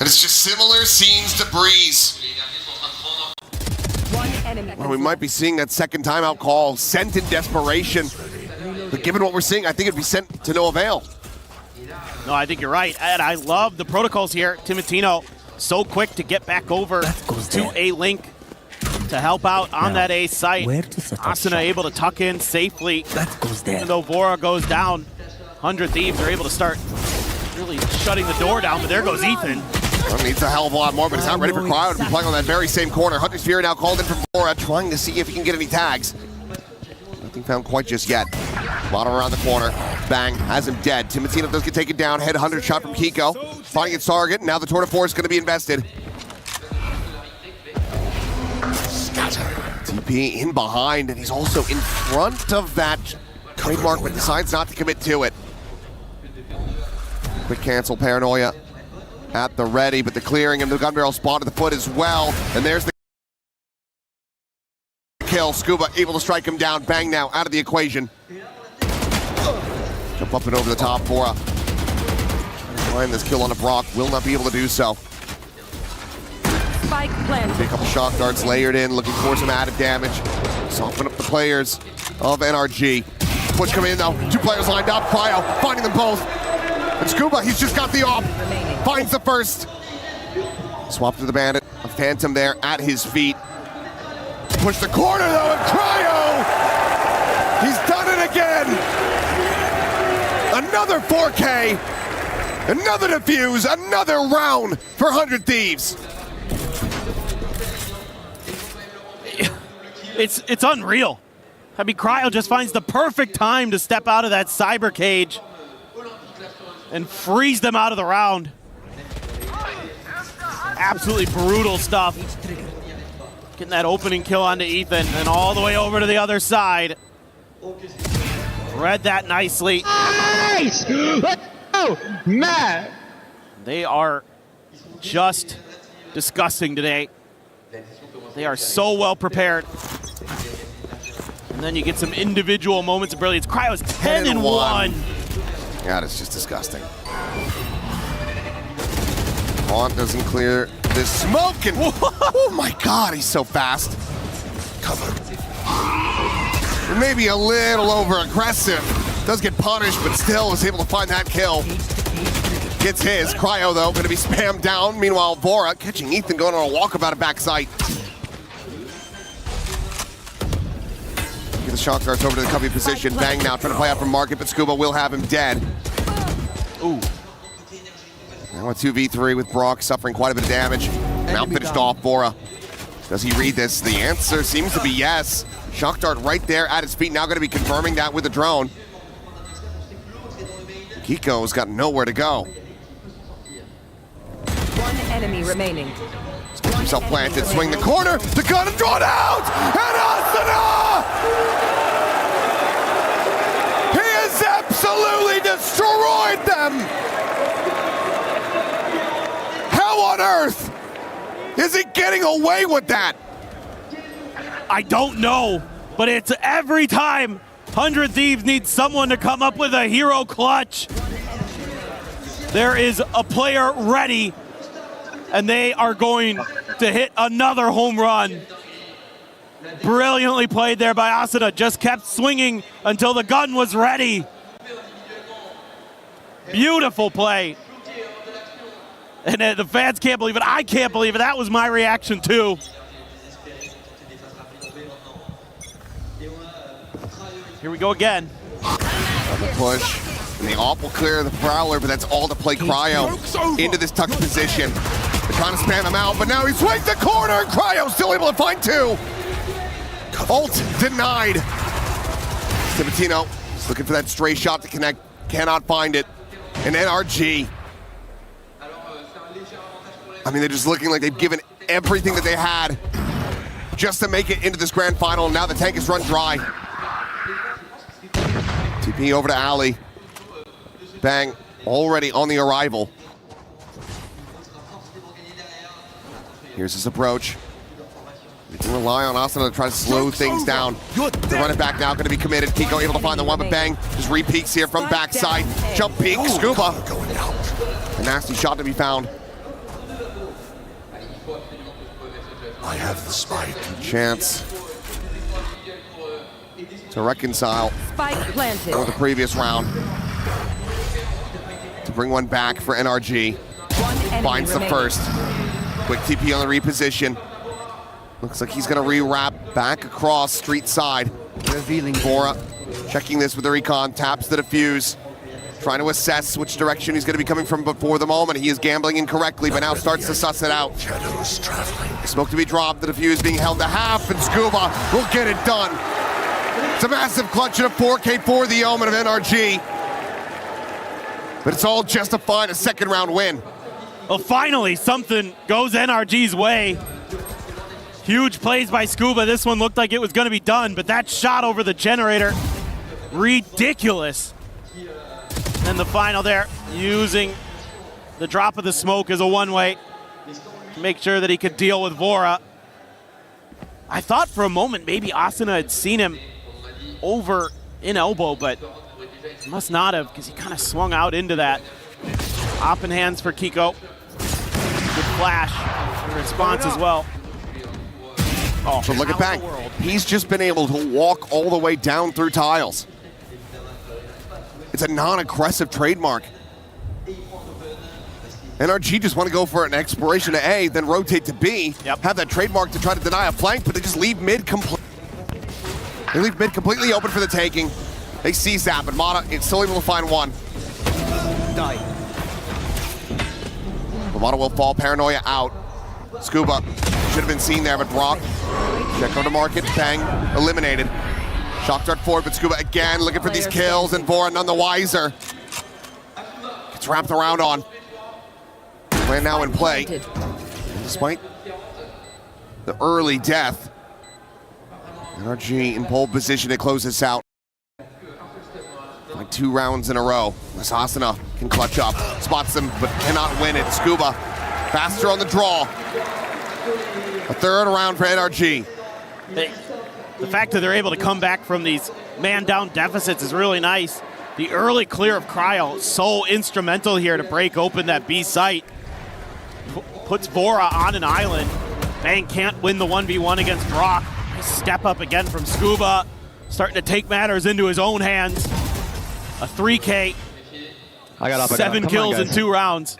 And it's just similar scenes to Breeze. Well, we might be seeing that second timeout call sent in desperation. But given what we're seeing, I think it'd be sent to no avail. No, I think you're right. And I love the protocols here. Timotino so quick to get back over to A Link to help out on that A site. Asuna able to tuck in safely. Even though Vora goes down, 100 Thieves are able to start really shutting the door down, but there goes Ethan. Well, needs a hell of a lot more, but he's not ready for Cryo to be playing on that very same corner. Hunter's Fury now called in from Vora, trying to see if he can get any tags. Nothing found quite just yet. Bottom around the corner. Bang, has him dead. Timotino does get taken down. Head 100 shot from Kiko. Finding its target. Now the Tour de Force is going to be invested. TP in behind, and he's also in front of that trademark, but decides not to commit to it. Quick cancel, Paranoia at the ready, but the clearing and the gun barrel spot at the foot as well. And there's the kill. Scuba able to strike him down. Bang now out of the equation. Jump up and over the top for find this kill on a Brock. Will not be able to do so. Spike planted. A couple shock darts layered in, looking for some added damage. Soften up the players of NRG. Push coming in though. Two players lined up. Cryo finding them both. And Scuba, he's just got the op. Finds the first. Swap to the Bandit. A Phantom there at his feet. Push the corner though, and Cryo! He's done it again! Another 4K! Another defuse! Another round for 100 Thieves! It's unreal. I mean, Cryo just finds the perfect time to step out of that cyber cage and freeze them out of the round. Absolutely brutal stuff. Getting that opening kill onto Ethan and all the way over to the other side. Read that nicely. Nice! Oh, man! They are just disgusting today. They are so well prepared. And then you get some individual moments of brilliance. Cryo's 10-1. God, it's just disgusting. Haunt doesn't clear this smoke, and oh my God, he's so fast. Cover. Maybe a little over-aggressive. Does get punished, but still is able to find that kill. Gets his. Cryo, though, going to be spammed down. Meanwhile, Vora catching Ethan going on a walkabout at backside. Get the shock darts over to the cubby position. Bang now, trying to play out from Market, but Scuba will have him dead. Ooh. Now a 2v3 with Brock suffering quite a bit of damage. Now finished off Vora. Does he read this? The answer seems to be yes. Shock dart right there at his feet. Now going to be confirming that with a drone. Kiko's got nowhere to go. One enemy remaining. Himself planted, swing the corner, the gun is drawn out, and Asuna! He has absolutely destroyed them! How on earth is he getting away with that? I don't know, but it's every time 100 Thieves needs someone to come up with a hero clutch. There is a player ready, and they are going to hit another home run. Brilliantly played there by Asuna. Just kept swinging until the gun was ready. Beautiful play. And the fans can't believe it. I can't believe it. That was my reaction too. Here we go again. On the push. And the AWP will clear the Prowler, but that's all to play Cryo into this tucked position. They're trying to spam him out, but now he swings the corner, and Cryo still able to find two. Ult denied. Timotino is looking for that stray shot to connect, cannot find it. And NRG. I mean, they're just looking like they've given everything that they had just to make it into this grand final, and now the tank is run dry. TP over to Ali. Bang, already on the arrival. Here's his approach. We can rely on Asuna to try to slow things down. The run it back now, going to be committed. Kiko able to find the one, but Bang just re-peeks here from backside. Jump peek, Scuba. A nasty shot to be found. I have the spike. Chance to reconcile Spike planted. with the previous round. To bring one back for NRG. One enemy Finds the remaining. first. Quick TP on the reposition. Looks like he's gonna re-wrap back across street side. Revealing Bora checking this with the recon, taps the defuse. Trying to assess which direction he's gonna be coming from before the moment. He is gambling incorrectly, but now starts to suss it out. Shadows traveling. Smoke to be dropped, the defuse being held to half, and Scuba will get it done. It's a massive clutch and a 4K for the Omen of NRG. But it's all justifying a second round win. Well, finally, something goes NRG's way. Huge plays by Scuba. This one looked like it was going to be done, but that shot over the generator, ridiculous. And the final there, using the drop of the smoke as a one-way to make sure that he could deal with Vora. I thought for a moment maybe Asuna had seen him over in elbow, but he must not have, because he kind of swung out into that. Op in hands for Kiko. Good flash response as well. Oh, So look at Bang. He's just been able to walk all the way down through tiles. It's a non-aggressive trademark. NRG just want to go for an exploration to A, then rotate to B. Yep. Have that trademark to try to deny a flank, but they just leave mid completely. They leave mid completely open for the taking. They seize that, but Mata is still able to find one. die. Mata will fall, Paranoia out. Scuba should have been seen there, but Brock, check on the market, Bang, eliminated. Shock dart forward, but Scuba again looking for these kills, and Vora none the wiser. Gets wrapped around on. Plan now in play. Despite the early death, NRG in pole position to close this out. Like 2 rounds in a row. Asuna can clutch up, spots them, but cannot win it. Scuba faster on the draw. A third round for NRG. The fact that they're able to come back from these man-down deficits is really nice. The early clear of Cryo, so instrumental here to break open that B site. Puts Vora on an island. Bang can't win the 1v1 against Brock. Nice step up again from Scuba. Starting to take matters into his own hands. A 3K, I got up. 7 Come kills on, in guys. 2 rounds.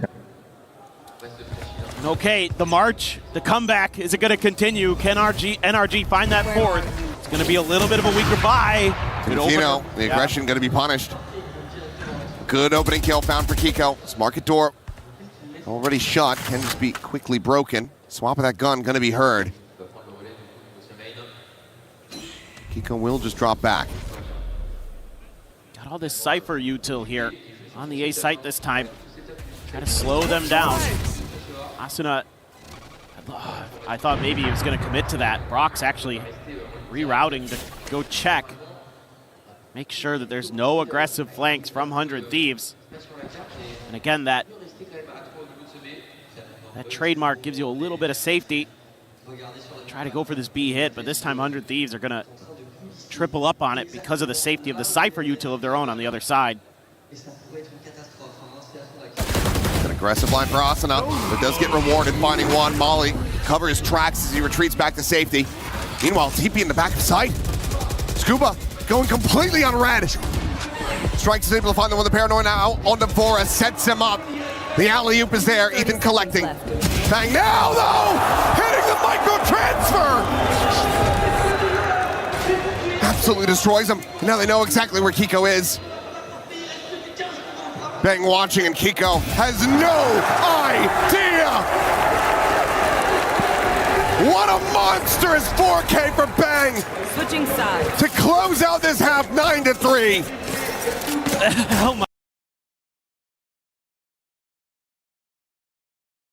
Okay, the march, the comeback, is it going to continue? Can NRG find that fourth? It's going to be a little bit of a weaker buy. Confino, the aggression going to be punished. Good opening kill found for Kiko. This market door already shut, can just be quickly broken. Swap of that gun going to be heard. Kiko will just drop back. Got all this Cypher util here on the A site this time. Try to slow them down. Asuna, I thought maybe he was going to commit to that. Brock's actually rerouting to go check. Make sure that there's no aggressive flanks from 100 Thieves. And again, that trademark gives you a little bit of safety. Try to go for this B hit, but this time 100 Thieves are going to triple up on it because of the safety of the Cypher util of their own on the other side. An aggressive line for Asuna, but does get rewarded finding one. Molly cover his tracks as he retreats back to safety. Meanwhile, TP in the back of sight. Scuba going completely on red. Strikes is able to find the one with the Paranoia now on Vora, sets him up. The alley-oop is there, Ethan collecting. Bang now though, hitting the micro transfer. Absolutely destroys him. Now they know exactly where Kiko is. Bang watching, and Kiko has no idea. What a monstrous 4K for Bang Switching sides. to close out this half 9-3. Oh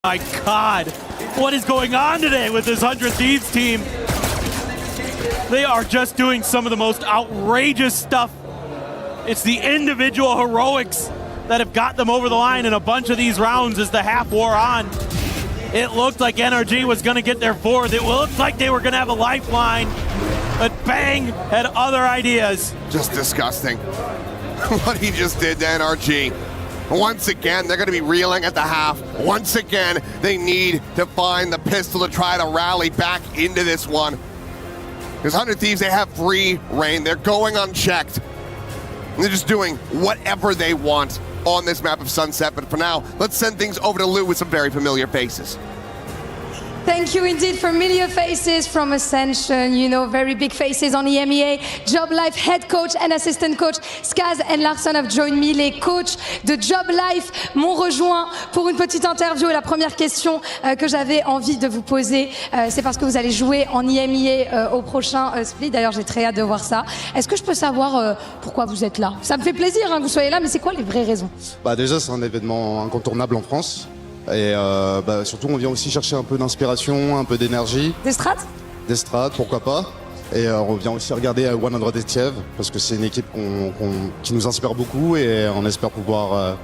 my God. What is going on today with this 100 Thieves team? They are just doing some of the most outrageous stuff. It's the individual heroics that have got them over the line in a bunch of these rounds as the half wore on. It looked like NRG was going to get their fourth. It looked like they were going to have a lifeline, but Bang had other ideas. Just disgusting what he just did to NRG. Once again, they're going to be reeling at the half. Once again, they need to find the pistol to try to rally back into this one. Because 100 Thieves, they have free reign. They're going unchecked. And they're just doing whatever they want on this map of Sunset. But for now, let's send things over to Lou with some very familiar faces. Thank you indeed. Familiar faces from Ascension, you know, very big faces on EMEA. Job Life head coach and assistant coach Skaz and Larson have joined me. Les coachs de Job Life m'ont rejoint pour une petite interview. Et la première question que j'avais envie de vous poser, c'est parce que vous allez jouer en EMEA au prochain split. D'ailleurs, j'ai très hâte de voir ça. Est-ce que je peux savoir pourquoi vous êtes là? Ça me fait plaisir que vous soyez là, mais c'est quoi les vraies raisons? Déjà, c'est un événement incontournable en France. Et surtout, on vient aussi chercher un peu d'inspiration, un peu d'énergie. Des strats? Des strats, pourquoi pas. Et on vient aussi regarder 100 Ewc parce que c'est une équipe qui nous inspire beaucoup et on espère pouvoir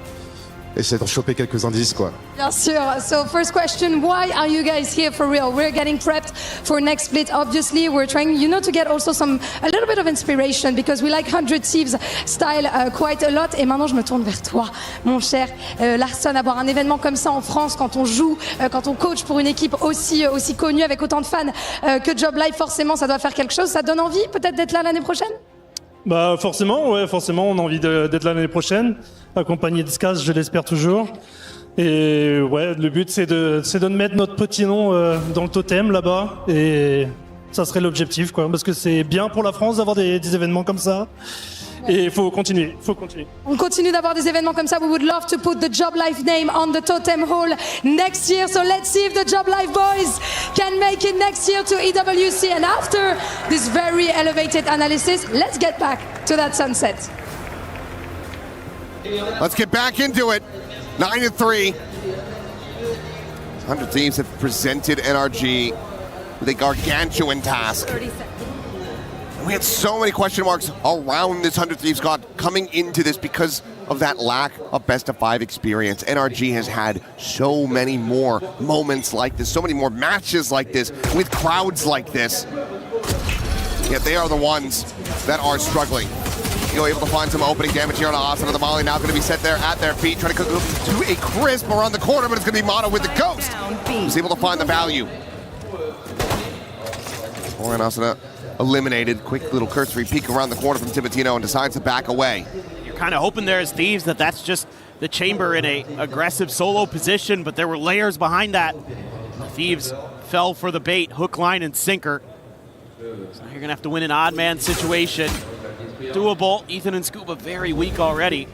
essayer de choper quelques indices, quoi. Bien sûr. So first question, why are you guys here for real? We're getting prepped for next split. Obviously, we're trying, you know, to get also a little bit of inspiration because we like 100 Thieves style quite a lot. Et maintenant, je me tourne vers toi, mon cher Larson. Avoir un événement comme ça en France, quand on joue, quand on coach pour une équipe aussi connue avec autant de fans que Job Life, forcément, ça doit faire quelque chose. Ça donne envie peut-être d'être là l'année prochaine? Forcément, on a envie d'être là l'année prochaine, accompagné de Skaz, je l'espère toujours. Et ouais, le but c'est de mettre notre petit nom dans le totem là-bas, et ça serait l'objectif, quoi, parce que c'est bien pour la France d'avoir des événements comme ça. Et il faut continuer, On continue d'avoir des événements comme ça. We would love to put the Job Life name on the totem hall next year. So let's see if the Job Life boys can make it next year to EWC. And after this very elevated analysis, let's get back to that sunset. Let's get back into it. 9-3. 100 Thieves have presented NRG with a gargantuan task. 30 seconds. We had so many question marks around this 100 Thieves squad coming into this because of that lack of best-of-5 experience. NRG has had so many more moments like this, so many more matches like this, with crowds like this. Yet they are the ones that are struggling. Ego able to find some opening damage here on Asana. The Molly now going to be set there at their feet, trying to cook to a crisp around the corner, but it's going to be Mono with the Ghost. He's able to find the value. Or Asana eliminated. Quick little cursory peek around the corner from Timotino and decides to back away. You're kind of hoping there as Thieves that's just the Chamber in a aggressive solo position, but there were layers behind that. The Thieves fell for the bait, hook, line, and sinker. So you're going to have to win an odd man situation. Doable. Ethan and Scuba very weak already.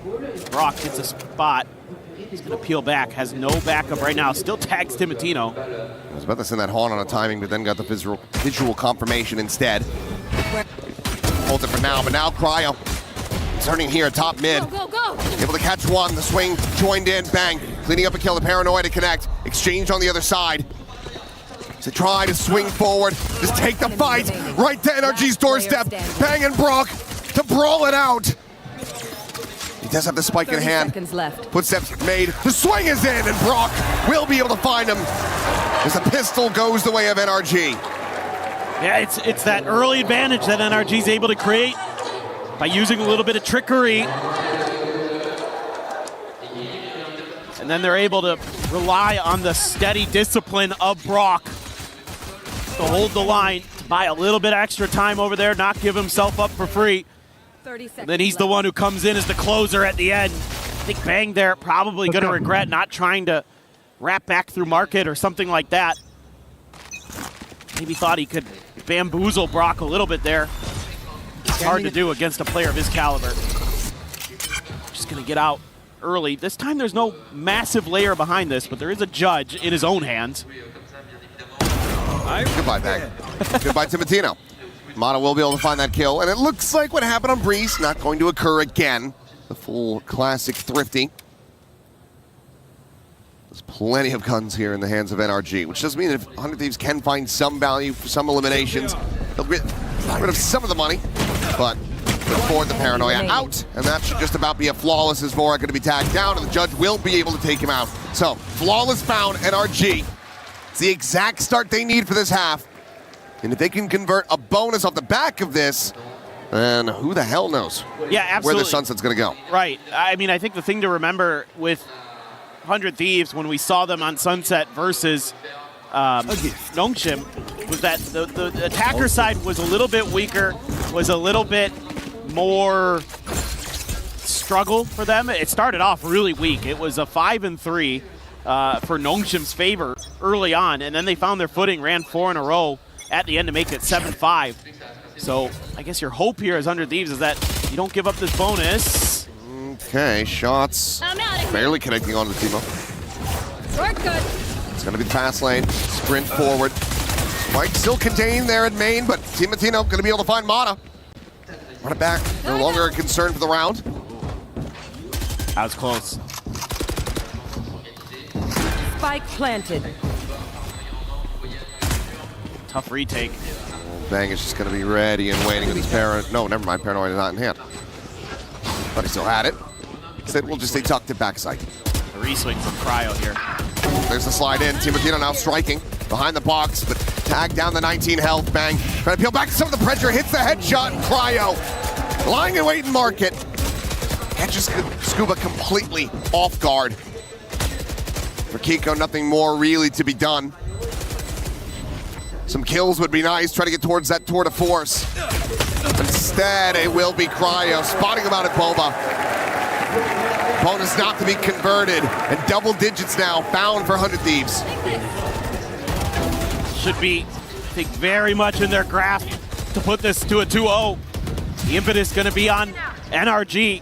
Brock gets a spot. He's going to peel back. Has no backup right now. Still tags Timotino. I was about to send that Haunt on a timing, but then got the visual confirmation instead. Holds it for now, but now Cryo turning here top mid. Go, go, go. Able to catch one. The swing joined in. Bang. Cleaning up a kill. The Paranoia to connect. Exchange on the other side. To try to swing forward. Just take the fight right to NRG's doorstep. Bang and Brock to brawl it out. He does have the spike in 30 hand. seconds left. Footsteps made. The swing is in, and Brock will be able to find him as the pistol goes the way of NRG. Yeah, it's that early advantage that NRG is able to create by using a little bit of trickery. And then they're able to rely on the steady discipline of Brock to hold the line, to buy a little bit extra time over there, not give himself up for free. 30 seconds And then he's the one who comes in as the closer at the end. I think Bang there probably going to regret not trying to wrap back through market or something like that. Maybe thought he could bamboozle Brock a little bit there. It's hard to do against a player of his caliber. Just going to get out early. This time there's no massive layer behind this, but there is a judge in his own hands. Goodbye, Bang. Goodbye, Timotino. Mono will be able to find that kill, and it looks like what happened on Breeze not going to occur again. The full classic Thrifty. There's plenty of guns here in the hands of NRG, which does mean if 100 Thieves can find some value for some eliminations, they'll get rid of some of the money, but afford the Paranoia out, and that should just about be a flawless as Vora going to be tagged down, and the judge will be able to take him out. So, flawless found, NRG. It's the exact start they need for this half. And if they can convert a bonus off the back of this, And who the hell knows Yeah, absolutely. where the Sunset's going to go. Right. I mean, I think the thing to remember with 100 Thieves when we saw them on Sunset versus Nongshim was that the attacker side was a little bit weaker, was a little bit more struggle for them. It started off really weak. It was a 5-3 for Nongshim's favor early on, and then they found their footing, ran 4 in a row at the end to make it 7-5. So I guess your hope here as 100 Thieves is that you don't give up this bonus. Okay, shots barely connecting onto the Timo. Work good. It's going to be the fast lane, sprint forward. Spike still contained there in main, but Timatino going to be able to find Mata. Run it back, no longer a concern for the round. That was close. Spike planted. Tough retake. Bang is just going to be ready and waiting with his paranoid. No, never mind, paranoid is not in hand. But he still had it. Instead, we'll just say tucked it backside. The re-swing from Cryo here. There's the slide in. Timatino now striking behind the box, but tag down the 19 health. Bang. Trying to peel back some of the pressure. Hits the headshot. Cryo lying in wait and market. Catches Scuba completely off guard. For Kiko, nothing more really to be done. Some kills would be nice, try to get towards that tour de force. Instead, it will be Cryo, spotting him out at Boba. Bonus not to be converted, and double digits now found for 100 Thieves. Should be, I think, very much in their grasp to put this to a 2-0. The impetus going to be on NRG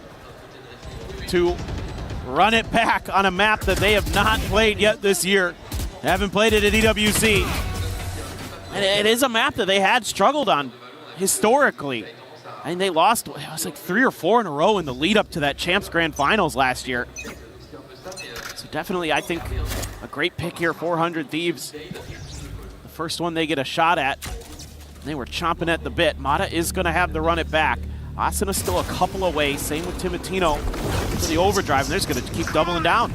to run it back on a map that they have not played yet this year. They haven't played it at EWC. And it is a map that they had struggled on historically. I mean, they lost, it was like 3 or 4 in a row in the lead up to that Champs Grand Finals last year. So definitely, I think, a great pick here, 400 Thieves. The first one they get a shot at. They were chomping at the bit. Mata is going to have to run it back. Asana's still a couple away. Same with Timatino for the overdrive. And they're just going to keep doubling down.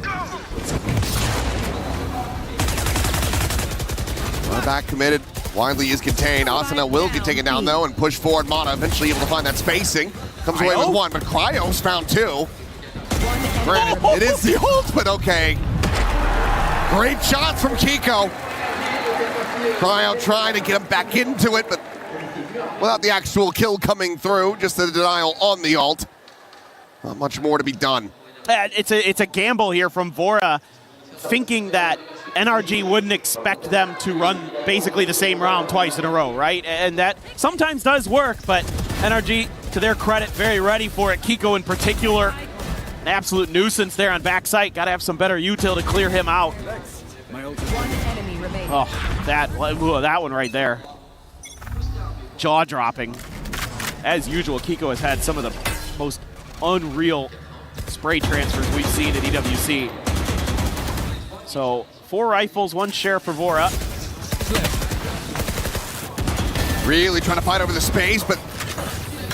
Back committed. Widely is contained. Asana will get taken down though and push forward. Mata eventually able to find that spacing. Comes away with 1, but Cryo's found 2. Granted, it is the ult, but okay. Great shots from Kiko. Cryo trying to get him back into it, but without the actual kill coming through, just the denial on the ult. Not much more to be done. It's a gamble here from Vora, thinking that NRG wouldn't expect them to run basically the same round twice in a row, right? And that sometimes does work, but NRG, to their credit, very ready for it. Kiko in particular, an absolute nuisance there on backside. Got to have some better util to clear him out. One enemy remaining. Oh, that one right there. Jaw-dropping. As usual, Kiko has had some of the most unreal spray transfers we've seen at EWC. So 4 rifles, 1 share for Vora. Really trying to fight over the space, but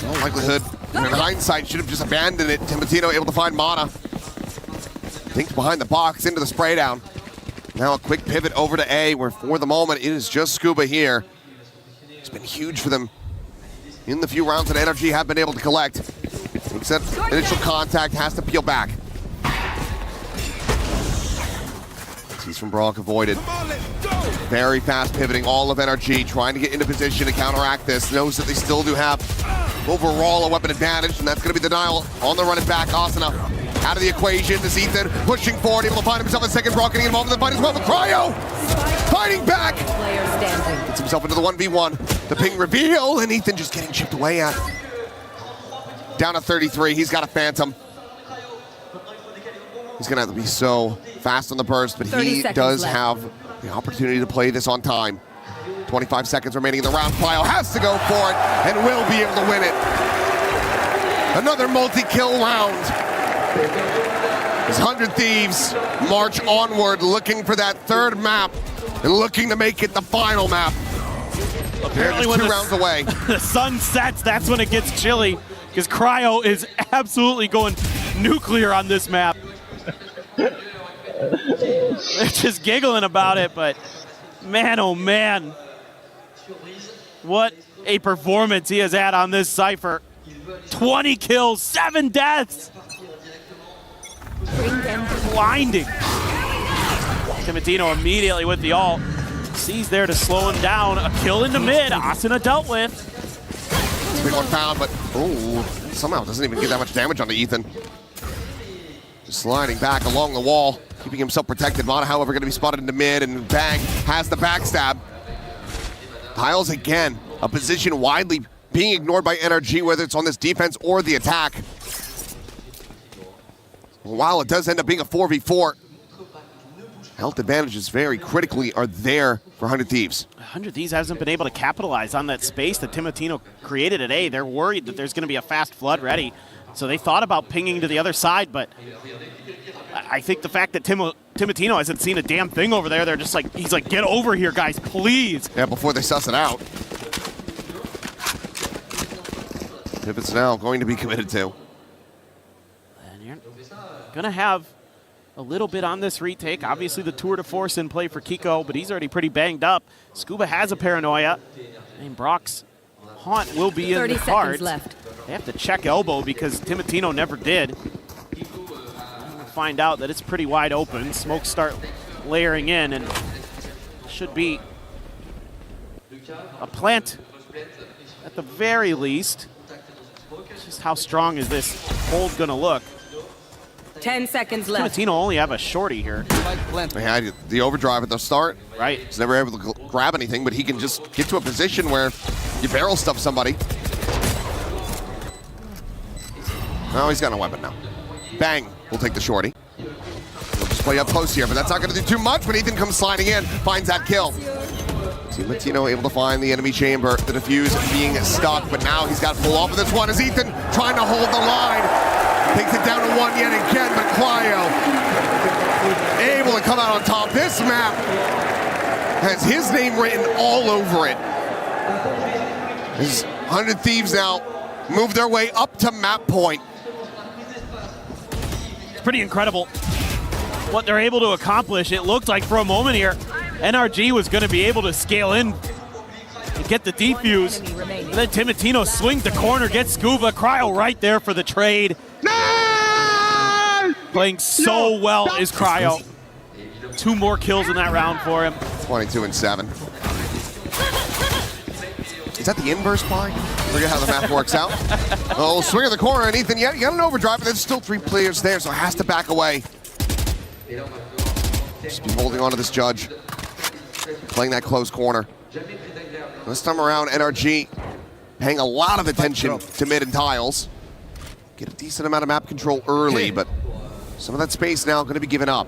no likelihood. In hindsight, should have just abandoned it. Timatino able to find Mata. Thinks behind the box into the spray down. Now a quick pivot over to A, where for the moment it is just Scuba here. It's been huge for them in the few rounds that NRG have been able to collect. Except initial contact has to peel back. He's from Brock avoided. Very fast pivoting all of NRG, trying to get into position to counteract this. Knows that they still do have overall a weapon advantage, and that's going to be the denial on the run it back. Asana out of the equation. This Ethan pushing forward, able to find himself a second. Brock getting involved in the fight as well, but Cryo fighting back. Player standing. Gets himself into the 1v1. The ping reveal, and Ethan just getting chipped away at. Down to 33, he's got a Phantom. He's going to have to be so fast on the burst, but he does have the opportunity to play this on time. 25 seconds remaining in the round. Cryo has to go for it and will be able to win it. Another multi-kill round. As 100 Thieves march onward, looking for that 3rd map and looking to make it the final map. Apparently when 2 rounds away. The sun sets, that's when it gets chilly, because Cryo is absolutely going nuclear on this map. They're just giggling about it, but man, oh man. What a performance he has had on this Cypher. 20 kills, 7 deaths. Blinding. Timotino immediately with the ult. Sees there to slow him down. A kill into mid. Asuna dealt with. Big one found, but somehow doesn't even get that much damage onto Ethan. Just sliding back along the wall, keeping himself protected. Mana, however, going to be spotted into mid, and Bang has the backstab. Tiles again, a position widely being ignored by NRG, whether it's on this defense or the attack. While it does end up being a 4v4, health advantages very critically are there for 100 Thieves. 100 Thieves hasn't been able to capitalize on that space that Timotino created at A. They're worried that there's going to be a fast flood ready. So they thought about pinging to the other side, but I think the fact that Timotino hasn't seen a damn thing over there, they're just like, he's like, get over here, guys, please. Yeah, before they suss it out. Pivot's now going to be committed to. And you're going to have a little bit on this retake. Obviously the tour de force in play for Kiko, but he's already pretty banged up. Scuba has a paranoia, and Brock's haunt will be in the cards. 30 seconds left. They have to check elbow because Timotino never did. We'll find out that it's pretty wide open. Smokes start layering in, and should be a plant at the very least. Just how strong is this hold gonna look? 10 seconds left. Timotino only have a shorty here. They had the overdrive at the start. Right. He's never able to grab anything, but he can just get to a position where you barrel stuff somebody. Oh, he's got a weapon now. Bang will take the shorty. He'll just play up close here, but that's not going to do too much. But Ethan comes sliding in, finds that kill. Timotino able to find the enemy chamber, the defuse being stuck, but now he's got full off of this one as Ethan trying to hold the line. Takes it down to one yet again, but Cryo able to come out on top. This map has his name written all over it. His 100 Thieves now move their way up to map point. It's pretty incredible what they're able to accomplish. It looked like for a moment here, NRG was going to be able to scale in and get the defuse. And then Timotino swings the corner, gets Scuba. Cryo right there for the trade. No! Playing so well is Cryo. 2 more kills in that round for him. 22 and 7. Is that the inverse play? Forget how the math works out. Oh, swing of the corner, and Ethan, yeah, you got an overdrive, but there's still 3 players there, so it has to back away. Just be holding on to this judge. Playing that close corner. This time around, NRG paying a lot of attention to mid and tiles. Get a decent amount of map control early, but some of that space now going to be given up.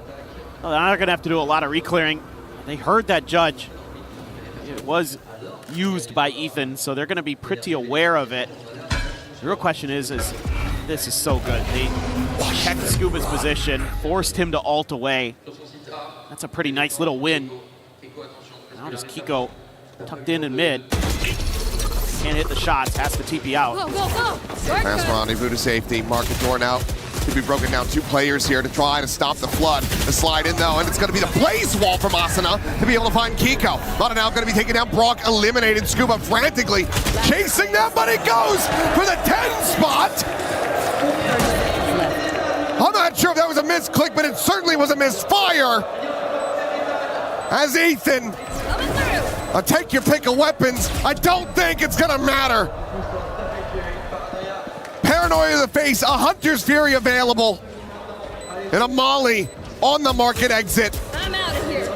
Well, they're going to have to do a lot of reclearing. They heard that judge. It was used by Ethan, so they're going to be pretty aware of it. The real question is this is so good. They checked Scuba's position, forced him to ult away. That's a pretty nice little win. Now just Kiko tucked in mid. Can't hit the shots, has to TP out. Go, go, go! Fast rendezvous to safety. Market door now to be broken down. 2 players here to try to stop the flood. The slide in though, and it's going to be the blaze wall from Asuna to be able to find Kiko. Mana now going to be taking down Brock, eliminated. Scuba frantically chasing them, but it goes for the 10 spot. I'm not sure if that was a misclick, but it certainly was a misfire. As Ethan, take your pick of weapons. I don't think it's gonna matter. Paranoia to the face, a Hunter's Fury available, and a Molly on the market exit. I'm out of here.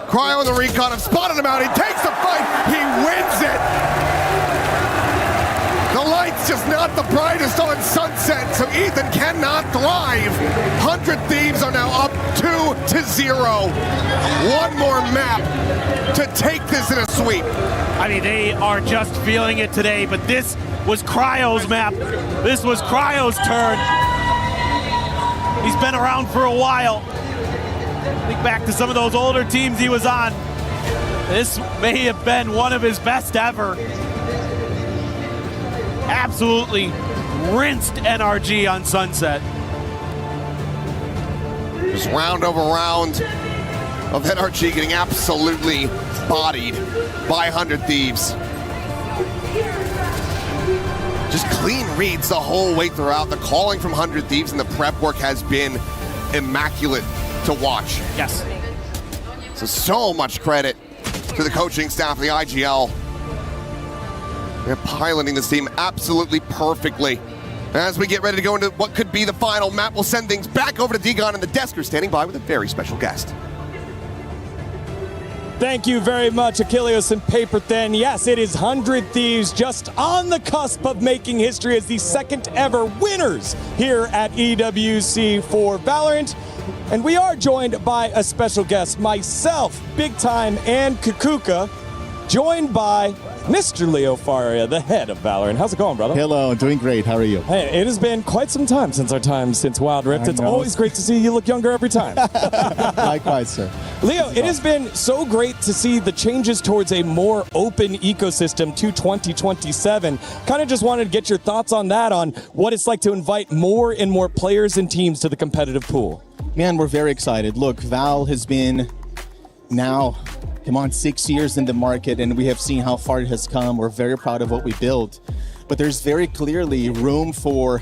Cryo and the recon have spotted him out. He takes the fight, he wins it. The light's just not the brightest on Sunset, so Ethan cannot thrive. 100 Thieves are now up 2-0. 1 more map to take this in a sweep. I mean, they are just feeling it today, but this was Cryo's map. This was Cryo's turn. He's been around for a while. Think back to some of those older teams he was on. This may have been one of his best ever. Absolutely rinsed NRG on Sunset. Just round over round of NRG getting absolutely bodied by 100 Thieves. just clean reads the whole way throughout. The calling from 100 Thieves and the prep work has been immaculate to watch. Yes. So much credit to the coaching staff of the IGL. They're piloting this team absolutely perfectly. As we get ready to go into what could be the final map, we'll send things back over to Degon and the desk are standing by with a very special guest. Thank you very much, Achilles and Paper Thin. Yes, it is 100 Thieves just on the cusp of making history as the second ever winners here at EWC for Valorant. And we are joined by a special guest, myself, Big Time, and Kukuka, joined by Mr. Leo Faria, the head of Valorant. How's it going, brother? Hello, doing great. How are you? Hey, it has been quite some time since Wild Rift. It's always great to see you look younger every time. Likewise, sir. Leo, it has been so great to see the changes towards a more open ecosystem to 2027. Kind of just wanted to get your thoughts on that, on what it's like to invite more and more players and teams to the competitive pool. Man, we're very excited. Look, Val has been now, 6 years in the market, and we have seen how far it has come. We're very proud of what we built. But there's very clearly room for,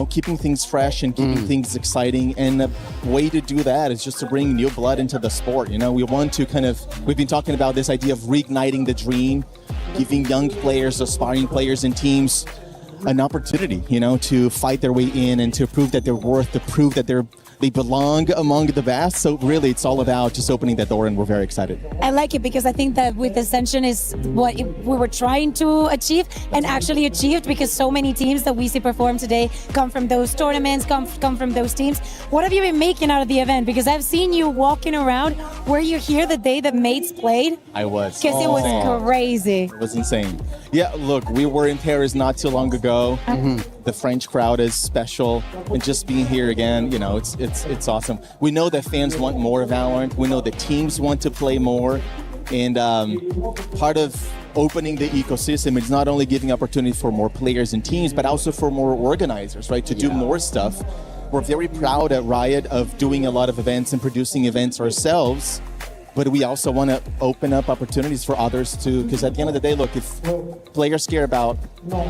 keeping things fresh and keeping things exciting. And a way to do that is just to bring new blood into the sport. We want to we've been talking about this idea of reigniting the dream, giving young players, aspiring players and teams an opportunity, to fight their way in and to prove that they're worth, to prove that they belong among the best. So really, it's all about just opening that door, and we're very excited. I like it because I think that with Ascension is what we were trying to achieve and actually achieved, because so many teams that we see perform today come from those tournaments, come from those teams. What have you been making out of the event? Because I've seen you walking around. Were you here the day the mates played? I was. Because it was crazy. It was insane. Yeah, look, we were in Paris not too long ago. The French crowd is special, and just being here again, it's awesome. We know that fans want more Valorant. We know that teams want to play more, and part of opening the ecosystem is not only giving opportunity for more players and teams, but also for more organizers, right, to do more stuff. We're very proud at Riot of doing a lot of events and producing events ourselves. But we also want to open up opportunities for others to, because at the end of the day, look, if players care about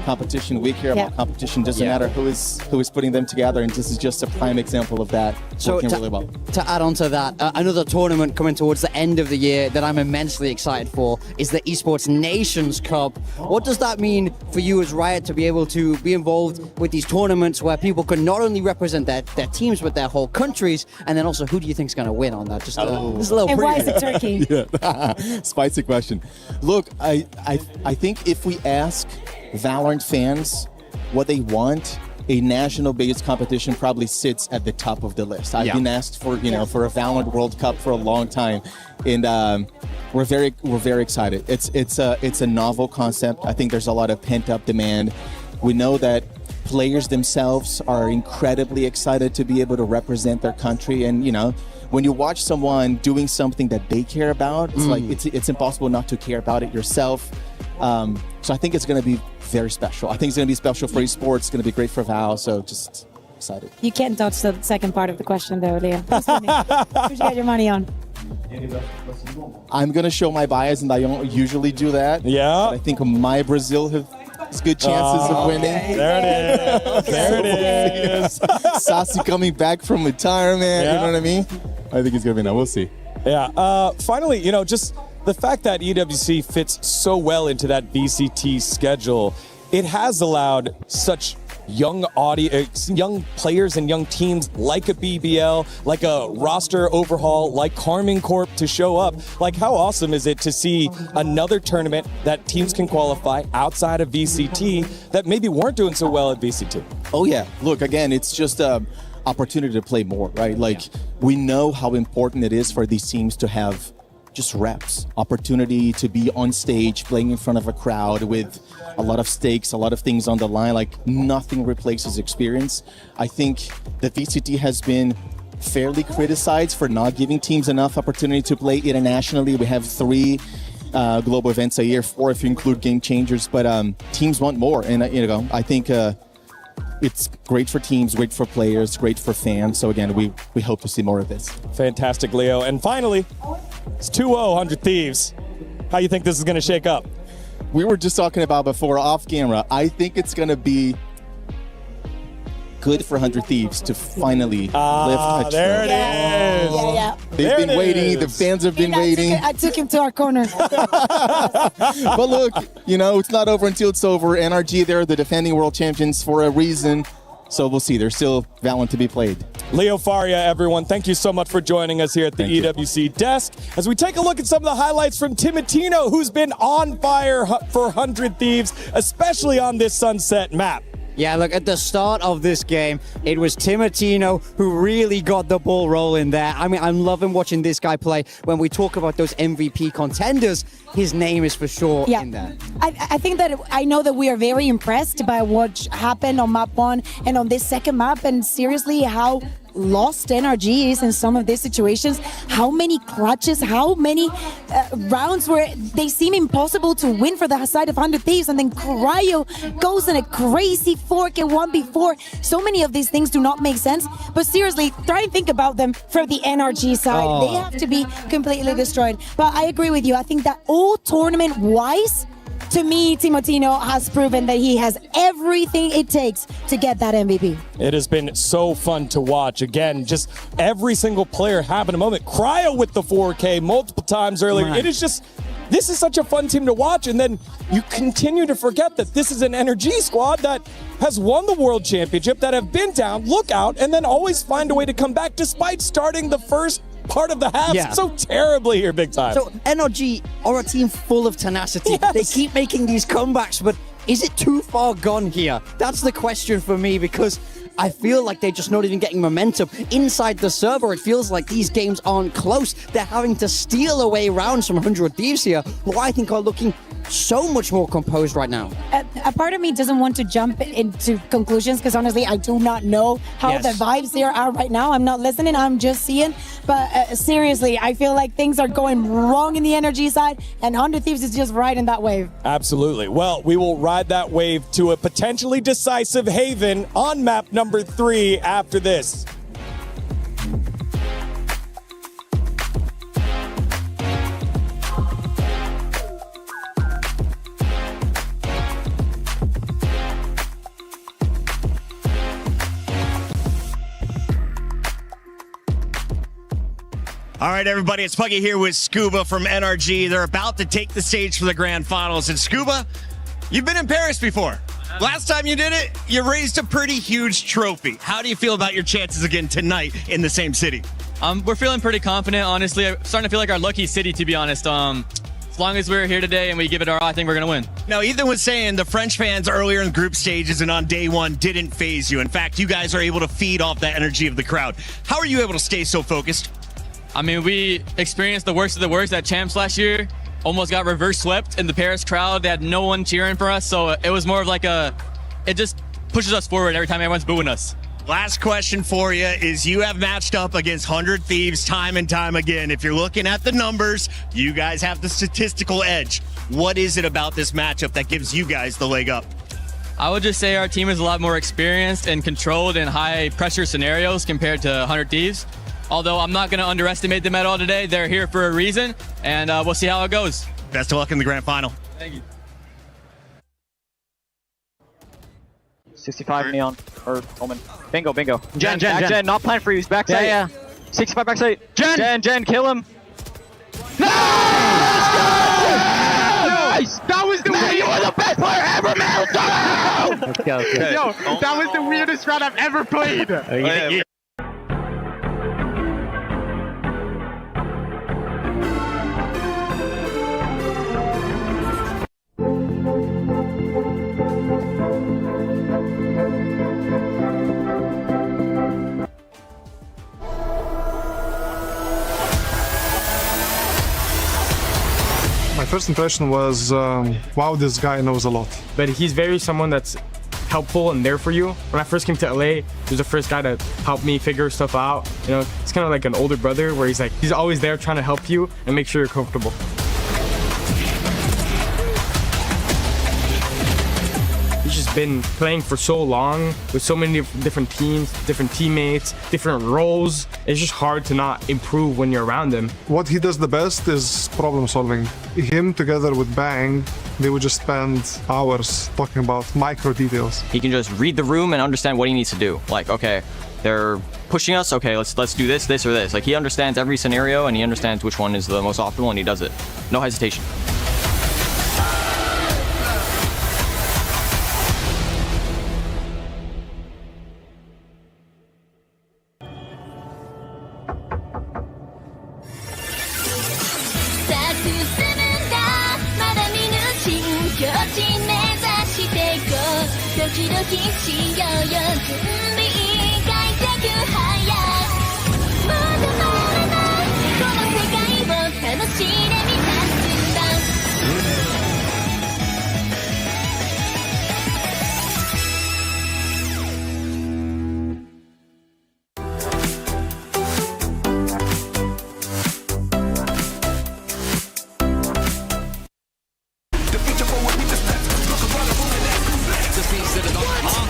competition, we care about competition. Doesn't matter who is putting them together, and this is just a prime example of that. So working really well. To add on to that, another tournament coming towards the end of the year that I'm immensely excited for is the Esports Nations Cup. What does that mean for you as Riot to be able to be involved with these tournaments where people can not only represent their teams but their whole countries, and then also who do you think is going to win on that? Just a little preview. Turkey. Yeah. Spicy question. Look, I think if we ask Valorant fans what they want, a national-based competition probably sits at the top of the list. I've been asked for for a Valorant World Cup for a long time, and we're very excited. It's a novel concept. I think there's a lot of pent-up demand. We know that players themselves are incredibly excited to be able to represent their country, and when you watch someone doing something that they care about, it's like it's impossible not to care about it yourself. So I think it's going to be very special. I think it's going to be special for esports. It's going to be great for Val. So just excited. You can't dodge the second part of the question, though, Leo. Who'd you get your money on? I'm going to show my bias, and I don't usually do that. Yeah. But I think my Brazil has good chances of winning. There it is. There it is. Sassi coming back from retirement. Yeah. You know what I mean? I think it's going to be now. We'll see. Yeah. Finally, just the fact that EWC fits so well into that VCT schedule, it has allowed such young players and young teams like a BBL, like a roster overhaul, like Carmine Corp to show up. Like, how awesome is it to see another tournament that teams can qualify outside of VCT that maybe weren't doing so well at VCT? Oh yeah, look, again, it's just a opportunity to play more, right? Like, we know how important it is for these teams to have just reps, opportunity to be on stage, playing in front of a crowd with a lot of stakes, a lot of things on the line. Like, nothing replaces experience. I think the VCT has been fairly criticized for not giving teams enough opportunity to play internationally. We have 3 global events a year, 4 if you include Game Changers, but teams want more. And I think it's great for teams, great for players, great for fans. So again, we hope to see more of this. Fantastic, Leo. And finally, it's 2-0 100 Thieves. How you think this is going to shake up? we were just talking about before off camera. I think it's going to be good for 100 Thieves to finally lift a there it is. Yeah. They've been waiting. The fans have been waiting. I took him to our corner. But look, you know, it's not over until it's over. NRG, they're the defending world champions for a reason. So we'll see. There's still Valorant to be played. Leo Faria, everyone, thank you so much for joining us here at the EWC desk. As we take a look at some of the highlights from Timotino, who's been on fire for 100 Thieves, especially on this Sunset map. Yeah, look, at the start of this game, it was Timotino who really got the ball rolling there. I mean, I'm loving watching this guy play. When we talk about those MVP contenders, his name is for sure in there. I think that I know that we are very impressed by what happened on map 1 and on this second map, and seriously how lost NRG is in some of these situations. How many clutches, how many rounds where they seem impossible to win for the side of 100 Thieves, and then Cryo goes in a crazy 4K 1v4. So many of these things do not make sense, but seriously, try and think about them from the NRG side. They have to be completely destroyed. But I agree with you. I think that all tournament-wise, to me, Timotino has proven that he has everything it takes to get that MVP. It has been so fun to watch. Again, just every single player having a moment. Cryo with the 4K multiple times earlier. It is just, this is such a fun team to watch. And then you continue to forget that this is an NRG squad that has won the World Championship, that have been down, look out, and then always find a way to come back despite starting the first part of the half so terribly here, big time. So NRG are a team full of tenacity. They keep making these comebacks, but is it too far gone here? That's the question for me, because I feel like they're just not even getting momentum. Inside the server, it feels like these games aren't close. They're having to steal away rounds from 100 Thieves here, who I think are looking so much more composed right now. A part of me doesn't want to jump into conclusions, because honestly, I do not know how the vibes there are right now. I'm not listening, I'm just seeing. But seriously, I feel like things are going wrong in the NRG side, and 100 Thieves is just riding that wave. Absolutely. Well, we will ride that wave to a potentially decisive haven on map number 3 after this. All right, everybody, it's Puggy here with Scuba from NRG. They're about to take the stage for the grand finals. And Scuba, you've been in Paris before. Last time you did it, you raised a pretty huge trophy. How do you feel about your chances again tonight in the same city? We're feeling pretty confident, honestly. I'm starting to feel like our lucky city, to be honest. As long as we're here today and we give it our all, I think we're going to win. Now, Ethan was saying the French fans earlier in group stages and on day 1 didn't phase you. In fact, you guys are able to feed off that energy of the crowd. How are you able to stay so focused? I mean, we experienced the worst of the worst at Champs last year. Almost got reverse swept in the Paris crowd. They had no one cheering for us, so it was more of like it just pushes us forward every time everyone's booing us. Last question for you is, you have matched up against 100 Thieves time and time again. If you're looking at the numbers, you guys have the statistical edge. What is it about this matchup that gives you guys the leg up? I would just say our team is a lot more experienced and controlled in high pressure scenarios compared to 100 Thieves. Although I'm not going to underestimate them at all today. They're here for a reason, and we'll see how it goes. Best of luck in the grand final. Thank you. 65 neon or Omen. Bingo. Jen, not plan for you. Backside. Yeah. 65 backside. Jen, kill him. Nice! That was the you were the best player ever, man. Let's go. Yo, that was the weirdest round I've ever played. My first impression was, wow, this guy knows a lot. But he's someone that's helpful and there for you. When I first came to LA, he was the first guy to help me figure stuff out. You know, it's kind of like an older brother where he's always there trying to help you and make sure you're comfortable. He's just just been playing for so long with so many different teams, different teammates, different roles. It's just hard to not improve when you're around him. What he does the best is problem solving. Him together with Bang, they would just spend hours talking about micro details. He can just read the room and understand what he needs to do. Like, okay, they're pushing us. Okay, let's do this, or this. Like, he understands every scenario and he understands which one is the most optimal and he does it. No hesitation.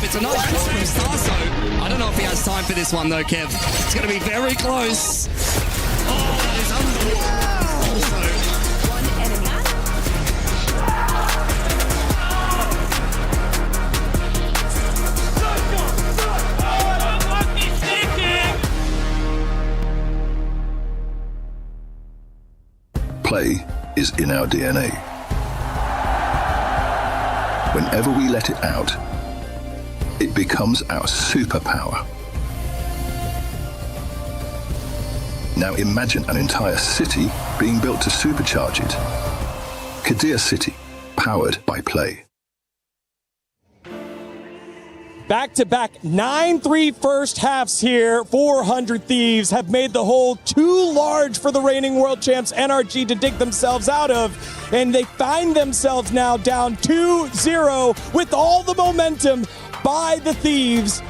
It's a nice shot from Starso. I don't know if he has time for this one though, Kev. It's going to be very close. Oh, that is unbelievable. Also, one enemy. Play is in our DNA. Whenever we let it out, it becomes our superpower. Now imagine an entire city being built to supercharge it. Kadir City, powered by Play. Back-to-back 9-3 first halves here. 400 Thieves have made the hole too large for the reigning world champs NRG to dig themselves out of. And they find themselves now down 2-0 with all the momentum by the Thieves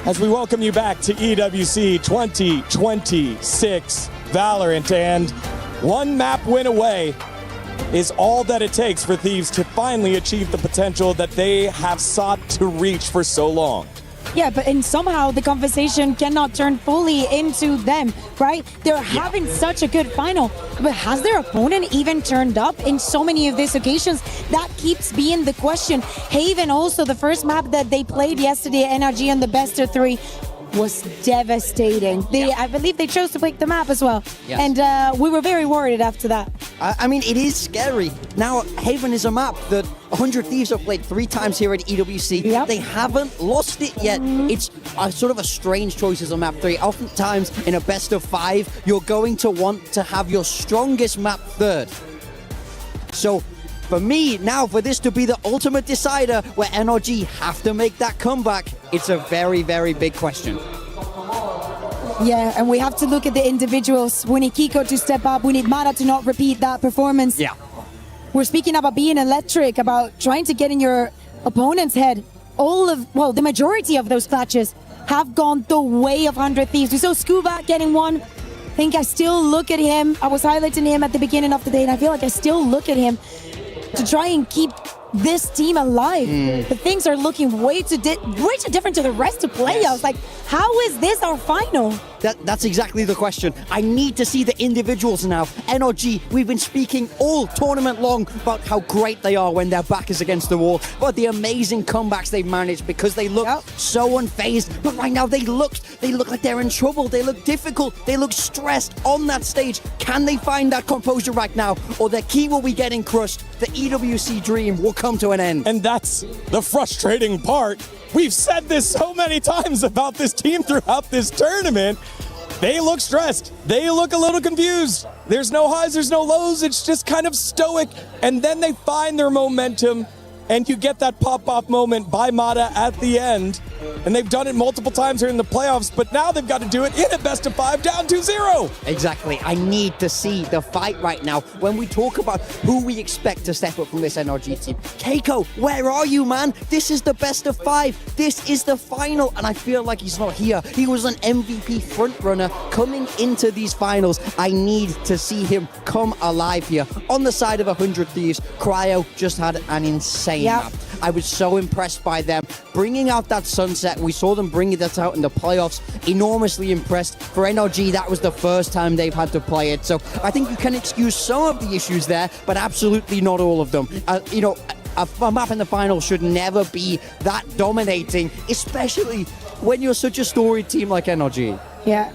as we welcome you back to EWC 2026 Valorant. And one map win away is all that it takes for Thieves to finally achieve the potential that they have sought to reach for so long. Yeah, and somehow the conversation cannot turn fully into them, right? They're having such a good final, but has their opponent even turned up in so many of these occasions? That keeps being the question. Haven also, the first map that they played yesterday, NRG on the best of 3, was devastating. I believe they chose to pick the map as well. Yes. And we were very worried after that. I mean, it is scary. Now, Haven is a map that 100 Thieves have played 3 times here at EWC. Yep. They haven't lost it yet. It's sort of a strange choice as a map 3. Oftentimes, in a best of 5, you're going to want to have your strongest map third. So, for me, now for this to be the ultimate decider where NRG have to make that comeback, it's a very, very big question. Yeah, and we have to look at the individuals. We need Kiko to step up. We need Mara to not repeat that performance. Yeah. We're speaking about being electric, about trying to get in your opponent's head. The majority of those clutches have gone the way of 100 Thieves. We saw Scuba getting one. I think I still look at him. I was highlighting him at the beginning of the day, and I feel like I still look at him to try and keep this team alive. But things are looking way too different to the rest of playoffs. Yes. Like, how is this our final? That's exactly the question. I need to see the individuals now. NRG, we've been speaking all tournament long about how great they are when their back is against the wall, about the amazing comebacks they've managed because they look so unfazed. But right now they look like they're in trouble. They look difficult. They look stressed on that stage. Can they find that composure right now, or their key will be getting crushed? The EWC dream will come to an end. And that's the frustrating part. We've said this so many times about this team throughout this tournament. They look stressed. They look a little confused. There's no highs, there's no lows. It's just kind of stoic. And then they find their momentum, and you get that pop-off moment by Mata at the end. And they've done it multiple times here in the playoffs, but now they've got to do it in a best of 5 down 2-0. Exactly. I need to see the fight right now. When we talk about who we expect to step up from this NRG team, Keiko, where are you, man? This is the best of 5. This is the final, and I feel like he's not here. He was an MVP frontrunner coming into these finals. I need to see him come alive here. On the side of 100 Thieves, Cryo just had an insane map. I was so impressed by them bringing out that sunset. We saw them bringing that out in the playoffs. Enormously impressed. For NRG, that was the first time they've had to play it. So I think you can excuse some of the issues there, but absolutely not all of them. You know, a map in the final should never be that dominating, especially when you're such a storied team like NRG. Yeah.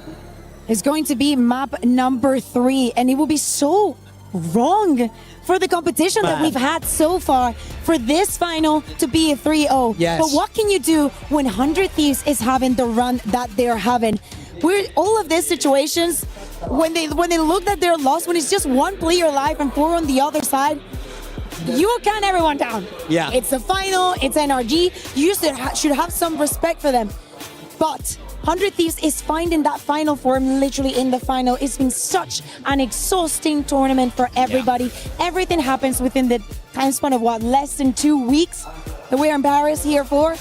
It's going to be map number 3, and it will be so wrong for the competition that we've had so far for this final to be a 3-0. Yes. But what can you do when 100 Thieves is having the run that they're having? All of these situations, when they look that they're lost, when it's just one player alive and 4 on the other side, you count everyone down. Yeah. It's the final, it's NRG. You should have some respect for them. But 100 Thieves is finding that final form literally in the final. It's been such an exhausting tournament for everybody. Yeah. Everything happens within the time span of less than 2 weeks that we're in Paris here for.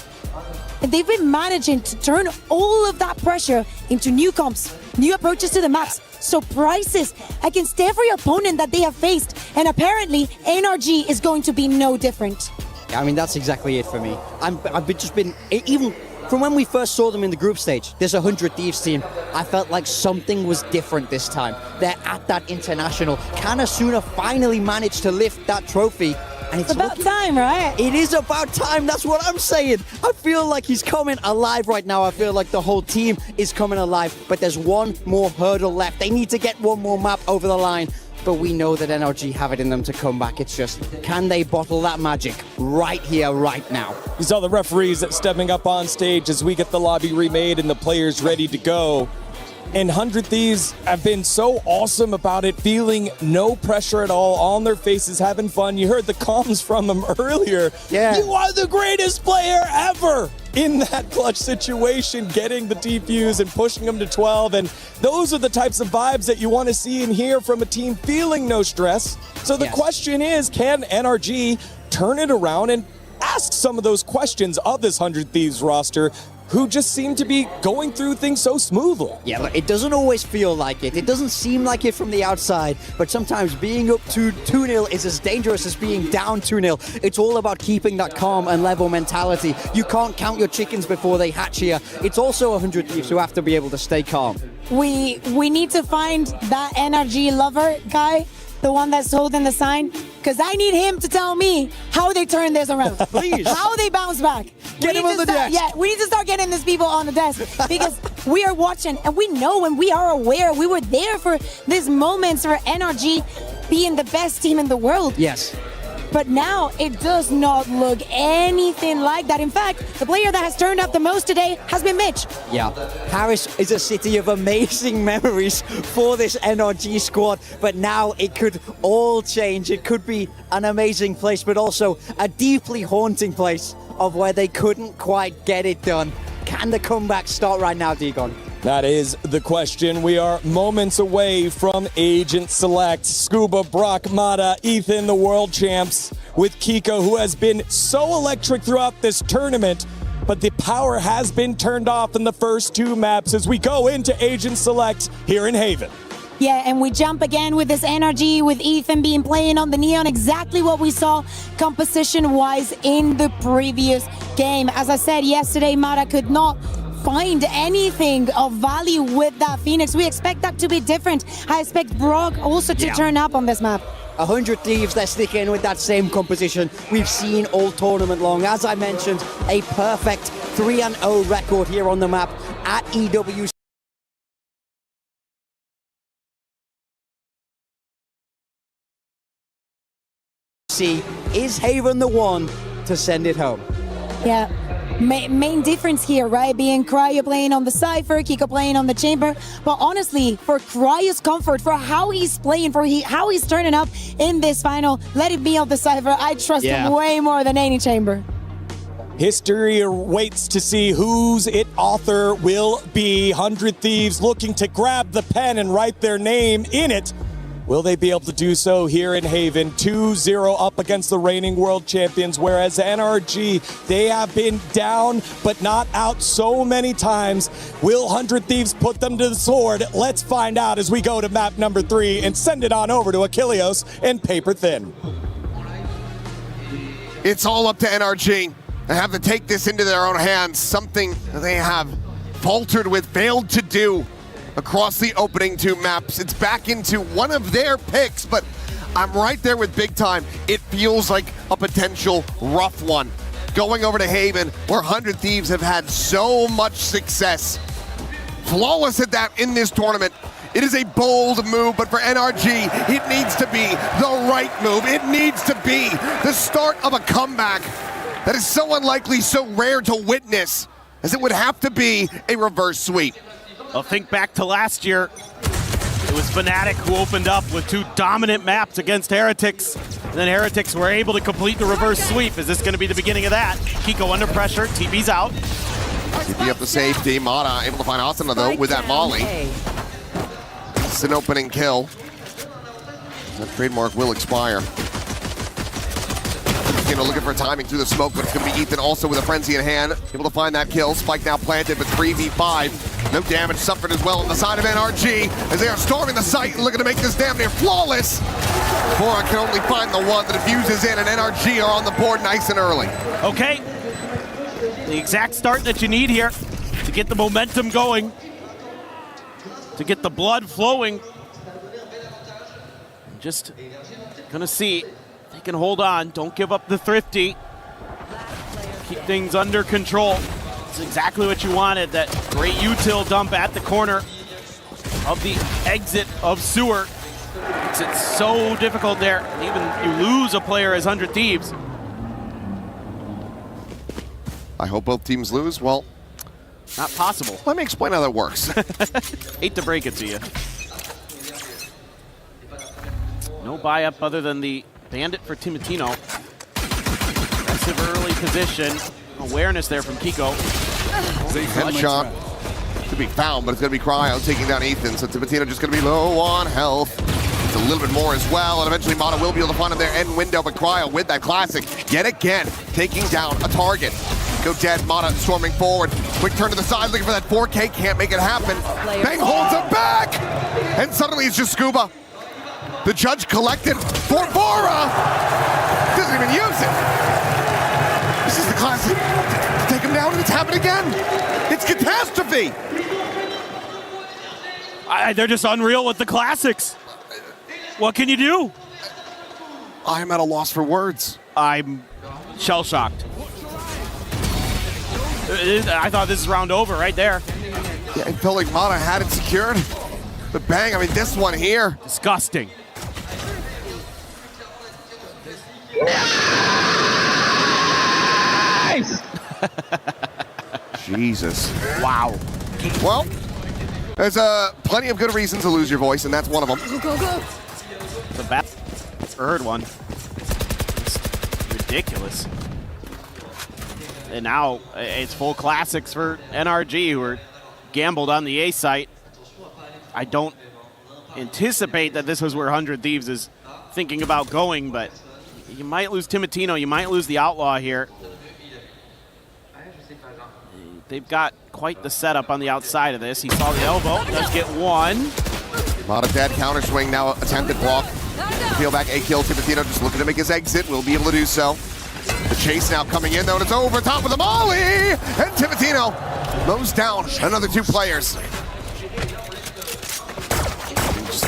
And they've been managing to turn all of that pressure into new comps, new approaches to the maps, surprises against every opponent that they have faced. And apparently, NRG is going to be no different. I mean, that's exactly it for me. I've just been, even from when we first saw them in the group stage, there's a 100 Thieves team. I felt like something was different this time. They're at that international. Can Asuna finally manage to lift that trophy? And it's about time, right? It is about time. That's what I'm saying. I feel like he's coming alive right now. I feel like the whole team is coming alive. But there's one more hurdle left. They need to get one more map over the line. But we know that NRG have it in them to come back. It's just, can they bottle that magic right here, right now? You saw the referees stepping up on stage as we get the lobby remade and the players ready to go. And 100 Thieves have been so awesome about it, feeling no pressure at all, on their faces, having fun. You heard the comms from them earlier. Yeah. You are the greatest player ever in that clutch situation, getting the defuse and pushing them to 12. And those are the types of vibes that you want to see and hear from a team feeling no stress. So the question is, can NRG turn it around and ask some of those questions of this 100 Thieves roster, who just seem to be going through things so smoothly? Yeah, but it doesn't always feel like it. It doesn't seem like it from the outside, but sometimes being up to 2-0 is as dangerous as being down 2-0. It's all about keeping that calm and level mentality. You can't count your chickens before they hatch here. It's also 100 Thieves who have to be able to stay calm. We need to find that NRG lover guy, the one that's holding the sign, because I need him to tell me how they turn this around. Please. How they bounce back. Get him on the desk. Yeah, we need to start getting these people on the desk because we are watching and we know and we are aware. We were there for these moments for NRG being the best team in the world. Yes. But now it does not look anything like that. In fact, the player that has turned up the most today has been Mitch. Yeah, Paris is a city of amazing memories for this NRG squad, but now it could all change. It could be an amazing place, but also a deeply haunting place of where they couldn't quite get it done. Can the comeback start right now, Digon? That is the question. We are moments away from Agent Select. Scuba, Brock, Mata, Ethan, the world champs, with Kiko, who has been so electric throughout this tournament, but the power has been turned off in the first 2 maps as we go into Agent Select here in Haven. Yeah, and we jump again with this energy, with Ethan being playing on the Neon, exactly what we saw composition-wise in the previous game. As I said yesterday, Mata could not find anything of value with that Phoenix. We expect that to be different. I expect Brock also to turn up on this map. 100 Thieves, they're sticking with that same composition we've seen all tournament long. As I mentioned, a perfect 3-0 record here on the map at EWC. Is Haven the one to send it home? Yeah. Main difference here, right? Being Cryo playing on the Cypher, Kiko playing on the Chamber. But honestly, for Cryo's comfort, for how he's playing, for how he's turning up in this final, let it be on the Cypher. I trust him way more than any Chamber. History waits to see whose it author will be. 100 Thieves looking to grab the pen and write their name in it. Will they be able to do so here in Haven? 2-0 up against the reigning world champions, whereas NRG, they have been down but not out so many times. Will 100 Thieves put them to the sword? Let's find out as we go to map number 3 and send it on over to Achilleos and Paper Thin. It's all up to NRG. They have to take this into their own hands, something they have faltered with, failed to do across the opening 2 maps. It's back into one of their picks, but I'm right there with Big Time. It feels like a potential rough one. Going over to Haven, where 100 Thieves have had so much success. Flawless at that in this tournament. It is a bold move, but for NRG, it needs to be the right move. It needs to be the start of a comeback that is so unlikely, so rare to witness, as it would have to be a reverse sweep. Well, think back to last year. It was Fnatic who opened up with 2 dominant maps against Heretics. And then Heretics were able to complete the reverse sweep. Is this going to be the beginning of that? Kiko under pressure, TP's out. TP up the safety, Mata able to find Asuna though with that Molly. It's an opening kill. That trademark will expire. Looking for timing through the smoke, but it's going to be Ethan also with a frenzy in hand. Able to find that kill. Spike now planted, but 3v5. No damage suffered as well on the side of NRG as they are storming the site and looking to make this damn near flawless. Bora can only find the one that diffuses in, and NRG are on the board nice and early. Okay. The exact start that you need here to get the momentum going, to get the blood flowing. Just gonna see. They can hold on. Don't give up the thrifty. Keep things under control. It's exactly what you wanted. That great util dump at the corner of the exit of sewer. Makes it so difficult there. Even you lose a player as 100 Thieves. I hope both teams lose. Well, not possible. Let me explain how that works. Hate to break it to you. No buy-up other than the Bandit for Timatino. Aggressive early position. Awareness there from Kiko. Headshot to be found, but it's going to be Cryo taking down Ethan. So Timatino just going to be low on health. It's a little bit more as well, and eventually Mata will be able to find him there end window, but Cryo with that classic yet again taking down a target. Go dead, Mata storming forward. Quick turn to the side, looking for that 4K, can't make it happen. Bang holds him back! And suddenly it's just Scuba. The judge collected for Bora! Doesn't even use it! This is the classic. Take him down and it's happened again! It's catastrophe! They're just unreal with the classics. What can you do? I'm at a loss for words. I'm shell-shocked. I thought this is round over right there. Yeah, it felt like Mata had it secured. But bang, I mean, this one here. Disgusting. Nice! Jesus. Wow. Well, there's plenty of good reasons to lose your voice, and that's one of them. Go, go. The third one. It's ridiculous. And now it's full classics for NRG, who are gambled on the A site. I don't anticipate that this was where 100 Thieves is thinking about going, but you might lose Timatino, you might lose the Outlaw here. They've got quite the setup on the outside of this. He saw the elbow, does get one. Mata dead, counter swing now, attempted block. Peel back, a kill, Timatino just looking to make his exit, will be able to do so. The chase now coming in though, and it's over top of the Molly! And Timatino mows down another 2 players. Just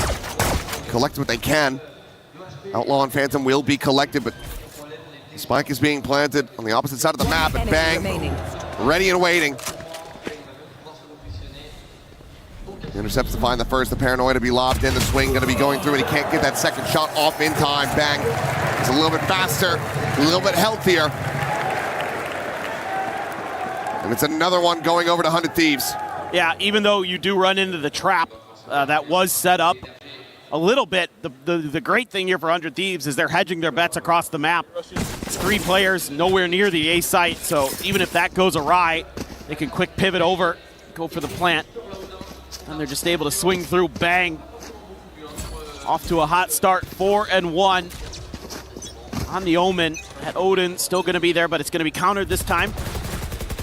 collect what they can. Outlaw and Phantom will be collected, but Spike is being planted on the opposite side of the map, and bang, ready and waiting. He intercepts to find the first, the Paranoia to be lobbed in, the swing going to be going through, and he can't get that second shot off in time. Bang, it's a little bit faster, a little bit healthier. And it's another one going over to 100 Thieves. Yeah, even though you do run into the trap that was set up a little bit, the great thing here for 100 Thieves is they're hedging their bets across the map. It's 3 players, nowhere near the A site, so even if that goes awry, they can quick pivot over, go for the plant. And they're just able to swing through, bang. Off to a hot start, 4-1 on the Omen. That Odin still gonna be there, but it's gonna be countered this time.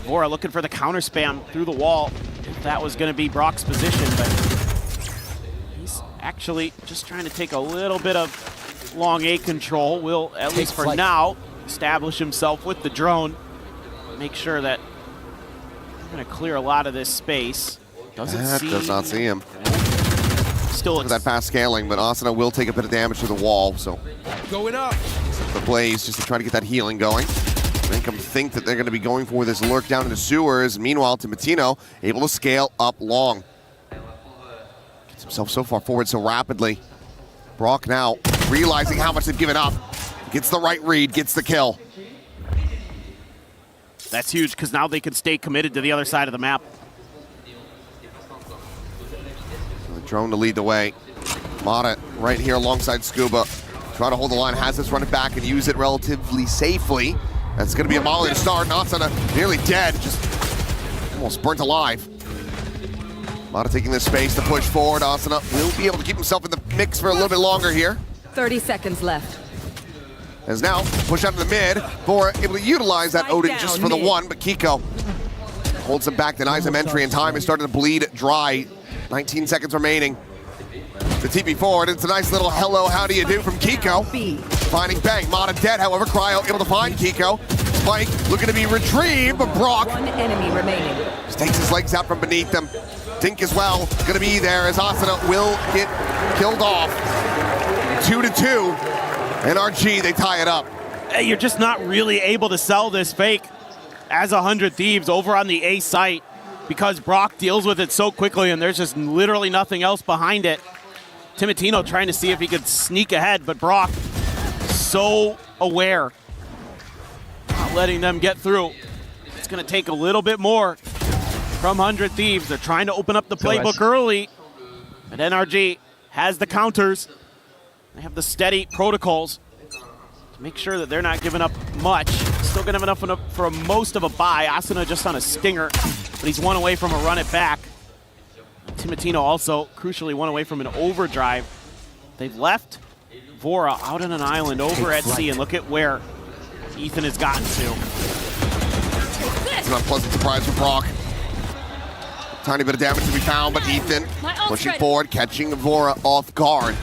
Bora looking for the counter spam through the wall. If that was gonna be Brock's position, but he's actually just trying to take a little bit of long A control. Will, at least for now, establish himself with the drone. Make sure that we're going to clear a lot of this space. Does not see him. Still that fast scaling, but Asuna will take a bit of damage to the wall, so going up. The Blaze just to try to get that healing going. Make them think that they're going to be going for this lurk down in the sewers. Meanwhile, Timatino able to scale up long. Gets himself so far forward so rapidly. Brock now realizing how much they've given up. Gets the right read, gets the kill. That's huge because now they can stay committed to the other side of the map. So the drone to lead the way. Mata right here alongside Scuba. Try to hold the line, has this run it back and use it relatively safely. That's going to be a molly to start. Asuna nearly dead, just almost burnt alive. Mata taking this space to push forward. Asuna will be able to keep himself in the mix for a little bit longer here. 30 seconds left. As now, push out to the mid. Vora able to utilize that Odin just for the one, but Kiko holds him back, denies him entry, and time is starting to bleed dry. 19 seconds remaining. The TP forward, it's a nice little hello, how do you do from Kiko. Finding Bang, Mata dead, however, Cryo able to find Kiko. Spike looking to be retrieved, but Brock. One enemy remaining. Just takes his legs out from beneath them. Dink as well, gonna be there as Asuna will get killed off. 2-2, NRG, they tie it up. Hey, you're just not really able to sell this fake as 100 Thieves over on the A site because Brock deals with it so quickly and there's just literally nothing else behind it. Timatino trying to see if he could sneak ahead, but Brock so aware, not letting them get through. It's gonna take a little bit more from 100 Thieves. They're trying to open up the playbook early, but NRG has the counters. They have the steady protocols to make sure that they're not giving up much. Still gonna have enough for most of a buy. Asuna just on a stinger, but he's one away from a run it back. Timatino also, crucially, one away from an overdrive. They've left Vora out on an island over at sea, and look at where Ethan has gotten to. It's an unpleasant surprise for Brock. Tiny bit of damage to be found, but Ethan pushing forward, catching Vora off guard.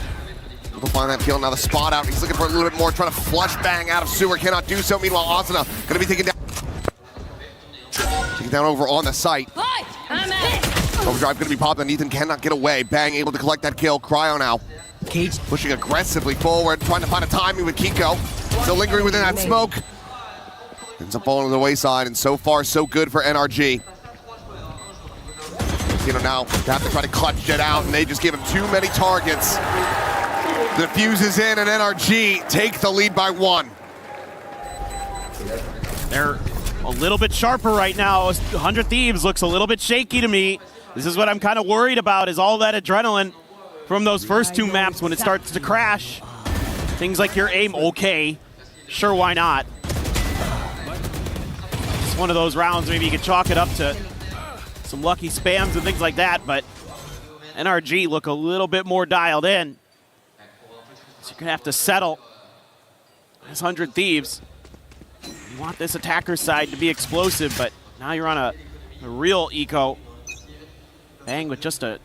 Able to find that kill, now the spot out. He's looking for a little bit more, trying to flush Bang out of sewer, cannot do so. Meanwhile, Asuna gonna be taken down over on the site. Overdrive gonna be popped, and Ethan cannot get away. Bang able to collect that kill. Cryo now. Pushing aggressively forward, trying to find a timing with Kiko. Still lingering within that smoke. Ends up falling to the wayside, and so far so good for NRG. You know, now they have to try to clutch it out, and they just give him too many targets. The fuse is in, and NRG take the lead by 1. They're a little bit sharper right now. 100 Thieves looks a little bit shaky to me. This is what I'm kind of worried about, is all that adrenaline from those first 2 maps when it starts to crash. Things like your aim, okay, sure, why not? It's one of those rounds, maybe you could chalk it up to some lucky spams and things like that, but NRG look a little bit more dialed in. So you're gonna have to settle as 100 Thieves. You want this attacker side to be explosive, but now you're on a real eco. Bang with just a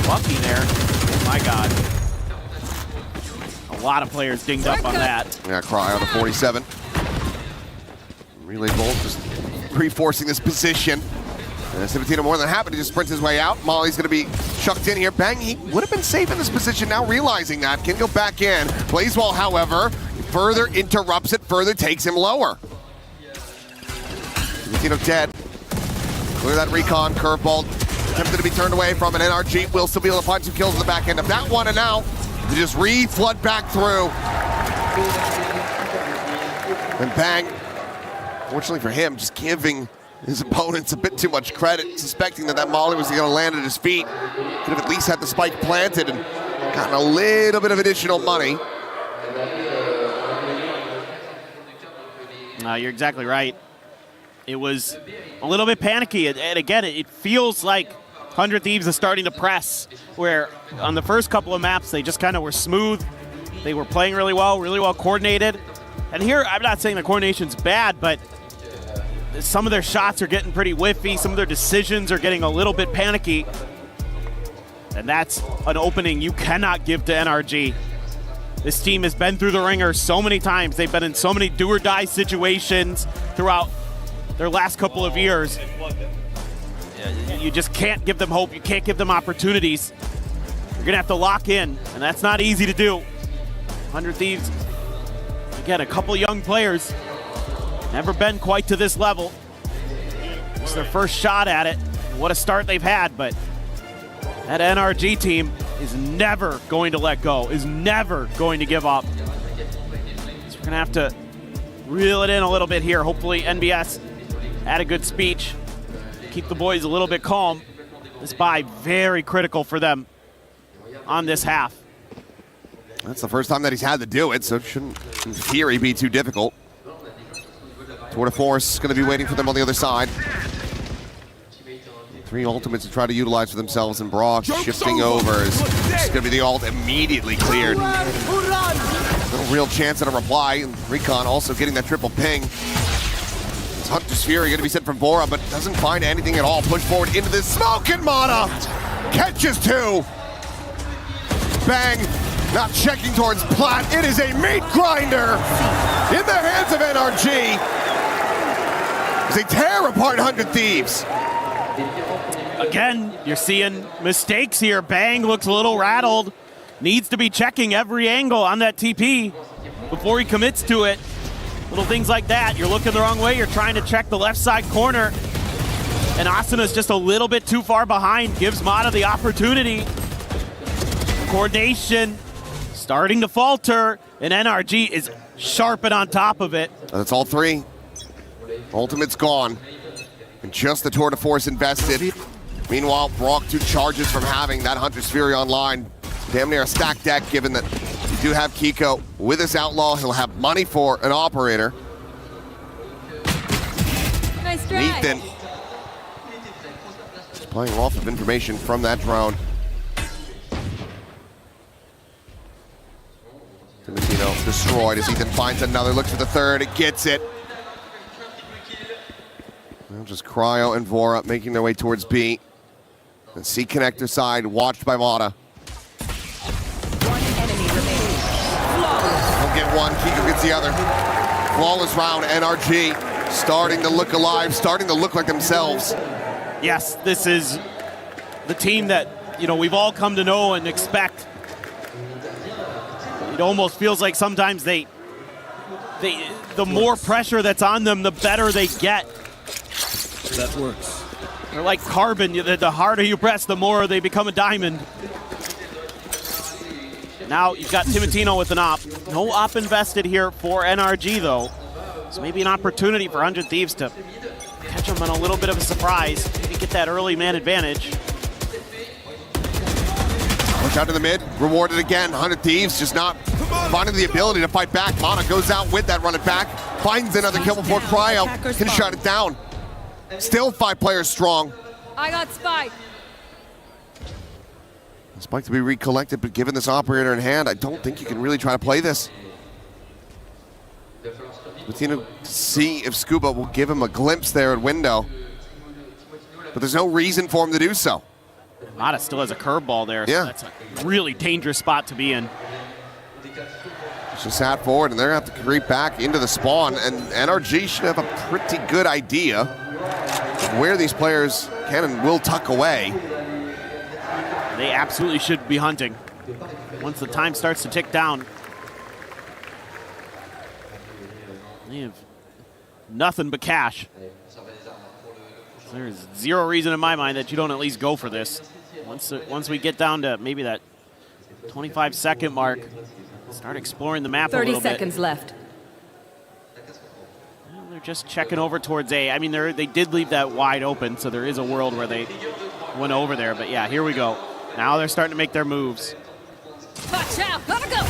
lucky there. Oh my God. A lot of players dinged up on that. Yeah, Cryo to 47. Relay Bolt just reinforcing this position. And Timatino more than happy to just sprint his way out. Molly's gonna be chucked in here. Bang, he would have been safe in this position, now realizing that. Can go back in. Blazewall, however, further interrupts it, further takes him lower. Timatino dead. Clear that recon, curveball. Attempted to be turned away from an NRG. Will still be able to find some kills in the back end of that one, and now they just re-flood back through. And Bang, fortunately for him, just giving his opponents a bit too much credit, suspecting that Molly was going to land at his feet. Could have at least had the spike planted and gotten a little bit of additional money. You're exactly right. It was a little bit panicky, and again, it feels like 100 Thieves is starting to press, where on the first couple of maps, they just kind of were smooth. They were playing really well coordinated. And here, I'm not saying the coordination's bad, but some of their shots are getting pretty whiffy. Some of their decisions are getting a little bit panicky. And that's an opening you cannot give to NRG. This team has been through the ringer so many times. They've been in so many do-or-die situations throughout their last couple of years. You just can't give them hope. You can't give them opportunities. You're going to have to lock in, and that's not easy to do. 100 Thieves, again, a couple young players. Never been quite to this level. It's their first shot at it. What a start they've had, but that NRG team is never going to let go, is never going to give up. So we're going to have to reel it in a little bit here. Hopefully NBS had a good speech. Keep the boys a little bit calm. This bye very critical for them on this half. That's the first time that he's had to do it, so it shouldn't, in theory, be too difficult. Tour de Force is going to be waiting for them on the other side. 3 ultimates to try to utilize for themselves, and Brock shifting over. It's going to be the ult immediately cleared. No real chance at a reply. And Recon also getting that triple ping. It's Hunter's Fury going to be sent from Vora, but doesn't find anything at all. Push forward into this smoke, and Mana catches 2. Bang. Not checking towards Plat. It is a meat grinder in the hands of NRG as they tear apart 100 Thieves. Again, you're seeing mistakes here. Bang looks a little rattled. Needs to be checking every angle on that TP before he commits to it. Little things like that. You're looking the wrong way. You're trying to check the left side corner. And Asana's just a little bit too far behind. Gives Mata the opportunity. Coordination starting to falter, and NRG is sharp and on top of it. That's all 3. Ultimate's gone. And just the Tour de Force invested. Meanwhile, Brock 2 charges from having that Hunter's Fury online. Damn near a stacked deck, given that you do have Kiko. With this Outlaw, he'll have money for an operator. Nice try. Ethan is playing off of information from that drone. Timotino destroyed as Ethan finds another, looks for the 3rd, it gets it. Now just Cryo and Vora making their way towards B. And C connector side, watched by Mata. One enemy remaining. He'll get one, Kiko gets the other. Flawless round, NRG starting to look alive, starting to look like themselves. Yes, this is the team that, you know, we've all come to know and expect. It almost feels like sometimes the more pressure that's on them, the better they get. That works. They're like carbon. The harder you press, the more they become a diamond. Now you've got Timotino with an op. No op invested here for NRG, though. So maybe an opportunity for 100 Thieves to catch them on a little bit of a surprise. Maybe get that early man advantage. Push out to the mid, rewarded again. 100 Thieves just not finding the ability to fight back. Mana goes out with that run it back, finds another kill before Cryo can shut it down. Still 5 players strong. I got Spike. Spike to be recollected, but given this operator in hand, I don't think you can really try to play this. Martino to see if Scuba will give him a glimpse there at window. But there's no reason for him to do so. Mata still has a curveball there, so yeah. That's a really dangerous spot to be in. Just sat forward, and they're going to have to creep back into the spawn, and NRG should have a pretty good idea of where these players can and will tuck away. They absolutely should be hunting. Once the time starts to tick down, they have nothing but cash. There's zero reason in my mind that you don't at least go for this. Once we get down to maybe that 25-second mark, start exploring the map a little bit. 30 seconds left. Well, they're just checking over towards A. I mean, they did leave that wide open, so there is a world where they went over there. But yeah, here we go. Now they're starting to make their moves. Watch out, gotta go.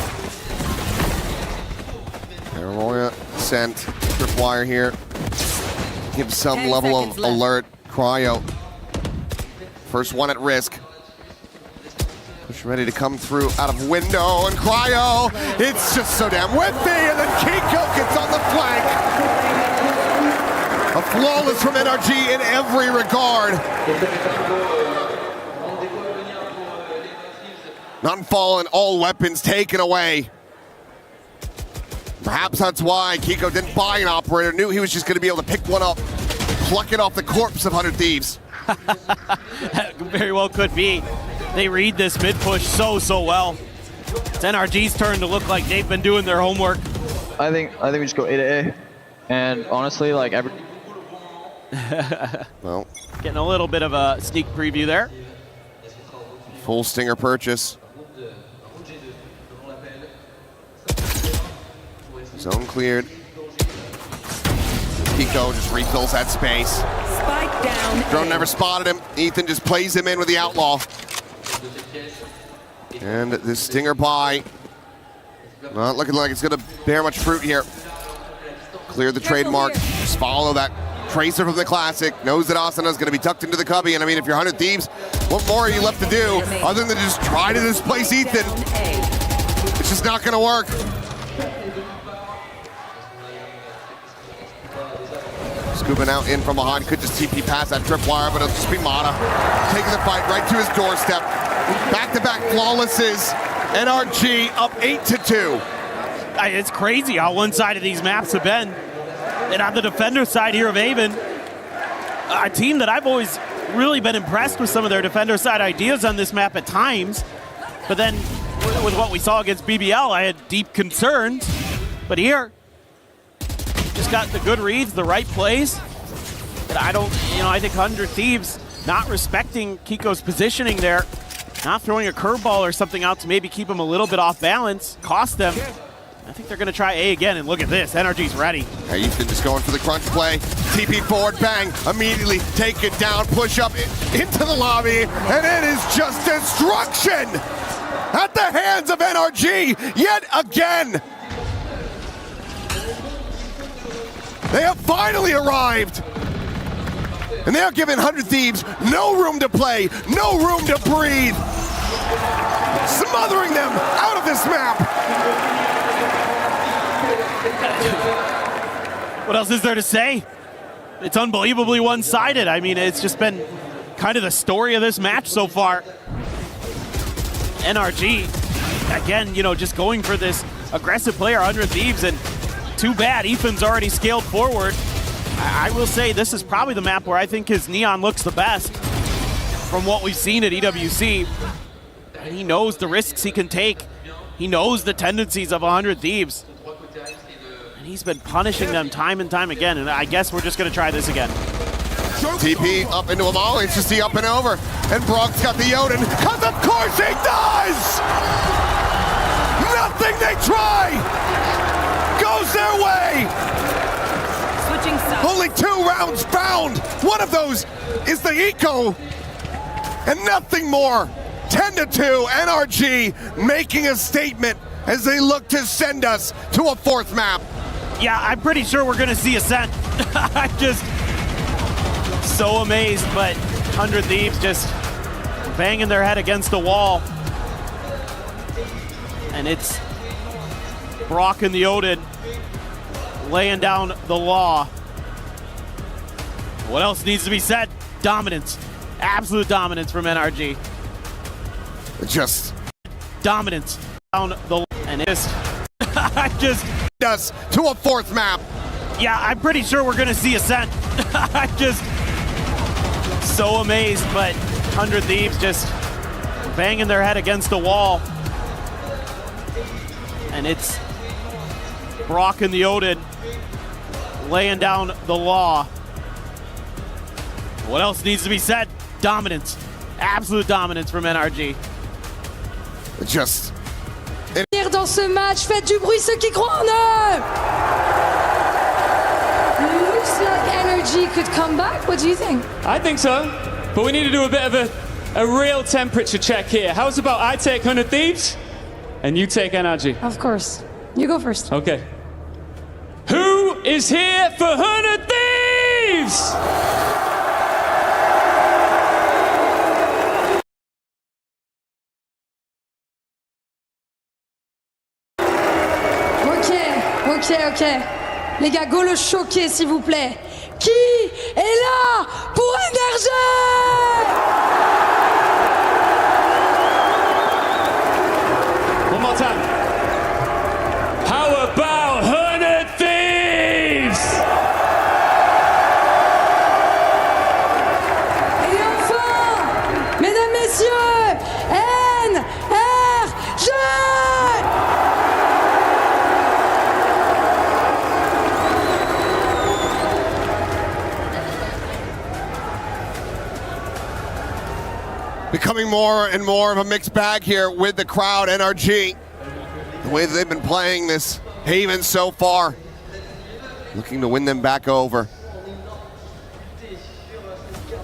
Aroya sent tripwire here. Give some level of alert. Cryo. First one at risk. Push ready to come through out of window, and Cryo, it's just so damn whiffy, and then Kiko gets on the flank. A flawless from NRG in every regard. None fallen, all weapons taken away. Perhaps that's why Kiko didn't buy an operator, knew he was just going to be able to pick one up, pluck it off the corpse of 100 Thieves. Very well could be. They read this mid push so well. It's NRG's turn to look like they've been doing their homework. I think we just go A to A, and honestly, like every. Well, getting a little bit of a sneak preview there. Full Stinger purchase. Zone cleared. Kiko just refills that space. Spike down. Drone never spotted him. Ethan just plays him in with the Outlaw. And this Stinger buy, not looking like it's going to bear much fruit here. Clear the trademark. Just follow that tracer from the Classic. Knows that Asana's going to be tucked into the cubby. And I mean, if you're 100 Thieves, what more are you left to do other than just try to displace Ethan? It's just not going to work. Scuba now in from behind, could just TP past that tripwire, but it'll just be Mata taking the fight right to his doorstep. Back-to-back flawlesses. NRG up 8-2. It's crazy how one side of these maps have been. And on the defender side here of Haven, a team that I've always really been impressed with some of their defender side ideas on this map at times. But then with what we saw against BBL, I had deep concerns. But here, just got the good reads, the right plays. But I think 100 Thieves not respecting Kiko's positioning there, not throwing a curveball or something out to maybe keep him a little bit off balance, cost them. I think they're going to try A again, and look at this. NRG's ready. Hey, Ethan just going for the crunch play. TP forward, bang, immediately take it down, push up into the lobby, and it is just destruction at the hands of NRG yet again. They have finally arrived. And they are giving 100 Thieves no room to play, no room to breathe. Smothering them out of this map. What else is there to say? It's unbelievably one-sided. I mean, it's just been kind of the story of this match so far. NRG, again, just going for this aggressive player, 100 Thieves, and too bad Ethan's already scaled forward. I will say this is probably the map where I think his Neon looks the best from what we've seen at EWC. And he knows the risks he can take. He knows the tendencies of 100 Thieves. And he's been punishing them time and time again, and I guess we're just going to try this again. TP up into a volley, it's just the up and over. And Brock's got the Yoden, because of course he does! Nothing they try goes their way! Switching sides. Only 2 rounds found! One of those is the Eco, and nothing more. 10-2, NRG making a statement as they look to send us to a 4th map. Yeah, I'm pretty sure we're going to see Ascent. I'm just so amazed, but 100 Thieves just banging their head against the wall. And it's Brock and the Odin laying down the law. What else needs to be said? Dominance. Absolute dominance from NRG. Just dominance down the, and it's just us to a 4th map. Yeah, I'm pretty sure we're gonna see Ascent. I'm just so amazed, but 100 Thieves just banging their head against the wall. And it's Brock and the Odin laying down the law. What else needs to be said? Dominance. Absolute dominance from NRG. Just dans ce match, faites du bruit ceux qui croient en eux. Looks like NRG could come back. What do you think? I think so, but we need to do a bit of a real temperature check here. How's about I take 100 Thieves and you take NRG? Of course. You go first. Okay. Who is here for 100 Thieves? Ok. Les gars, go le choquer, s'il vous plaît. Qui est là pour NRG? One more time. How about Becoming more and more of a mixed bag here with the crowd, NRG. The way they've been playing this Haven so far. Looking to win them back over.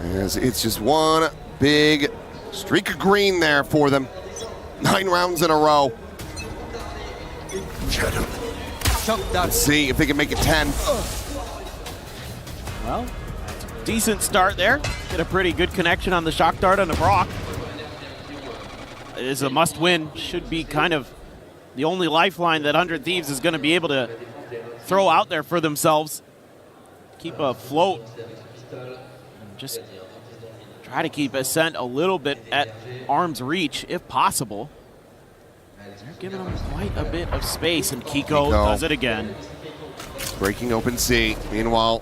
As it's just one big streak of green there for them. 9 rounds in a row. Let's see if they can make it 10. Well, decent start there. Get a pretty good connection on the shock dart on the Brock. It is a must win. Should be kind of the only lifeline that 100 Thieves is going to be able to throw out there for themselves. Keep afloat. Just try to keep Ascent a little bit at arm's reach if possible. They're giving them quite a bit of space, and Kiko does it again. Breaking open C. Meanwhile,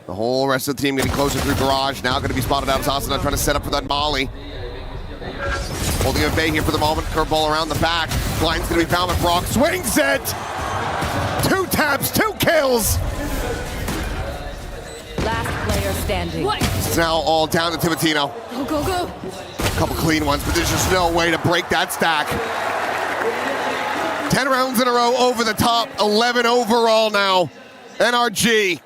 the whole rest of the team getting closer through garage. Now going to be spotted out as Asana trying to set up for that molly. Holding at bay here for the moment. Curveball around the back. Blind's going to be found, but Brock swings it. 2 taps, 2 kills. Last player standing. It's now all down to Timatino. Go, go, go. A couple clean ones, but there's just no way to break that stack. 10 rounds in a row over the top, 11 overall now. NRG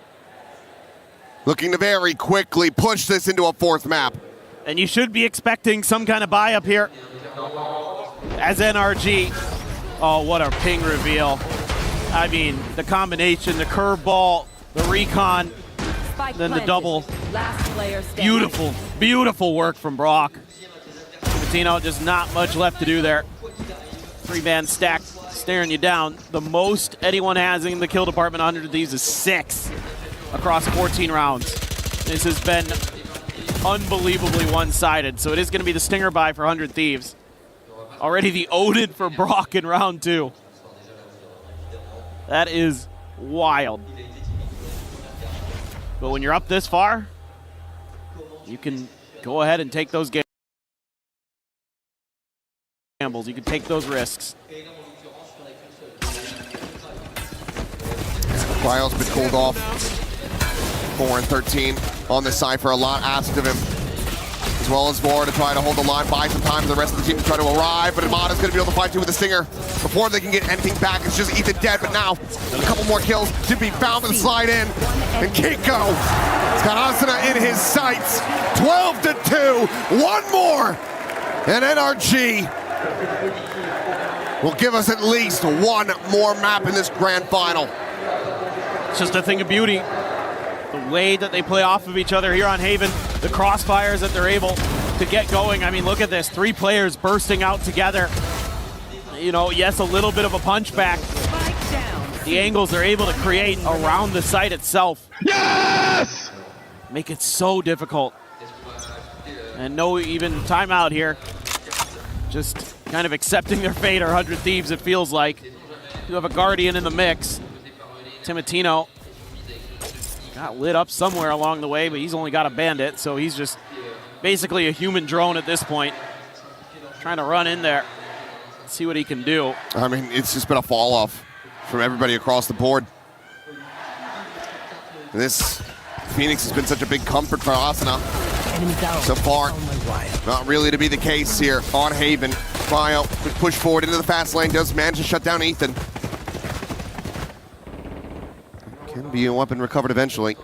looking to very quickly push this into a 4th map. And you should be expecting some kind of buy up here as NRG. Oh, what a ping reveal. I mean, the combination, the curveball, the recon, then the double. Last player standing. Beautiful, beautiful work from Brock. Timatino, just not much left to do there. 3-man stack staring you down. The most anyone has in the kill department, 100 of these, is 6 across 14 rounds. This has been unbelievably one-sided, so it is going to be the stinger buy for 100 Thieves. Already the Odin for Brock in round 2. That is wild. But when you're up this far, you can go ahead and take those gambles. You can take those risks. Cryo's been cooled off. 4 and 13 on this side for a lot asked of him. As well as Vora to try to hold the line, buy some time for the rest of the team to try to arrive, but Amada's going to be able to fight through with the stinger before they can get anything back. It's just Ethan dead, but now a couple more kills to be found and slide in. And Kiko has got Asuna in his sights. 12-2, 1 more. And NRG will give us at least 1 more map in this grand final. It's just a thing of beauty. The way that they play off of each other here on Haven, the crossfires that they're able to get going. I mean, look at this, 3 players bursting out together. You know, yes, a little bit of a punch back. The angles they're able to create around the site itself. Yes! Make it so difficult. And no even timeout here. Just kind of accepting their fate, or 100 Thieves, it feels like. You have a Guardian in the mix. Timatino got lit up somewhere along the way, but he's only got a Bandit, so he's just basically a human drone at this point. Trying to run in there, see what he can do. I mean, it's just been a fall off from everybody across the board. And this Phoenix has been such a big comfort for Asuna so far. Not really to be the case here on Haven. Cryo push forward into the fast lane, does manage to shut down Ethan. Can be a weapon recovered eventually.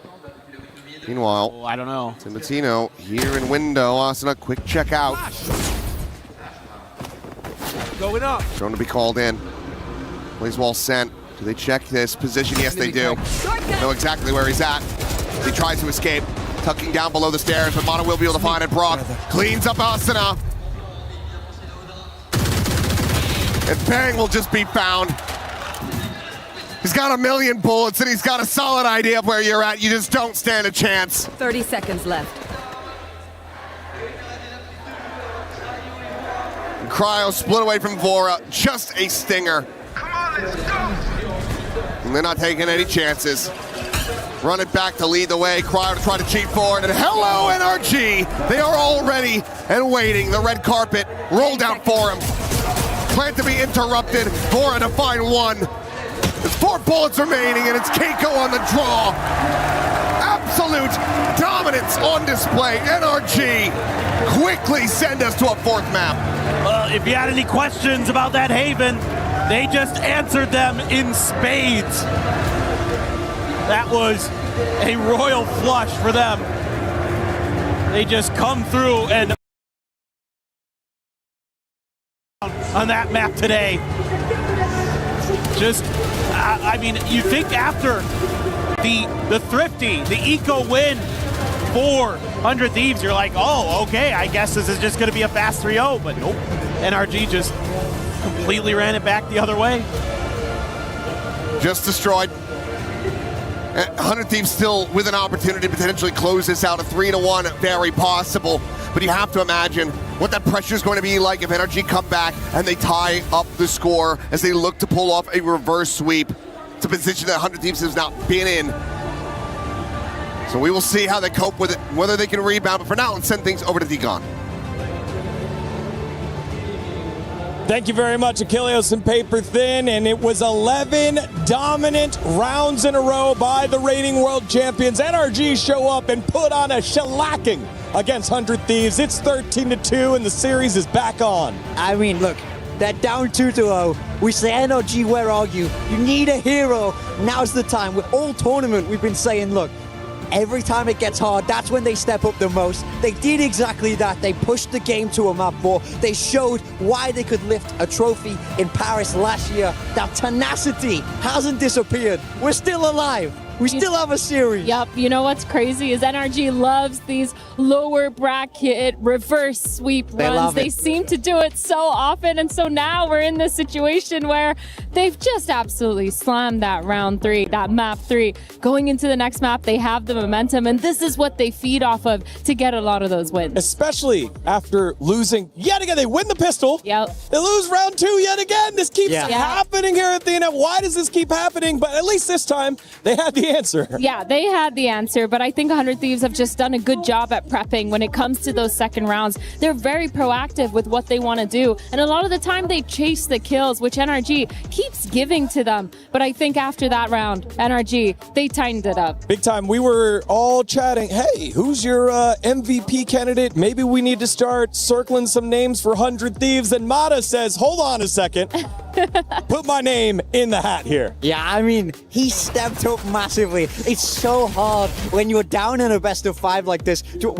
Meanwhile, I don't know. Timatino here in window. Asuna, quick check out. Going up. Drone to be called in. Plays wall sent. Do they check this position? Yes, they do. Know exactly where he's at. He tries to escape, tucking down below the stairs, but Mono will be able to find it. Brock cleans up Asuna. And Bang will just be found. He's got 1,000,000 bullets, and he's got a solid idea of where you're at. You just don't stand a chance. 30 seconds left. And Cryo split away from Vora. Just a stinger. And they're not taking any chances. Run it back to lead the way. Cryo to try to cheat forward. And hello, NRG. They are all ready and waiting. The red carpet rolled out for him. Plan to be interrupted. Vora to find 1. There's 4 bullets remaining, and it's Keiko on the draw. absolute dominance on display. NRG quickly send us to a 4th map. Well, if you had any questions about that Haven, they just answered them in spades. That was a royal flush for them. They just come through and on that map today. Just, I mean, you think after the Thrifty, the eco win for 100 Thieves, you're like, oh, okay, I guess this is just going to be a fast 3-0, but nope. NRG just completely ran it back the other way. Just destroyed. 100 Thieves still with an opportunity to potentially close this out. A 3-1, very possible. But you have to imagine what that pressure is going to be like if NRG come back and they tie up the score as they look to pull off a reverse sweep. It's a position that 100 Thieves has not been in. So we will see how they cope with it, whether they can rebound. But for now, let's send things over to Degon. Thank you very much, Achilleos and Paper Thin. And it was 11 dominant rounds in a row by the reigning world champions. NRG show up and put on a shellacking against 100 Thieves. It's 13-2, and the series is back on. I mean, look, they're down 2-0. We say, NRG, where are you? You need a hero. Now's the time. With all tournament, we've been saying, look, every time it gets hard, that's when they step up the most. They did exactly that. They pushed the game to a map 4. They showed why they could lift a trophy in Paris last year. That tenacity hasn't disappeared. We're still alive. We still have a series. Yep. You know what's crazy is NRG loves these lower bracket reverse sweep runs. They seem to do it so often, and so now we're in this situation where they've just absolutely slammed that round 3, that map 3. Going into the next map, they have the momentum, and this is what they feed off of to get a lot of those wins. Especially after losing yet again. They win the pistol. Yep. They lose round 2 yet again. This keeps happening here at the end. Why does this keep happening? But at least this time, they had the answer. Yeah, they had the answer, but I think 100 Thieves have just done a good job at prepping when it comes to those second rounds. They're very proactive with what they want to do, and a lot of the time they chase the kills, which NRG keeps giving to them. But I think after that round, NRG, they tightened it up. Big time. We were all chatting, hey, who's your MVP candidate? Maybe we need to start circling some names for 100 Thieves. And Mata says, hold on a second. Put my name in the hat here. Yeah, I mean, he stepped up massively. It's so hard when you're down in a best of 5 like this to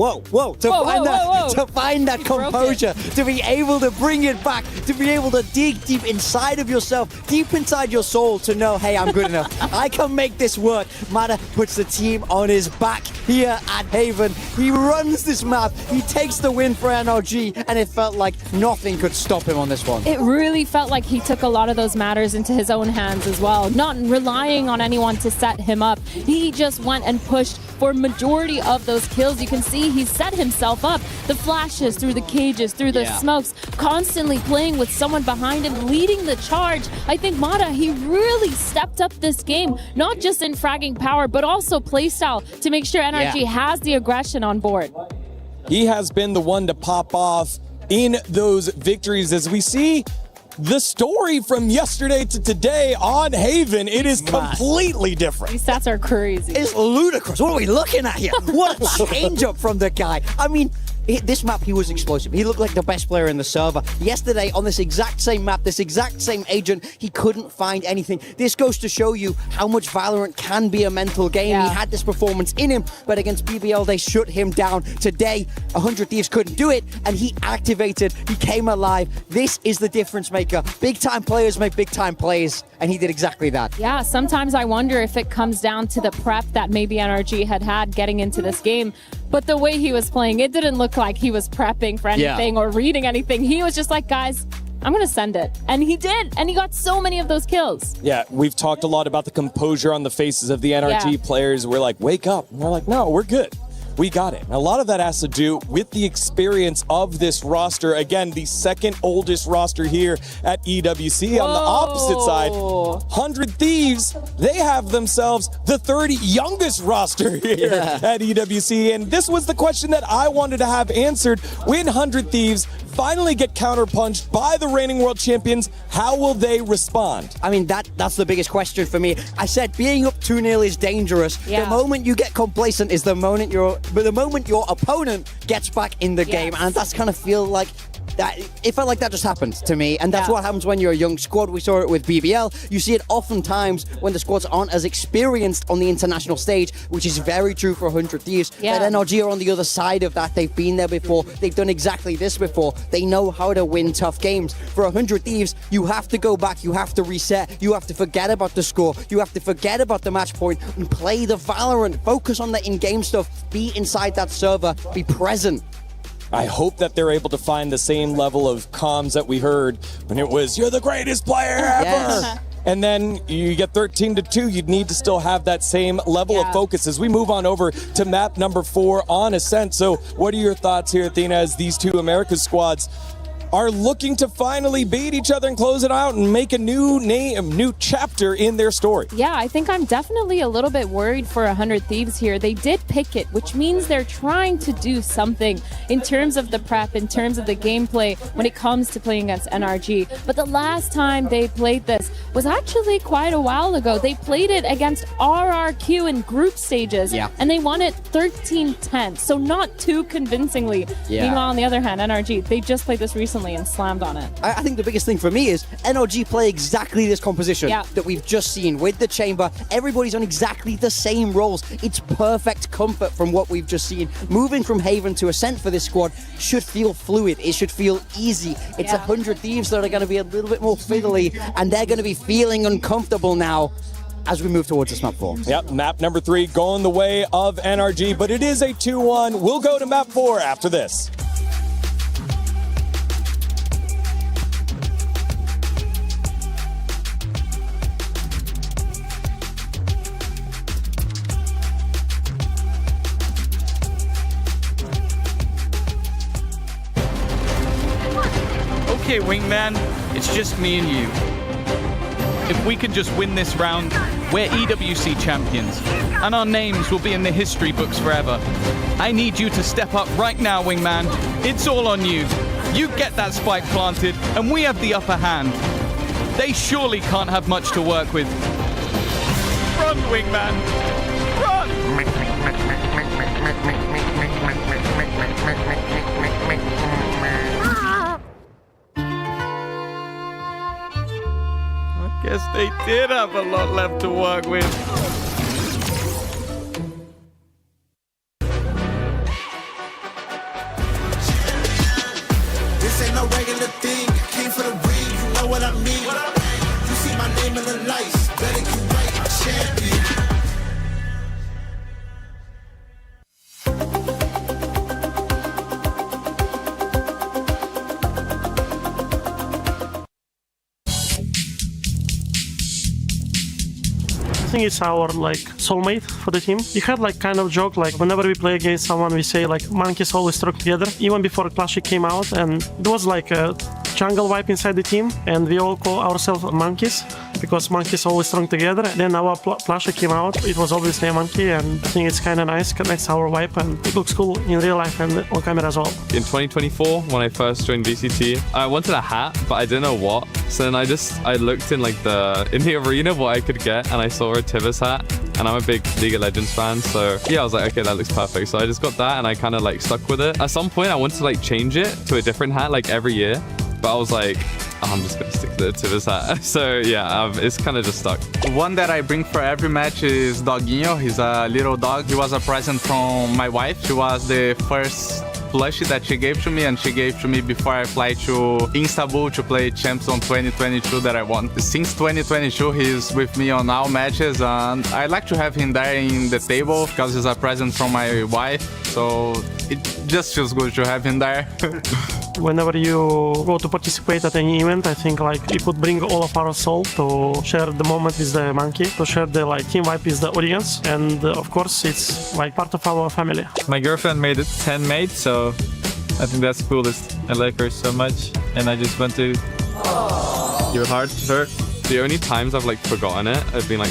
find that composure, to be able to bring it back, to be able to dig deep inside of yourself, deep inside your soul, to know, hey, I'm good enough. I can make this work. Mata puts the team on his back here at Haven. He runs this map. He takes the win for NRG, and it felt like nothing could stop him on this one. It really felt like he took a lot of those matters into his own hands as well, not relying on anyone to set him up. He just went and pushed for majority of those kills. You can see he set himself up. The flashes through the cages, through the smokes, constantly playing with someone behind him, leading the charge. I think Mata, he really stepped up this game, not just in fragging power, but also playstyle to make sure NRG has the aggression on board. He has been the one to pop off in those victories. As we see the story from yesterday to today on Haven, it is completely different. These stats are crazy. It's ludicrous. What are we looking at here? What a change up from the guy. I mean, this map, he was explosive. He looked like the best player in the server. Yesterday, on this exact same map, this exact same agent, he couldn't find anything. This goes to show you how much Valorant can be a mental game. He had this performance in him, but against BBL, they shut him down. Today, 100 Thieves couldn't do it, and he activated. He came alive. This is the difference maker. Big-time players make big-time plays, and he did exactly that. Yeah, sometimes I wonder if it comes down to the prep that maybe NRG had getting into this game. But the way he was playing, it didn't look like he was prepping for anything or reading anything. He was just like, guys, I'm going to send it. And he did. And he got so many of those kills. Yeah, we've talked a lot about the composure on the faces of the NRG players. We're like, wake up. And we're like, no, we're good. We got it. And a lot of that has to do with the experience of this roster. Again, the second oldest roster here at EWC. On the opposite side, 100 Thieves, they have themselves the third youngest roster here at EWC. And this was the question that I wanted to have answered when 100 Thieves finally get counterpunched by the reigning world champions. How will they respond? I mean, that's the biggest question for me. I said being up 2-0 is dangerous. Yeah. The moment you get complacent is the moment your opponent gets back in the game, and that's kind of feel like that. It felt like that just happened to me, and that's what happens when you're a young squad. We saw it with BBL. You see it oftentimes when the squads aren't as experienced on the international stage, which is very true for 100 Thieves. Yeah. But NRG are on the other side of that. They've been there before. They've done exactly this before. They know how to win tough games. For 100 Thieves, you have to go back. You have to reset. You have to forget about the score. You have to forget about the match point and play the Valorant. Focus on the in-game stuff. Be inside that server. Be present. I hope that they're able to find the same level of comms that we heard when it was, "You're the greatest player ever." Yes. And then you get 13-2. You'd need to still have that same level of focus as we move on over to map number 4 on Ascent. So what are your thoughts here, Athena, as these two Americas squads are looking to finally beat each other and close it out and make a new chapter in their story? Yeah, I think I'm definitely a little bit worried for 100 Thieves here. They did pick it, which means they're trying to do something in terms of the prep, in terms of the gameplay when it comes to playing against NRG. But the last time they played this was actually quite a while ago. They played it against RRQ in group stages, and they won it 13-10, so not too convincingly. Meanwhile, on the other hand, NRG, they just played this recently and slammed on it. I think the biggest thing for me is NRG play exactly this composition that we've just seen with the chamber. Everybody's on exactly the same roles. It's perfect comfort from what we've just seen. Moving from Haven to Ascent for this squad should feel fluid. It should feel easy. It's 100 Thieves that are going to be a little bit more fiddly, and they're going to be feeling uncomfortable now as we move towards this map 4. Yep, map number 3 going the way of NRG, but it is a 2-1. We'll go to map 4 after this. Okay, Wingman, it's just me and you. If we can just win this round, we're EWC champions, and our names will be in the history books forever. I need you to step up right now, Wingman. It's all on you. You get that spike planted, and we have the upper hand. They surely can't have much to work with. Run, Wingman! Run! Guess they did have a lot left to work with. This ain't no regular thing. Came for the ring, you know what I mean. You see my name in the lights, better get right, I'm champion. I think it's our soulmate for the team. We had kind of joke whenever we play against someone we say monkeys always strong together. Even before Clashie came out, and it was a jungle vibe inside the team, and we all call ourselves monkeys because monkeys always strong together. Then our Clashie came out, it was obviously a monkey, and I think it's kind of nice, connects our vibe, and it looks cool in real life and on camera as well. In 2024, when I first joined VCT, I wanted a hat, but I didn't know what. So then I looked in the arena what I could get, and I saw a Tivus hat, and I'm a big League of Legends fan, so yeah, I was like, okay, that looks perfect. So I just got that, and I kind of stuck with it. At some point, I wanted to change it to a different hat every year, but I was like, oh, I'm just gonna stick to the Tivus hat. So yeah, it's kind of just stuck. One that I bring for every match is Doguinho. He's a little dog. He was a present from my wife. She was the first plushie that she gave to me, and she gave to me before I fly to Istanbul to play Champs on 2022 that I won. Since 2022, he's with me on all matches, and I like to have him there in the table because he's a present from my wife, so it just feels good to have him there. Whenever you go to participate at any event, I think it would bring all of our soul to share the moment with the monkey, to share the team vibe with the audience, and of course it's part of our family. My girlfriend made it 10 mates, so I think that's coolest. I like her so much, and I just want to give it hard to her. The only times I've forgotten it have been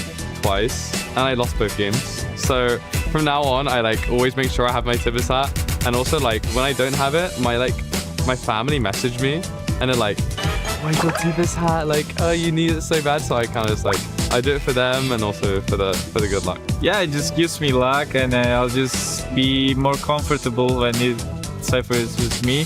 twice, and I lost both games. So from now on, I always make sure I have my Tivus hat, and also when I don't have it, my my family messaged me and they're like, oh my god, see this hat, like, oh, you need it so bad. So I kind of just like, I do it for them and also for the good luck. Yeah, it just gives me luck, and I'll just be more comfortable when Cypher is with me.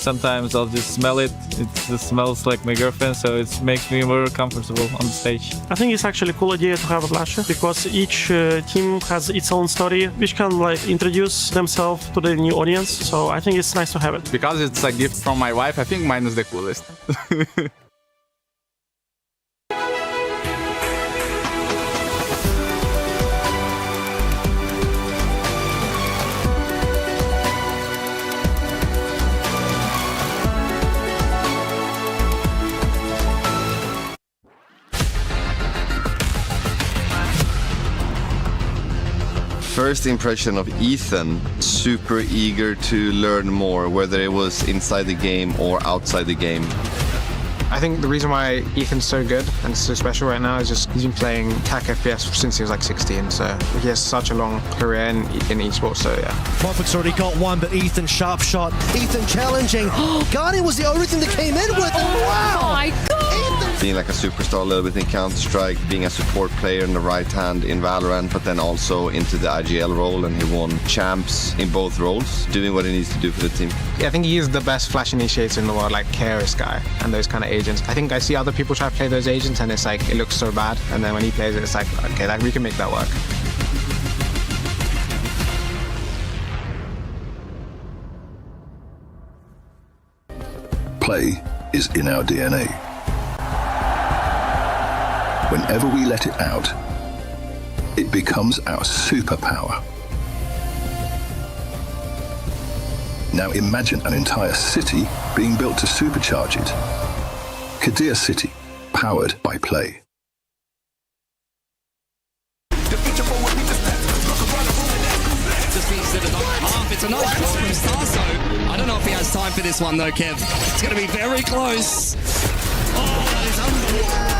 Sometimes I'll just smell it. It just smells like my girlfriend, so it makes me more comfortable on the stage. I think it's actually a cool idea to have a flasher because each team has its own story which can like introduce themselves to the new audience. So I think it's nice to have it. Because it's a gift from my wife, I think mine is the coolest. First impression of Ethan, super eager to learn more, whether it was inside the game or outside the game. I think the reason why Ethan's so good and so special right now is just he's been playing TAC FPS since he was like 16, so he has such a long career in esports, so yeah. Prophet's already got one, but Ethan sharp shot. Ethan challenging. Guardian was the only thing that came in with him. Wow! Oh my god! Being like a superstar a little bit in Counter-Strike, being a support player in the right hand in Valorant, but then also into the IGL role, and he won champs in both roles, doing what he needs to do for the team. Yeah, I think he is the best flash initiator in the world, like Keras guy and those kind of agents. I think I see other people try to play those agents and it's like, it looks so bad, and then when he plays it, it's like, okay, like we can make that work. Play is in our DNA. Whenever we let it out, it becomes our superpower. Now imagine an entire city being built to supercharge it. Kadir City, powered by play. It's a nice cross from Starso. I don't know if he has time for this one though, Kev. It's going to be very close. Oh, that is unbelievable.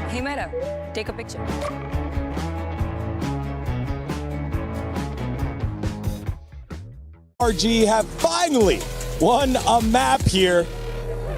Hey, Meta, take a picture. RG have finally won a map here.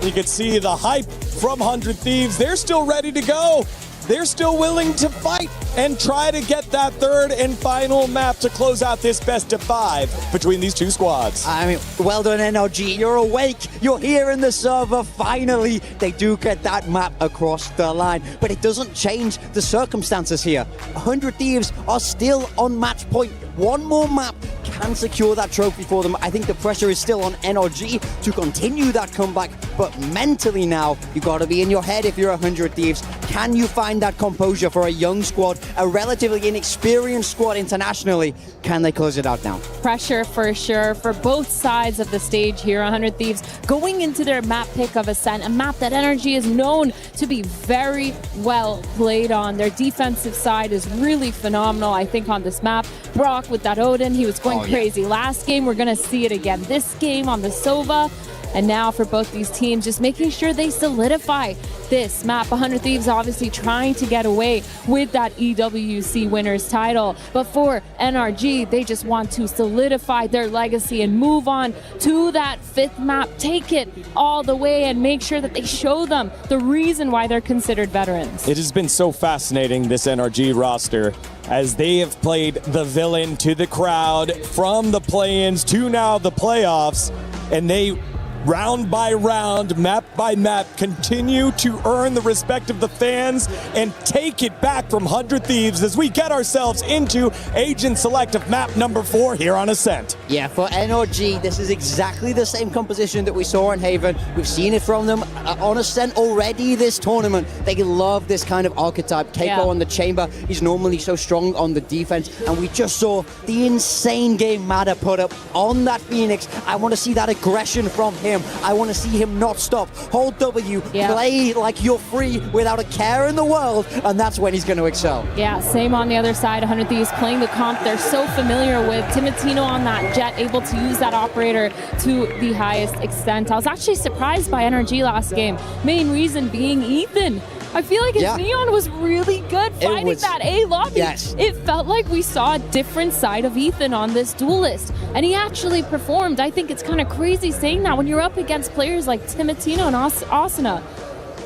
You can see the hype from 100 Thieves. They're still ready to go. They're still willing to fight and try to get that third and final map to close out this best of 5 between these two squads. I mean, well done, NRG. You're awake. You're here in the server. Finally, they do get that map across the line. But it doesn't change the circumstances here. 100 Thieves are still on match point. One more map can secure that trophy for them. I think the pressure is still on NRG to continue that comeback. But mentally now, you got to be in your head if you're 100 Thieves. Can you find that composure for a young squad, a relatively inexperienced squad internationally? Can they close it out now? Pressure for sure for both sides of the stage here. 100 Thieves going into their map pick of Ascent, a map that NRG is known to be very well played on. Their defensive side is really phenomenal, I think, on this map. Brock with that Odin, he was going crazy last game. We're going to see it again this game on the Sova. And now for both these teams, just making sure they solidify this map. 100 Thieves obviously trying to get away with that EWC winners title. But for NRG, they just want to solidify their legacy and move on to that 5th map. Take it all the way and make sure that they show them the reason why they're considered veterans. It has been so fascinating, this NRG roster, as they have played the villain to the crowd from the play-ins to now the playoffs, and they round by round, map by map, continue to earn the respect of the fans and take it back from 100 Thieves as we get ourselves into Agent Select of map number 4 here on Ascent. Yeah, for NRG, this is exactly the same composition that we saw in Haven. We've seen it from them on Ascent already this tournament. They love this kind of archetype. Keiko on the chamber, he's normally so strong on the defense, and we just saw the insane game Mada put up on that Phoenix. I want to see that aggression from him him. I want to see him not stop. Hold W, play like you're free without a care in the world, and that's when he's going to excel. Yeah, same on the other side. 100 Thieves playing the comp they're so familiar with. Timotino on that jet, able to use that operator to the highest extent. I was actually surprised by NRG last game. Main reason being Ethan. I feel like his Neon was really good fighting that A lobby. Yes. It felt like we saw a different side of Ethan on this duelist, and he actually performed. I think it's kind of crazy saying that when you're up against players like Timotino and Asuna.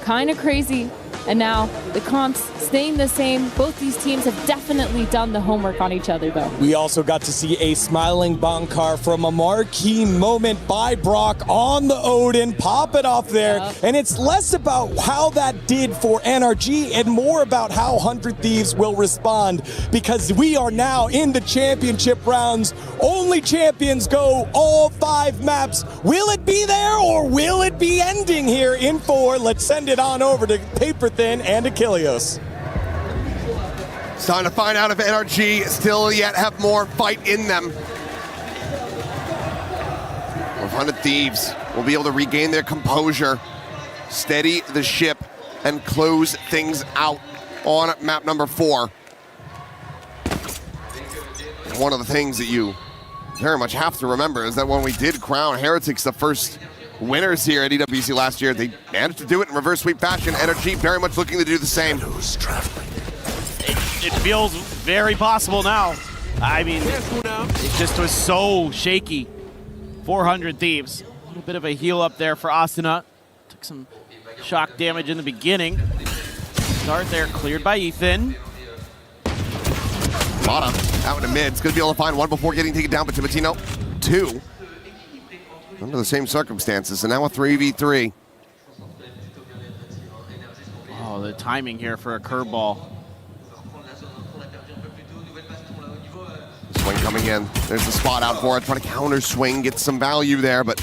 Kind of crazy. And now the comps staying the same. Both these teams have definitely done the homework on each other, though. We also got to see a smiling Bankar from a marquee moment by Brock on the Odin. Pop it off there. And it's less about how that did for NRG and more about how 100 Thieves will respond, because we are now in the championship rounds. Only champions go all 5 maps. Will it be there or will it be ending here in 4? Let's send it on over to Paper Thin and Achilles. It's time to find out if NRG still yet have more fight in them. 100 Thieves will be able to regain their composure, steady the ship, and close things out on map number 4. One of the things that you very much have to remember is that when we did crown Heretics the first winners here at EWC last year, they managed to do it in reverse sweep fashion. NRG very much looking to do the same. It feels very possible now. I mean, it just was so shaky. 400 Thieves. A little bit of a heal up there for Asuna. Took some shock damage in the beginning. Start there, cleared by Ethan. Lotta out in the mid. It's going to be able to find one before getting taken down, but Timotino, 2. Under the same circumstances, and now a 3v3. Oh, the timing here for a curveball. Swing coming in. There's the spot out for it. Trying to counter swing, get some value there, but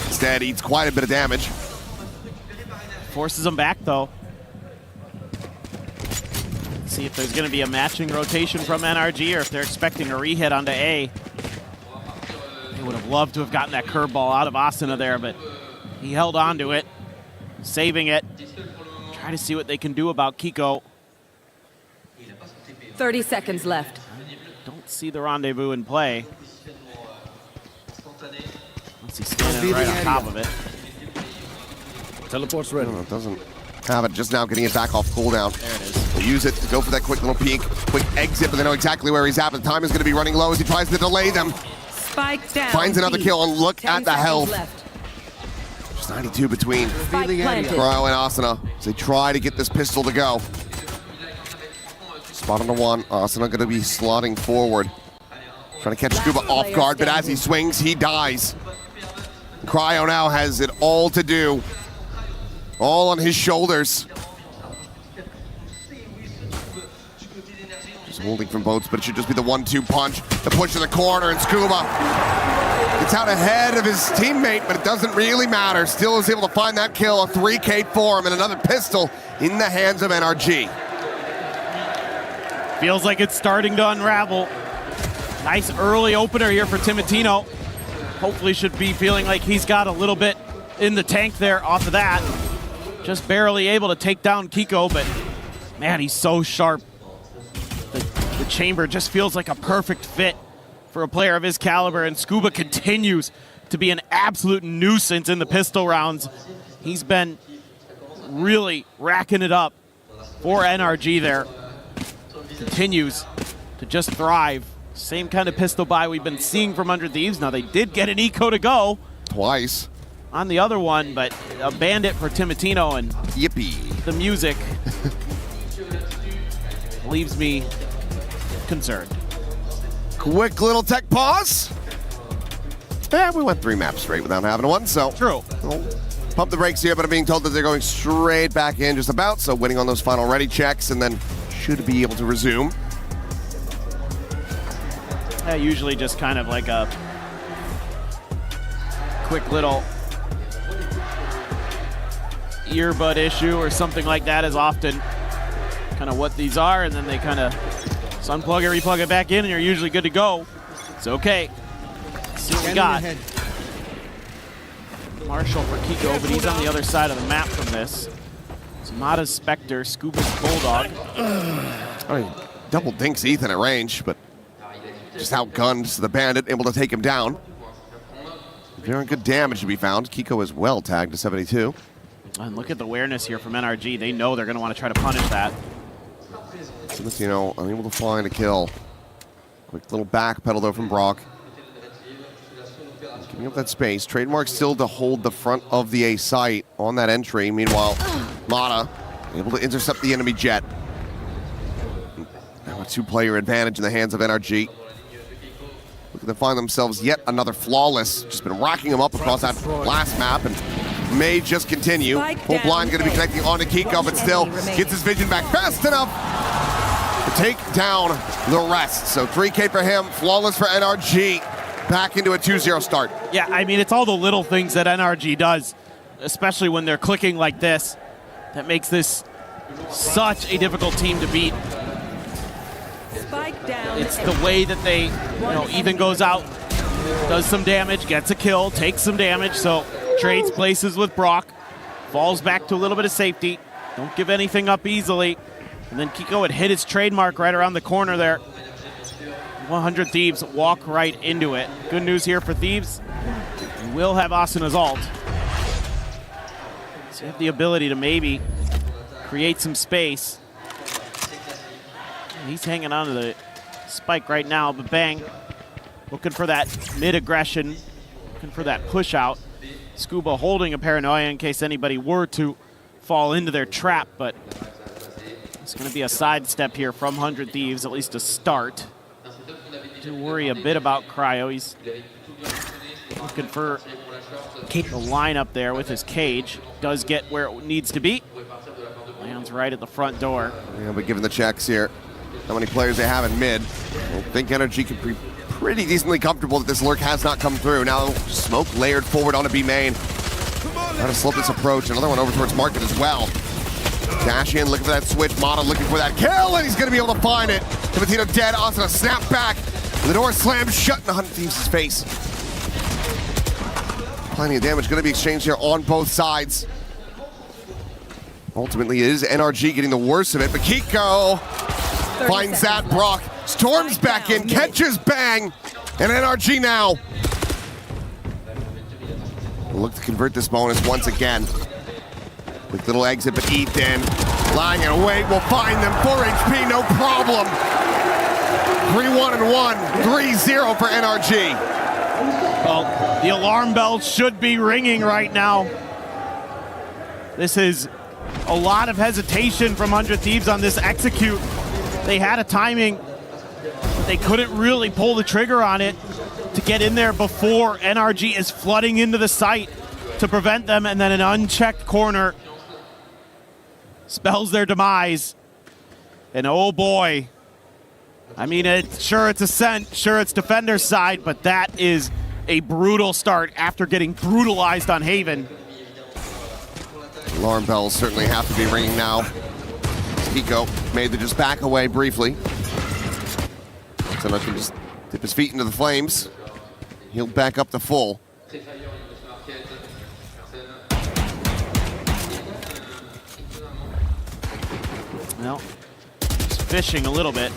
instead eats quite a bit of damage. Forces him back, though. Let's see if there's going to be a matching rotation from NRG or if they're expecting a rehit onto A. They would have loved to have gotten that curveball out of Asuna there, but he held on to it, saving it. Try to see what they can do about Kiko. 30 seconds left. Don't see the rendezvous in play. Let's see, standing right on top of it. Teleport's ready. No, it doesn't have it. Just now getting it back off cooldown. There it is. They'll use it to go for that quick little peek, quick exit, but they know exactly where he's at. But the time is going to be running low as he tries to delay them. Spike down. Finds another kill, and look at the health. Left. Just 92 between Spike planted. Cryo and Asuna as they try to get this pistol to go. Spot on the 1. Asuna going to be slotting forward. Trying to catch Scuba off guard, but as he swings, he dies. Cryo now has it all to do. All on his shoulders. Just holding from boats, but it should just be the 1-2 punch. The push in the corner, and Scuba gets out ahead of his teammate, but it doesn't really matter. Still is able to find that kill, a 3K for him, and another pistol in the hands of NRG. Feels like it's starting to unravel. Nice early opener here for Timotino. Hopefully should be feeling like he's got a little bit in the tank there off of that. Just barely able to take down Kiko, but man, he's so sharp. The chamber just feels like a perfect fit for a player of his caliber, and Scuba continues to be an absolute nuisance in the pistol rounds. He's been really racking it up for NRG there. Continues to just thrive. Same kind of pistol buy we've been seeing from 100 Thieves. Now, they did get an eco to go. Twice. On the other one, but a bandit for Timotino, and yippee. The music leaves me concerned. Quick little tech pause. Yeah, we went 3 maps straight without having one, so. True. We'll pump the brakes here, but I'm being told that they're going straight back in just about, so winning on those final ready checks, and then should be able to resume. Yeah, usually just kind of like a quick little earbud issue or something like that is often kind of what these are, and then they kind of unplug it, replug it back in, and you're usually good to go. It's okay. Let's see what we got. Marshall for Kiko, but he's on the other side of the map from this. It's Mata's Spectre, Scuba's Bulldog. Double dinks Ethan at range, but just outgunned the Bandit, able to take him down. Very good damage to be found. Kiko is well tagged to 72. And look at the awareness here from NRG. They know they're going to want to try to punish that. Celestino unable to find a kill. Quick little back pedal though from Brock. Giving up that space. Trademark still to hold the front of the A site on that entry. Meanwhile, Mata able to intercept the enemy jet. Now a two-player advantage in the hands of NRG. Looking to find themselves yet another flawless. Just been racking them up across that last map and may just continue. Full blind going to be connecting onto Kiko, but still gets his vision back fast enough to take down the rest. So 3K for him, flawless for NRG. Back into a 2-0 start. Yeah, I mean, it's all the little things that NRG does, especially when they're clicking like this, that makes this such a difficult team to beat. Spike down. It's the way that they, Ethan goes out, does some damage, gets a kill, takes some damage, so trades places with Brock, falls back to a little bit of safety, don't give anything up easily, and then Kiko had hit his trademark right around the corner there. 100 Thieves walk right into it. Good news here for Thieves. We will have Asuna's ult. So you have the ability to maybe create some space. He's hanging on to the spike right now, but Bang looking for that mid-aggression, looking for that push out. Scuba holding a paranoia in case anybody were to fall into their trap, but it's going to be a sidestep here from 100 Thieves, at least to start. To worry a bit about Cryo. He's looking for the lineup there with his cage. Does get where it needs to be. Lands right at the front door. Yeah, but given the checks here, how many players they have in mid, I think NRG could be pretty decently comfortable that this lurk has not come through. Now smoke layered forward onto B main. Trying to slow this approach. Another one over towards Market as well. Dash in, looking for that switch. Mata looking for that kill, and he's going to be able to find it. Timatino dead. Asuna snap back. The door slams shut in 100 Thieves' face. Plenty of damage going to be exchanged here on both sides. Ultimately, it is NRG getting the worst of it, but Kiko finds that. Brock storms back in, catches Bang, and NRG now will look to convert this bonus once again. Quick little exit, but Ethan lying in wait will find them. 4 HP, no problem. 3-1-1, 3-0 for NRG. Well, the alarm bells should be ringing right now. This is a lot of hesitation from 100 Thieves on this execute. They had a timing, but they couldn't really pull the trigger on it to get in there before NRG is flooding into the site to prevent them, and then an unchecked corner spells their demise. And oh boy, I mean, it's Ascent, sure it's Defender's side, but that is a brutal start after getting brutalized on Haven. Alarm bells certainly have to be ringing now. Kiko made the just back away briefly. So now can just dip his feet into the flames. He'll back up to full. Well, just fishing a little bit.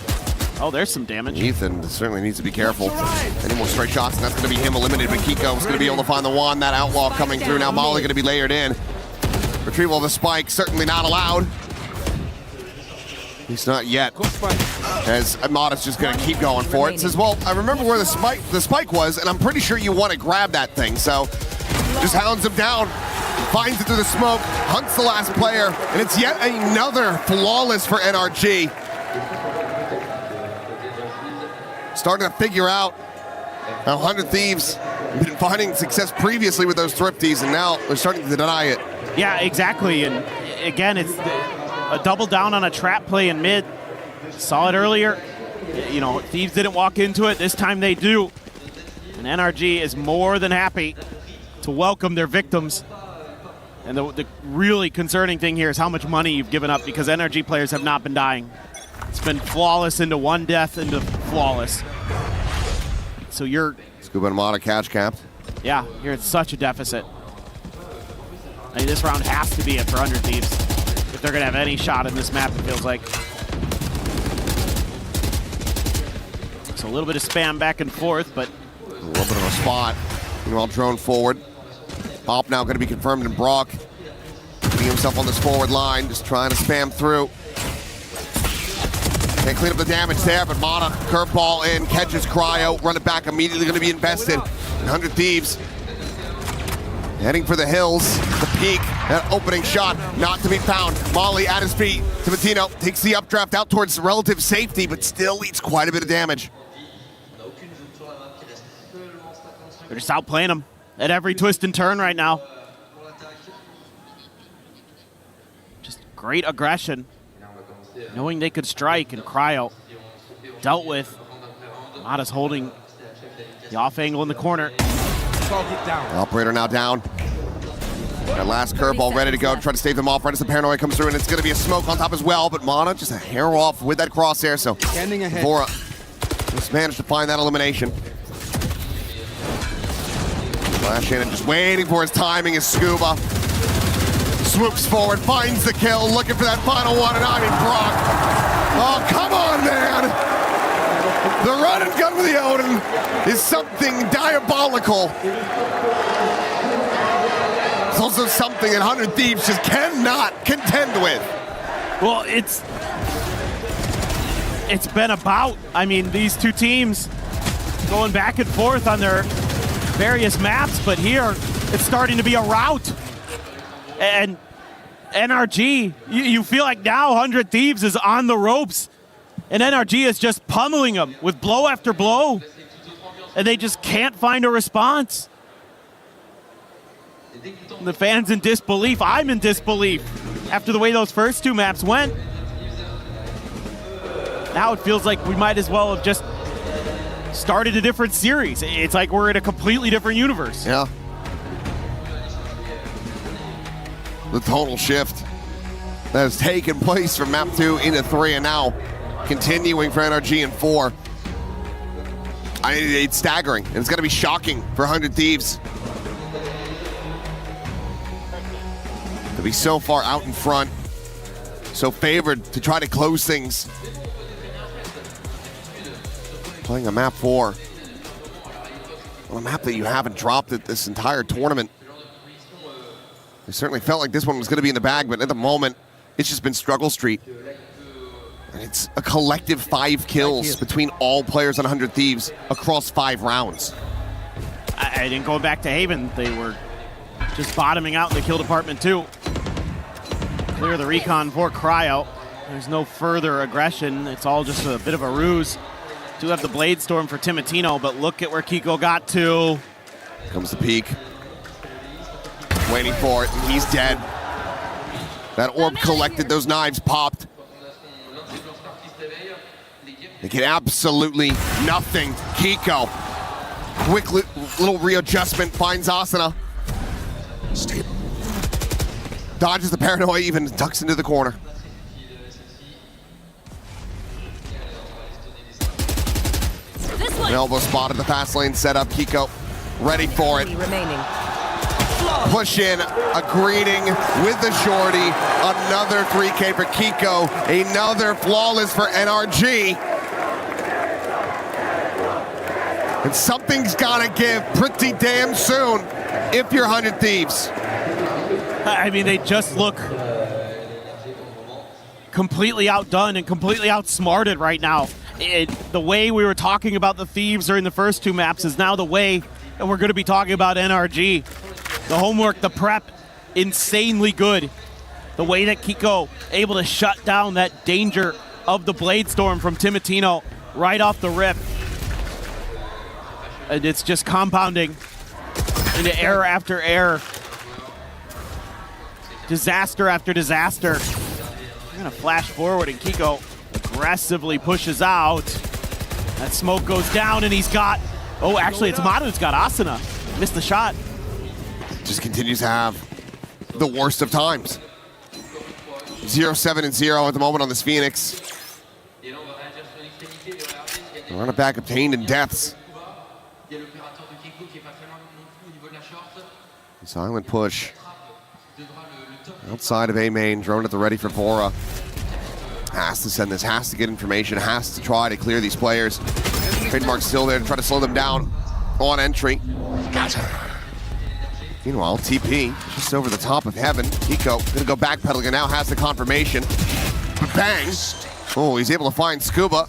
Oh, there's some damage. Ethan certainly needs to be careful. Any more straight shots, and that's going to be him eliminated, but Kiko's going to be able to find the wand. That outlaw coming through. Now Molly going to be layered in. Retrieval of the spike, certainly not allowed. He's not yet. As Amada's just going to keep going for it. Says, well, I remember where the spike was, and I'm pretty sure you want to grab that thing. So just hounds him down, finds it through the smoke, hunts the last player, and it's yet another flawless for NRG. Starting to figure out how 100 Thieves have been finding success previously with those thrifties, and now they're starting to deny it. Yeah, exactly. And again, it's a double down on a trap play in mid. Saw it earlier. You know, Thieves didn't walk into it. This time they do. And NRG is more than happy to welcome their victims. And the really concerning thing here is how much money you've given up, because NRG players have not been dying. It's been flawless into one death into flawless. So you're... Scuba and Mata catch capped. Yeah, you're at such a deficit. I mean, this round has to be it for 100 Thieves if they're going to have any shot in this map, it feels like. So a little bit of spam back and forth, but a little bit of a spot. Meanwhile, drone forward. Op now going to be confirmed in Brock. Putting himself on this forward line, just trying to spam through. Can't clean up the damage there, but Mana, curveball in, catches Cryo, run it back, immediately going to be invested. 100 Thieves heading for the hills, the peak, that opening shot, not to be found. Molly at his feet, Timatino takes the updraft out towards relative safety, but still eats quite a bit of damage. They're just outplaying him at every twist and turn right now. Just great aggression. Knowing they could strike, and Cryo dealt with. Mata's holding the off angle in the corner. Operator now down. That last curveball ready to go, try to stave them off right as the paranoia comes through, and it's going to be a smoke on top as well, but Mana just a hair off with that crosshair, so Vora just managed to find that elimination. Flash in and just waiting for his timing is Scuba. Swoops forward, finds the kill, looking for that final one, and I mean Brock. Oh, come on, man! The run and gun with the Odin is something diabolical. It's also something that 100 Thieves just cannot contend with. Well, it's been about, I mean, these two teams going back and forth on their various maps, but here it's starting to be a rout. And NRG, you feel like now 100 Thieves is on the ropes, and NRG is just pummeling them with blow after blow, and they just can't find a response. The fans in disbelief. I'm in disbelief after the way those first two maps went. Now it feels like we might as well have just started a different series. It's like we're in a completely different universe. Yeah. The total shift that has taken place from map 2 into 3, and now continuing for NRG in 4. I mean, it's staggering, and it's going to be shocking for 100 Thieves to be so far out in front, so favored to try to close things. Playing a map 4, on a map that you haven't dropped it this entire tournament. It certainly felt like this one was going to be in the bag, but at the moment, it's just been struggle street. And it's a collective 5 kills between all players on 100 Thieves across 5 rounds. I didn't go back to Haven. They were just bottoming out in the kill department too. Clear the recon for Cryo. There's no further aggression. It's all just a bit of a ruse. Do have the Blade Storm for Timatino, but look at where Kiko got to. Comes the peak. Waiting for it, and he's dead. That orb collected, those knives popped. They get absolutely nothing. Kiko, quick little readjustment, finds Asuna. Dodges the paranoia, even ducks into the corner. An elbow spot at the fast lane setup. Kiko ready for it. Remaining. Push in, a greeting with the shorty. Another 3K for Kiko. Another flawless for NRG. And something's gotta give pretty damn soon if you're 100 Thieves. I mean, they just look completely outdone and completely outsmarted right now. The way we were talking about the Thieves during the first two maps is now the way that we're going to be talking about NRG. The homework, the prep, insanely good. The way that Kiko able to shut down that danger of the Blade Storm from Timatino right off the rip. And it's just compounding into error after error. Disaster after disaster. We're gonna flash forward and Kiko aggressively pushes out. That smoke goes down and he's got, oh, actually it's Mata who's got Asuna. Missed the shot. Just continues to have the worst of times. 0-7-0 at the moment on this Phoenix. Run it back obtained in deaths. Silent push. Outside of A main, drone at the ready for Vora. Has to send this, has to get information, has to try to clear these players. Trademark's still there to try to slow them down on entry. Meanwhile, TP just over the top of Heaven. Kiko gonna go backpedaling and now has the confirmation. Bang! Oh, he's able to find Scuba.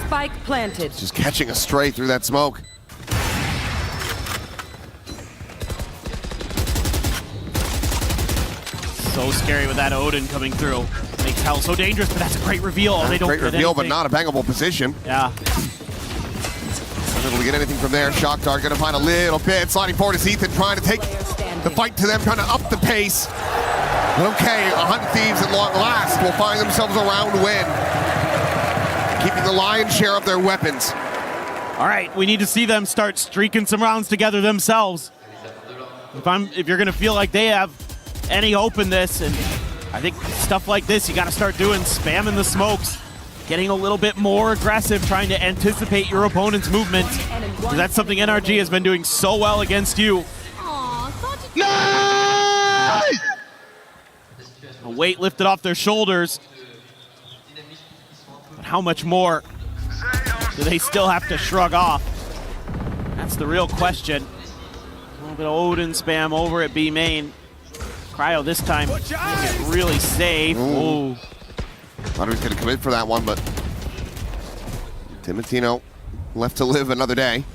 Spike planted. Just catching a stray through that smoke. So scary with that Odin coming through. Makes Hell so dangerous, but that's a great reveal. They don't Great get reveal, but anything. not a bangable position. Yeah. Unable to get anything from there. Shock Dart gonna find a little bit. Sliding forward is Ethan trying to take the fight to them, trying to up the pace. But okay, 100 Thieves at long last will find themselves a round win. Keeping the lion's share of their weapons. All right, we need to see them start streaking some rounds together themselves. If you're gonna feel like they have any hope in this, and I think stuff like this, you gotta start doing, spamming the smokes, getting a little bit more aggressive, trying to anticipate your opponent's movement. Because that's something NRG has been doing so well against you. Nice! A weight lifted off their shoulders. But how much more do they still have to shrug off? That's the real question. A little bit of Odin spam over at B main. Cryo this time get really safe. Ooh. Thought he was going to commit for that one, but Timotino left to live another day.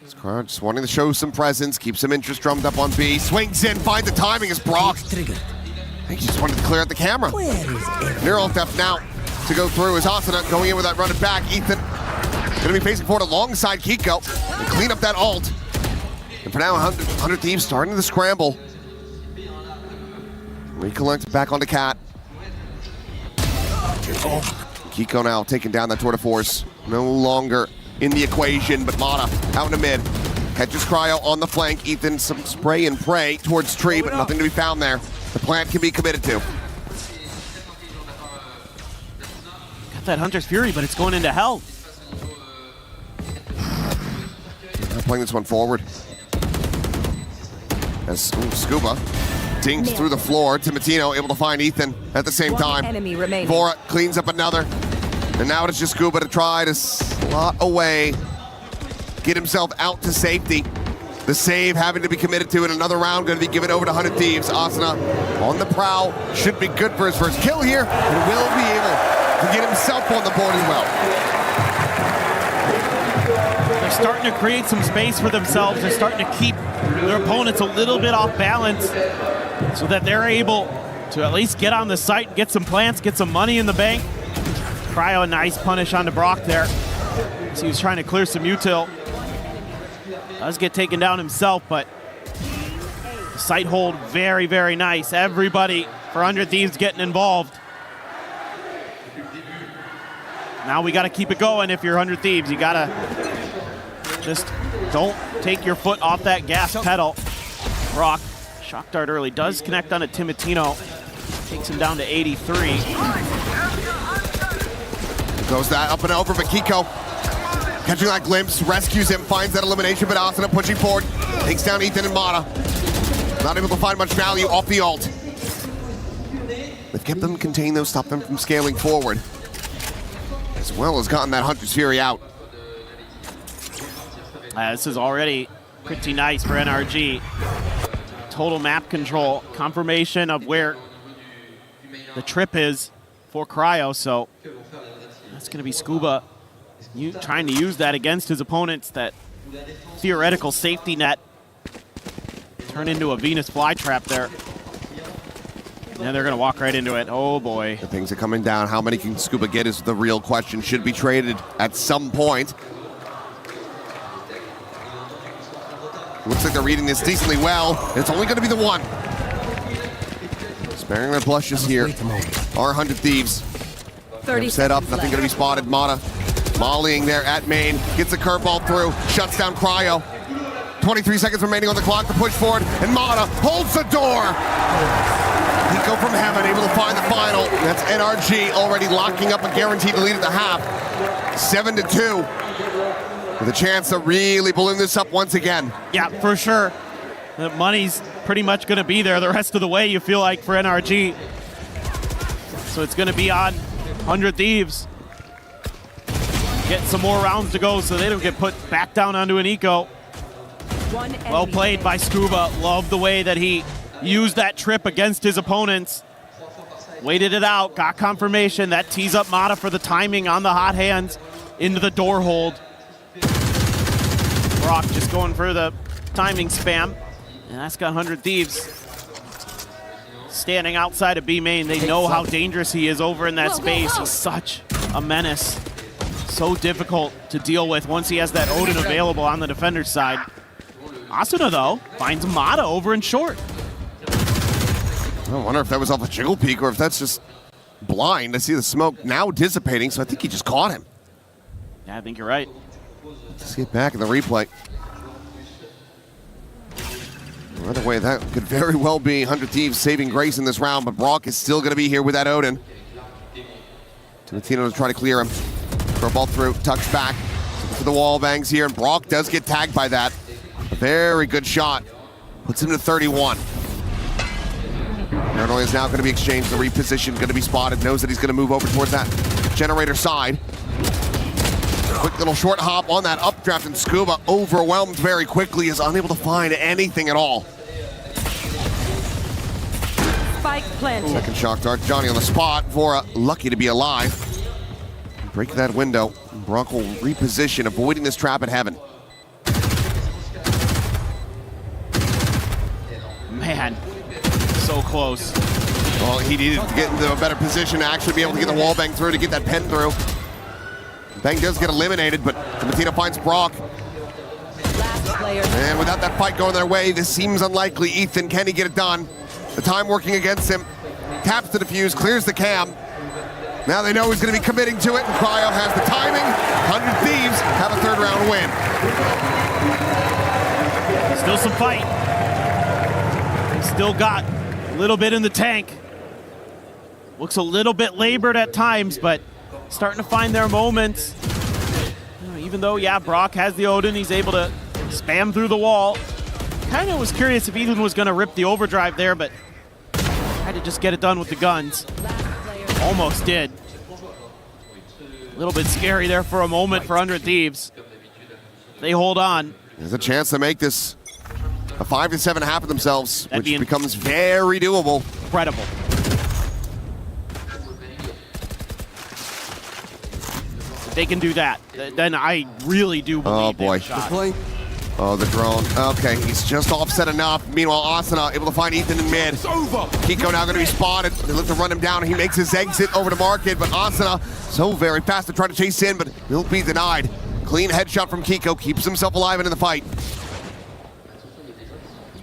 This crowd just wanting to show some presence, keep some interest drummed up on B. Swings in, finds the timing as Brock. I think he just wanted to clear out the camera. Neural Theft now to go through is Asuna going in with that run it back. Ethan going to be facing forward alongside Kiko and clean up that ult. And for now, 100 Thieves starting to scramble. Recollect back onto Cat. Kiko now taking down that tour de force. No longer in the equation, but Mata out in the mid. Catches Cryo on the flank. Ethan some spray and pray towards tree, but nothing to be found there. The plant can be committed to. Got that Hunter's Fury, but it's going into Hell. Not playing this one forward. As Scuba dinged through the floor. Timotino able to find Ethan at the same time. Enemy remaining. Vora cleans up another. And now it's just Scuba to try to slot away, get himself out to safety. The save having to be committed to in another round, going to be given over to 100 Thieves. Asuna on the prowl, should be good for his first kill here, and will be able to get himself on the board as well. They're starting to create some space for themselves. They're starting to keep their opponents a little bit off balance so that they're able to at least get on the site, get some plants, get some money in the bank. Cryo, a nice punish onto Brock there. So he was trying to clear some util. Does get taken down himself, but the site hold very, very nice. Everybody for 100 Thieves getting involved. Now we got to keep it going if you're 100 Thieves. You got to just don't take your foot off that gas pedal. Brock, shock dart early, does connect on a Timotino. Takes him down to 83. Goes that up and over, but Kiko catching that glimpse, rescues him, finds that elimination, but Asuna pushing forward, takes down Ethan and Mata. Not able to find much value off the ult. They've kept them contained though, stopped them from scaling forward. As well as gotten that Hunter's Fury out. This is already pretty nice for NRG. Total map control, confirmation of where the trip is for Cryo, so that's going to be Scuba trying to use that against his opponents, that theoretical safety net. Turn into a Venus flytrap there. And they're going to walk right into it. Oh, boy. The things are coming down. How many can Scuba get is the real question. Should be traded at some point. Looks like they're reading this decently well. It's only going to be the one. Sparing their blushes here are 100 Thieves. 30 set up, nothing going to be spotted. Mata volleying there at main. Gets a curveball through. Shuts down Cryo. 23 seconds remaining on the clock to push forward. And Mata holds the door. Kiko from Heaven able to find the final. That's NRG already locking up a guaranteed lead at the half. 7-2. with a chance to really balloon this up once again. Yeah, for sure. The money's pretty much going to be there the rest of the way, you feel like, for NRG. So it's going to be on 100 Thieves. Get some more rounds to go so they don't get put back down onto an eco. Well played by Scuba. Love the way that he used that trip against his opponents. Waited it out, got confirmation. That tees up Mata for the timing on the hot hands into the door hold. Brock just going for the timing spam. And that's got 100 Thieves standing outside of B main. They know how dangerous he is over in that space. He's such a menace. So difficult to deal with once he has that Odin available on the defender's side. Asuna, though, finds Mata over in short. I wonder if that was off a jiggle peek or if that's just blind. I see the smoke now dissipating, so I think he just caught him. Yeah, I think you're right. Let's get back in the replay. Another way, that could very well be 100 Thieves saving grace in this round, but Brock is still going to be here with that Odin. Timatino to try to clear him. Throw ball through, tucks back for the wall bangs here, and Brock does get tagged by that. A very good shot. Puts him to 31. Paranoia is now going to be exchanged, the reposition, going to be spotted, knows that he's going to move over towards that generator side. Quick little short hop on that updraft, and Scuba, overwhelmed very quickly, is unable to find anything at all. Spike planted. Second shock dart, Johnny on the spot. Vora lucky to be alive. Break that window. Brock will reposition, avoiding this trap at heaven. Man, so close. Well, he needed to get into a better position to actually be able to get the wall bang through, to get that pen through. Bang does get eliminated, but Timatino finds Brock. And without that fight going their way, this seems unlikely. Ethan, can he get it done? The time working against him. Taps the defuse, clears the cam. Now they know he's going to be committing to it, and Cryo has the timing. 100 Thieves have a third round win. Still some fight. Still got a little bit in the tank. Looks a little bit labored at times, but starting to find their moments. Even though, yeah, Brock has the Odin, he's able to spam through the wall. Kind of was curious if Ethan was going to rip the overdrive there, but tried to just get it done with the guns. Almost did. A little bit scary there for a moment for 100 Thieves. They hold on. There's a chance to make this a 5-7 half of themselves, which becomes very doable. Incredible. If they can do that, then I really do believe. Oh boy. Oh, the drone. Okay, he's just offset enough. Meanwhile, Asuna able to find Ethan in mid. It's over. Kiko now going to be spotted. They look to run him down. He makes his exit over to Market, but Asuna so very fast to try to chase in, but he'll be denied. Clean headshot from Kiko, keeps himself alive into the fight.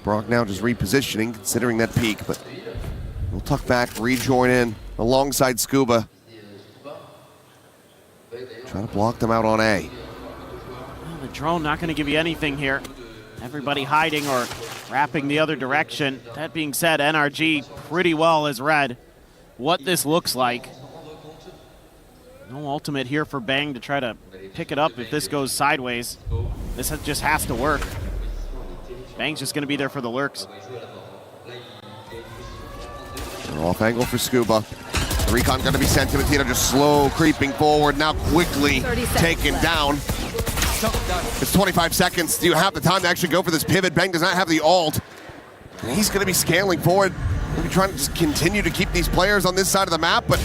Brock now just repositioning, considering that peak, but we'll tuck back, rejoin in alongside Scuba. Try to block them out on A. Well, the drone not going to give you anything here. Everybody hiding or wrapping the other direction. That being said, NRG pretty well has read what this looks like. No ultimate here for Bang to try to pick it up if this goes sideways. This just has to work. Bang's just going to be there for the lurks. Off angle for Scuba. The recon going to be sent to Timatino, just slow creeping forward, now quickly taken down. It's 25 seconds. Do you have the time to actually go for this pivot? Bang does not have the ult. And he's going to be scaling forward. Maybe trying to just continue to keep these players on this side of the map, but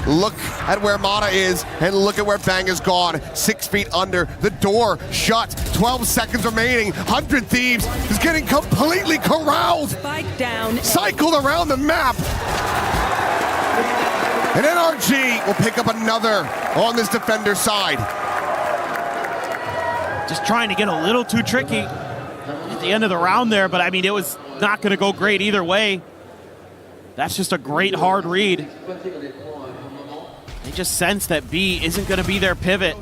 look at where Mata is and look at where Bang is gone. 6 feet under, the door shut, 12 seconds remaining. 100 Thieves is getting completely corralled. Spike down. Cycled around the map. And NRG will pick up another on this defender side. Just trying to get a little too tricky at the end of the round there, but I mean, it was not going to go great either way. That's just a great hard read. They just sense that B isn't going to be their pivot.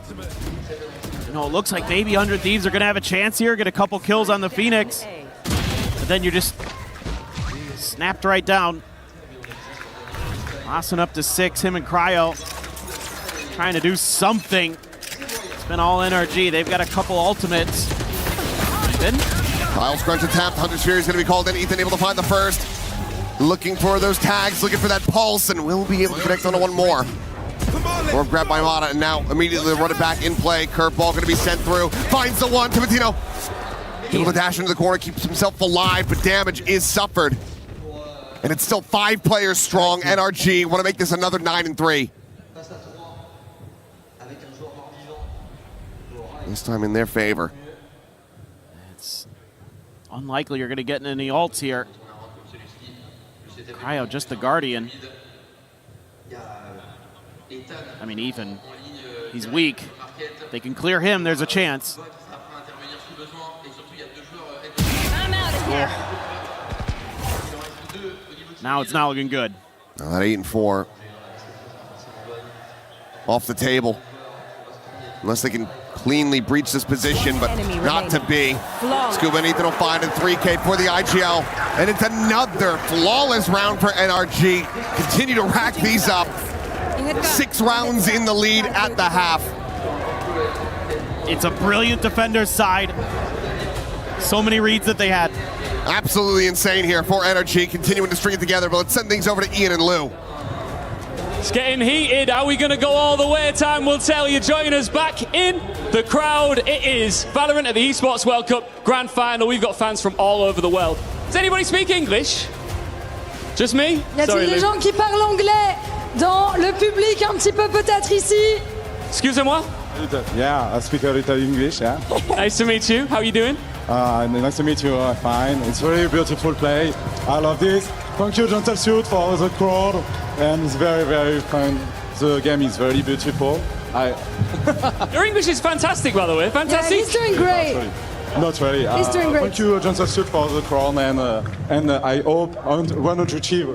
You know, it looks like maybe 100 Thieves are going to have a chance here, get a couple kills on the Phoenix. But then you're just snapped right down. Lawson up to 6, him and Cryo trying to do something It's been all NRG. They've got a couple ultimates. Ethan. Kyle scrunch attempt. Hunter's Fury is going to be called in. Ethan able to find the first. Looking for those tags, looking for that pulse, and will be able to connect onto one more. Orb grabbed by Mata, and now immediately run it back in play. Curveball going to be sent through. Finds the one. Timatino able to dash into the corner, keeps himself alive, but damage is suffered. And it's still 5 players strong. NRG want to make this another 9-3. This time in their favor. It's unlikely you're going to get any ults here. Cryo, just the Guardian. I mean, Ethan, he's weak. They can clear him, there's a chance. Now it's not looking good. Now that 8-4 off the table. Unless they can cleanly breach this position, but not to be. Scuba and Ethan will find a 3K for the IGL. And it's another flawless round for NRG. Continue to rack these up. 6 rounds in the lead at the half. It's a brilliant defender's side. So many reads that they had. Absolutely insane here for NRG, continuing to string it together, but let's send things over to Ian and Lou. It's getting heated. Are we going to go all the way? Time will tell. You join us back in the crowd. It is Valorant at the Esports World Cup Grand Final. We've got fans from all over the world. Does anybody speak English? Just me? Y a-t-il des gens qui parlent anglais dans le public un petit peu peut-être ici? Excusez-moi? Yeah, I speak a little English, yeah. Nice to meet you. How are you doing? Nice to meet you, fine. It's very beautiful play. I love this. Thank you, Gentle Suit, for the crowd. And it's very, very fun. The game is very beautiful. Your English is fantastic, by the way. Fantastic. Yeah, he's doing great. Not really. He's doing great. Thank you, Gentle Suit, for the crown. And I hope 100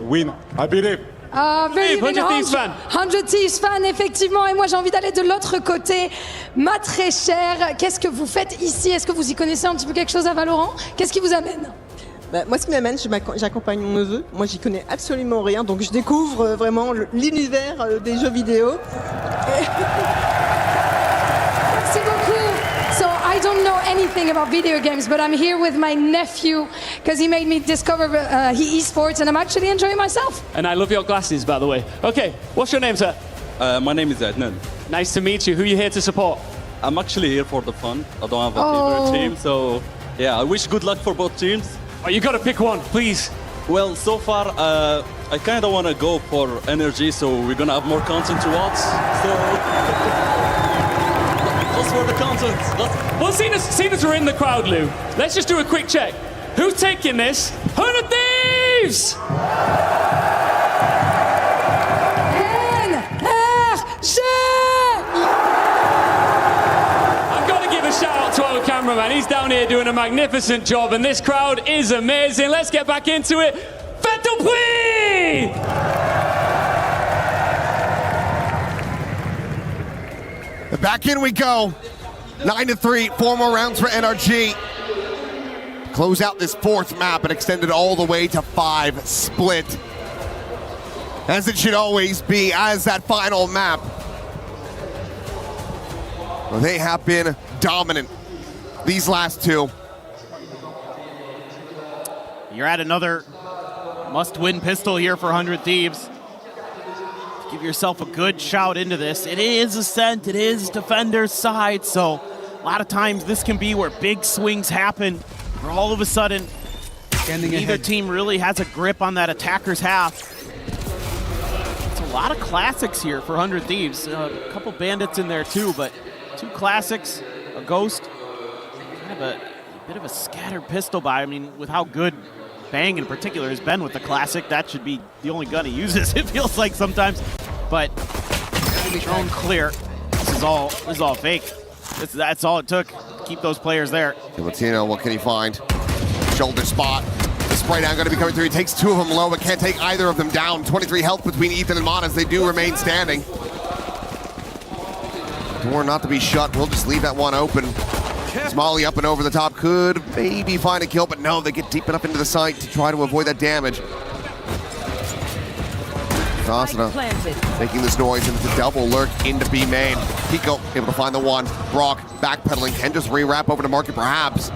win. I believe. Very 100 Thieves fan. 100 Thieves fan, effectivement. Et moi, j'ai envie d'aller de l'autre côté. Ma très chère, qu'est-ce que vous faites ici? Est-ce que vous y connaissez un petit peu quelque chose à Valorant? Qu'est-ce qui vous amène? Bah, moi, ce qui m'amène, j'accompagne mon neveu. Moi, j'y connais absolument rien, donc je découvre vraiment l'univers des jeux vidéo. Merci beaucoup. So I don't know anything about video games, but I'm here with my nephew because he made me discover esports, and I'm actually enjoying myself. And I love your glasses, by the way. Okay, what's your name, sir? My name is Adnan. Nice to meet you. Who are you here to support? I'm actually here for the fun. I don't have a favorite team, so yeah, I wish good luck for both teams. Oh, you gotta pick one, please. Well, so far, I kind of want to go for energy, so we're gonna have more content to watch. So that's for the content. Well, seeing as we're in the crowd, Lou, let's just do a quick check. Who's taking this? 100 Thieves! Shout out to our cameraman. He's down here doing a magnificent job, and this crowd is amazing. Let's get back into it. Faites du bruit! Back in we go. 9-3, 4 more rounds for NRG. Close out this 4th map and extend it all the way to 5 split. As it should always be, as that final map. Well, they have been dominant these last 2. You're at another must-win pistol here for 100 Thieves. Give yourself a good shout into this. It is Ascent, it is Defender's side, so a lot of times this can be where big swings happen, where all of a sudden neither team really has a grip on that attacker's half. It's a lot of classics here for 100 Thieves. A couple bandits in there too, but 2 classics, a ghost, kind of a bit of a scattered pistol buy. I mean, with how good Bang in particular has been with the classic, that should be the only gun he uses, it feels like sometimes. But drone clear. This is all fake. That's all it took to keep those players there. Latino, what can he find? Shoulder spot. The spray down going to be coming through. He takes 2 of them low, but can't take either of them down. 23 health between Ethan and Mata as they do remain standing. Door not to be shut. We'll just leave that one open. Smalley up and over the top. Could maybe find a kill, but no, they get deep enough into the site to try to avoid that damage. Asuna making this noise, and it's a double lurk into B main. Kiko able to find the one. Brock backpedaling, can just re-wrap over to Market perhaps.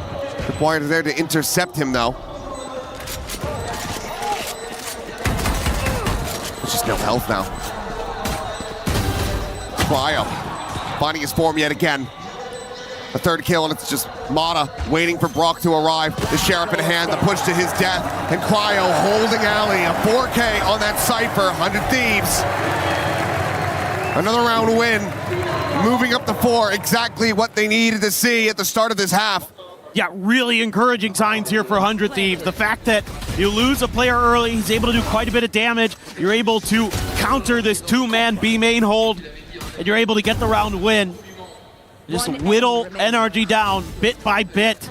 Required there to intercept him though. There's just no health now. Cryo finding his form yet again. A third kill, and it's just Mata waiting for Brock to arrive. The Sheriff in hand, the push to his death, and Cryo holding alley. A 4K on that Cypher, 100 Thieves. Another round win, moving up to 4, exactly what they needed to see at the start of this half. Yeah, really encouraging signs here for 100 Thieves. The fact that you lose a player early, he's able to do quite a bit of damage. You're able to counter this 2-man B main hold, and you're able to get the round win. Just whittle NRG down bit by bit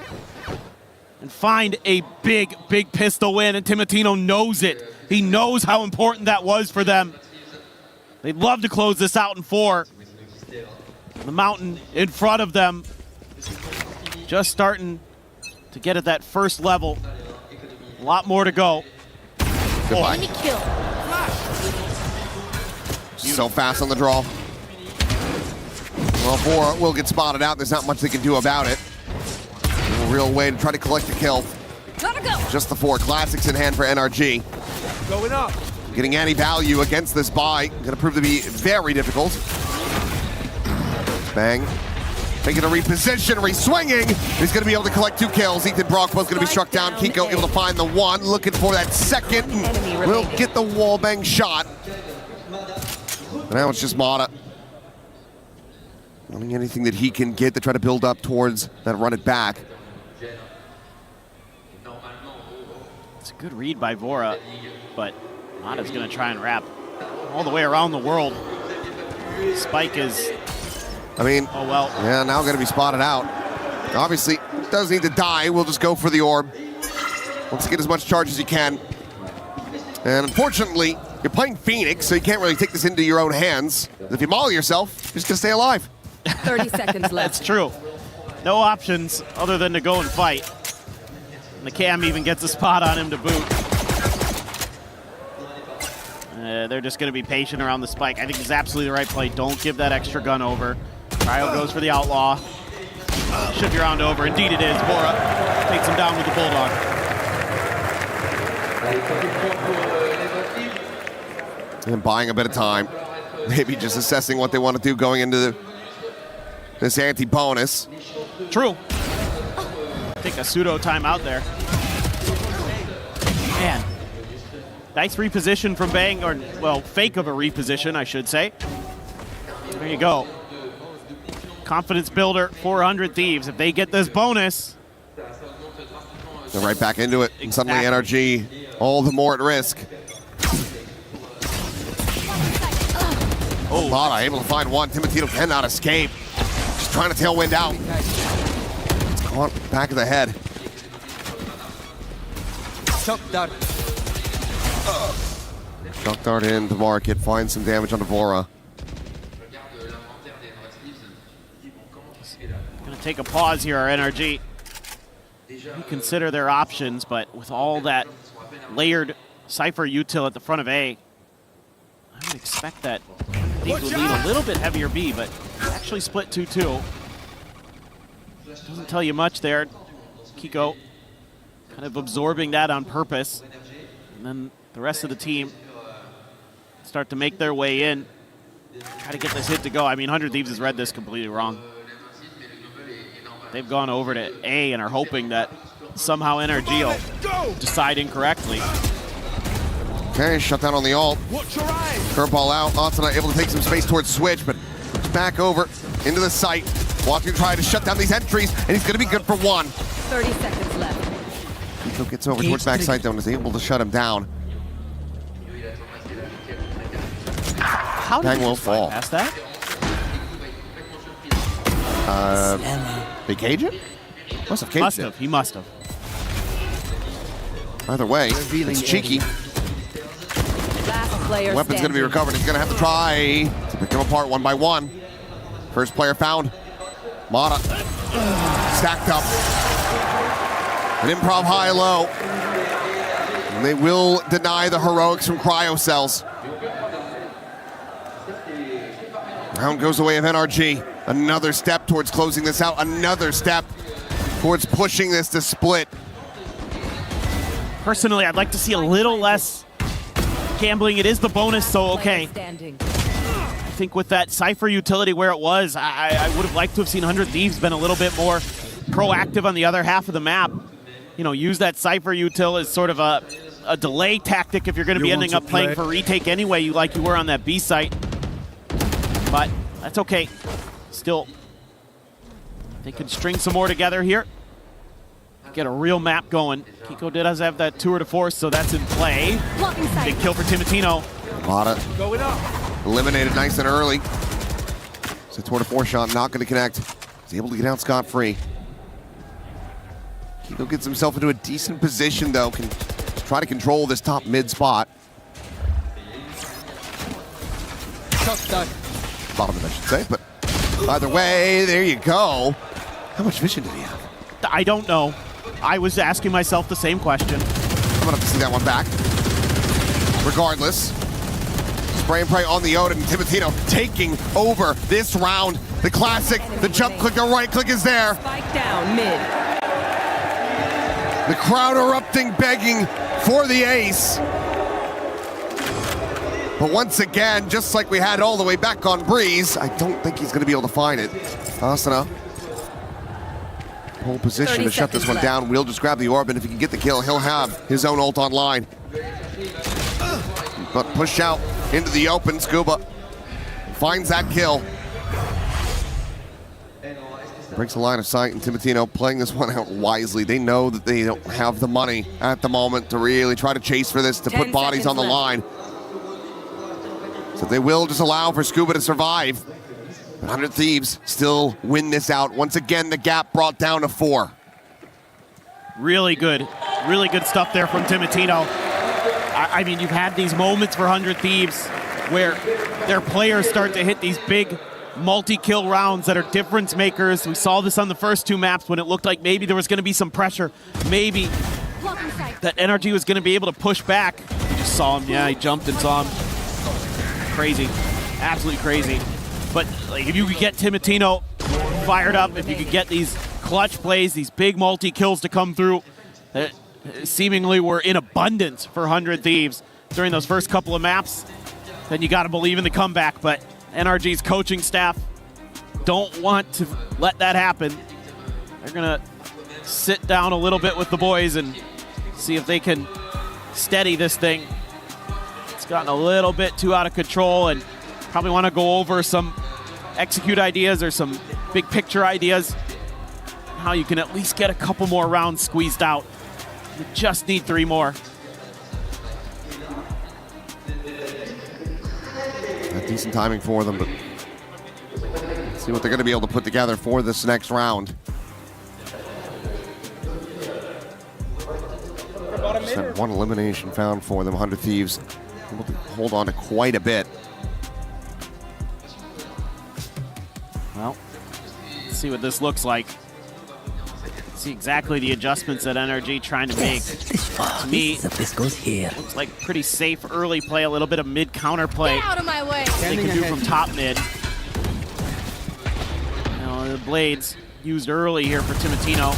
and find a big, big pistol win, and Timotino knows it. He knows how important that was for them. They'd love to close this out in 4. The mountain in front of them, just starting to get at that first level. A lot more to go. Goodbye. So fast on the draw. Well, Vora will get spotted out. There's not much they can do about it. A real way to try to collect the kill. Gotta go. Just the 4 classics in hand for NRG. Going up. Getting any value against this buy, gonna prove to be very difficult. Bang. Making a reposition, re-swinging. He's gonna be able to collect 2 kills. Ethan Brock was gonna be struck down. Kiko able to find the 1, looking for that second. Will get the wall bang shot. But now it's just Mata. Wanting anything that he can get to try to build up towards that run it back. It's a good read by Vora, but Mata's gonna try and wrap all the way around the world. Spike is, I mean, oh well. Yeah, now gonna be spotted out. Obviously, does need to die. We'll just go for the orb. Wants to get as much charge as you can. And unfortunately, you're playing Phoenix, so you can't really take this into your own hands. If you maul yourself, you're just gonna stay alive. 30 seconds left. That's true. No options other than to go and fight. And the cam even gets a spot on him to boot. They're just going to be patient around the spike. I think it's absolutely the right play. Don't give that extra gun over. Cryo goes for the outlaw. Should be round over. Indeed it is. Vora takes him down with the Bulldog. And buying a bit of time. Maybe just assessing what they want to do going into this anti-bonus. True. Take a pseudo timeout there. Man. Nice reposition from Bang, or, well, fake of a reposition, I should say. There you go. Confidence builder, 400 Thieves. If they get this bonus. They're right back into it. And suddenly NRG all the more at risk. Oh, Mata able to find 1. Timotino cannot escape. Just trying to tailwind out. It's caught back of the head. Shock dart. Shock dart into Market, finds some damage on Vora. Gonna take a pause here, our NRG. Consider their options, but with all that layered Cypher util at the front of A, I would expect that these would lead a little bit heavier B, but actually split 2-2. Doesn't tell you much there. Kiko kind of absorbing that on purpose. And then the rest of the team start to make their way in. Try to get this hit to go. I mean, 100 Thieves has read this completely wrong. They've gone over to A and are hoping that somehow NRG will decide incorrectly. Okay, shut down on the ult. Curveball out. Asuna able to take some space towards Switch, but back over into the site. Watching try to shut down these entries, and he's going to be good for 1. 30 seconds left. Kiko gets over towards backside though and is able to shut him down. How did Bang he will just fall. bypass that? They cage it? Must have caged Must it. have. He must have. Either way, it's cheeky. Last player Weapon's going to be recovered. He's going to have to try to pick them apart 1 by 1. First player found. Mata stacked up. An improv high-low. And they will deny the heroics from Cryo Cells. Round goes away of NRG. Another step towards closing this out. Another step towards pushing this to split. Personally, I'd like to see a little less gambling. It is the bonus, so okay. I think with that Cypher utility where it was, I would have liked to have seen 100 Thieves been a little bit more proactive on the other half of the map. You know, use that Cypher util as sort of a delay tactic if you're going to be ending up playing for retake anyway, you were on that B site. But that's okay. Still, they could string some more together here. Get a real map going. Kiko does have that tour de force, so that's in play. Big kill for Timotino. Mata eliminated nice and early. It's a tour de force shot, not going to connect. He's able to get out scot-free. Kiko gets himself into a decent position, though. Can try to control this top mid spot. Bottom of it, I should say, but either way, there you go. How much vision did he have? I don't know. I was asking myself the same question. I'm gonna have to see that one back. Regardless, spray and pray on the Odin. Timotino taking over this round. The classic, the jump click, the right click is there. Spike down mid. The crowd erupting, begging for the ace. But once again, just like we had all the way back on Breeze, I don't think he's gonna be able to find it. Asana. Pole position to shut this one down. We'll just grab the orb, and if he can get the kill, he'll have his own ult online. But push out into the open. Scuba finds that kill. Breaks the line of sight, and Timotino playing this one out wisely. They know that they don't have the money at the moment to really try to chase for this, to put bodies on the line. So they will just allow for Scuba to survive. 100 Thieves still win this out. Once again, the gap brought down to 4. Really good stuff there from Timotino. I mean, you've had these moments for 100 Thieves where their players start to hit these big multi-kill rounds that are difference makers. We saw this on the first 2 maps when it looked like maybe there was going to be some pressure. Maybe that NRG was going to be able to push back. You just saw him. Yeah, he jumped and saw him. Crazy. Absolutely crazy. But like, if you could get Timotino fired up, if you could get these clutch plays, these big multi-kills to come through, that seemingly were in abundance for 100 Thieves during those first couple of maps, then you got to believe in the comeback. But NRG's coaching staff don't want to let that happen. They're going to sit down a little bit with the boys and see if they can steady this thing. It's gotten a little bit too out of control, and probably want to go over some execute ideas or some big picture ideas, how you can at least get a couple more rounds squeezed out. You just need 3 more. Decent timing for them, but let's see what they're going to be able to put together for this next round. Just that one elimination found for them. 100 Thieves able to hold on to quite a bit. Well, let's see what this looks like. See exactly the adjustments that NRG trying to make. To me, this goes here. Looks like pretty safe early play, a little bit of mid counter play. Get out of my way. They can do from top mid. You know, the blades used early here for Timotino.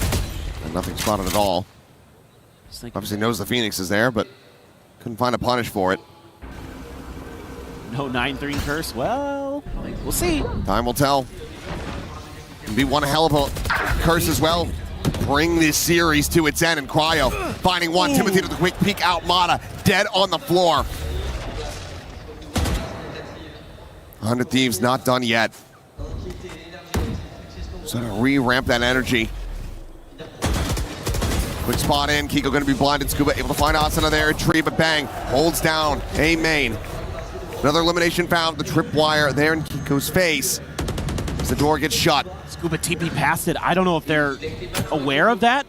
And nothing spotted at all. Obviously knows the Phoenix is there, but couldn't find a punish for it. No 9-3 curse. Well, we'll see. Time will tell. It'll be one hell of a curse as well. Bring this series to its end, and Cryo finding one. Timothy to the quick peek out. Mata dead on the floor. 100 Thieves not done yet. So to re-ramp that energy. Quick spot in. Kiko going to be blinded. Scuba able to find Asana there. Tree, but bang. Holds down a main. Another elimination found. The tripwire there in Kiko's face. As the door gets shut. Scuba TP past it. I don't know if they're aware of that.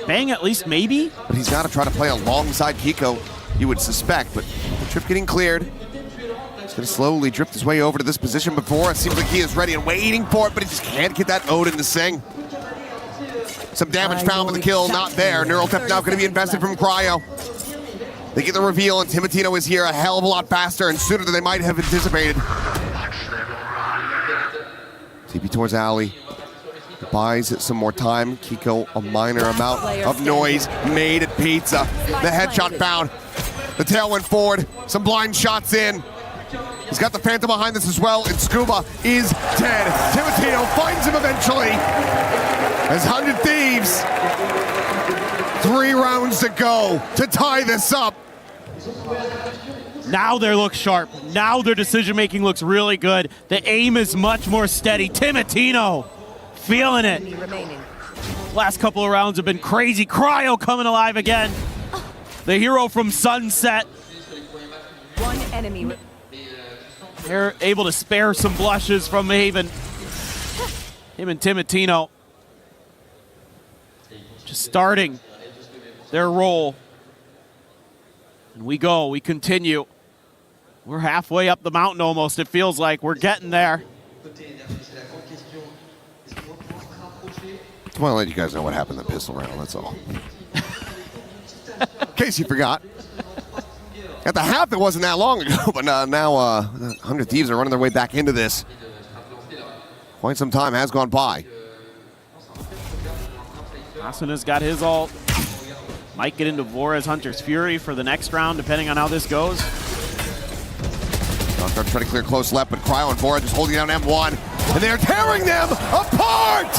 Bang, at least maybe. But he's got to try to play alongside Kiko, you would suspect. But the trip getting cleared. He's going to slowly drift his way over to this position before. It seems like he is ready and waiting for it, but he just can't get that Odin to sing. Some damage found, but the kill not there. Neural Theft now going to be invested from Cryo. They get the reveal, and Timotino is here a hell of a lot faster and sooner than they might have anticipated. TP towards Alley. Buys it some more time. Kiko, a minor amount of noise made at Pizza. The headshot found. The tail went forward. Some blind shots in. He's got the Phantom behind this as well, and Scuba is dead. Timotino finds him eventually. As 100 Thieves, 3 rounds to go to tie this up. Now they look sharp. Now their decision-making looks really good. The aim is much more steady. Timotino feeling it. Last couple of rounds have been crazy. Cryo coming alive again. The hero from Sunset. One enemy. They're able to spare some blushes from Haven. Him and Timotino just starting their role. And we go, we continue. We're halfway up the mountain almost, it feels like. We're getting there. Just want to let you guys know what happened in the pistol round, that's all. In case you forgot. At the half, it wasn't that long ago, but now 100 Thieves are running their way back into this. Quite some time has gone by. Asuna's got his ult. Might get into Vora's Hunter's Fury for the next round, depending on how this goes. Trying to clear close left, but Cryo and Vora just holding down M1, and they're tearing them apart!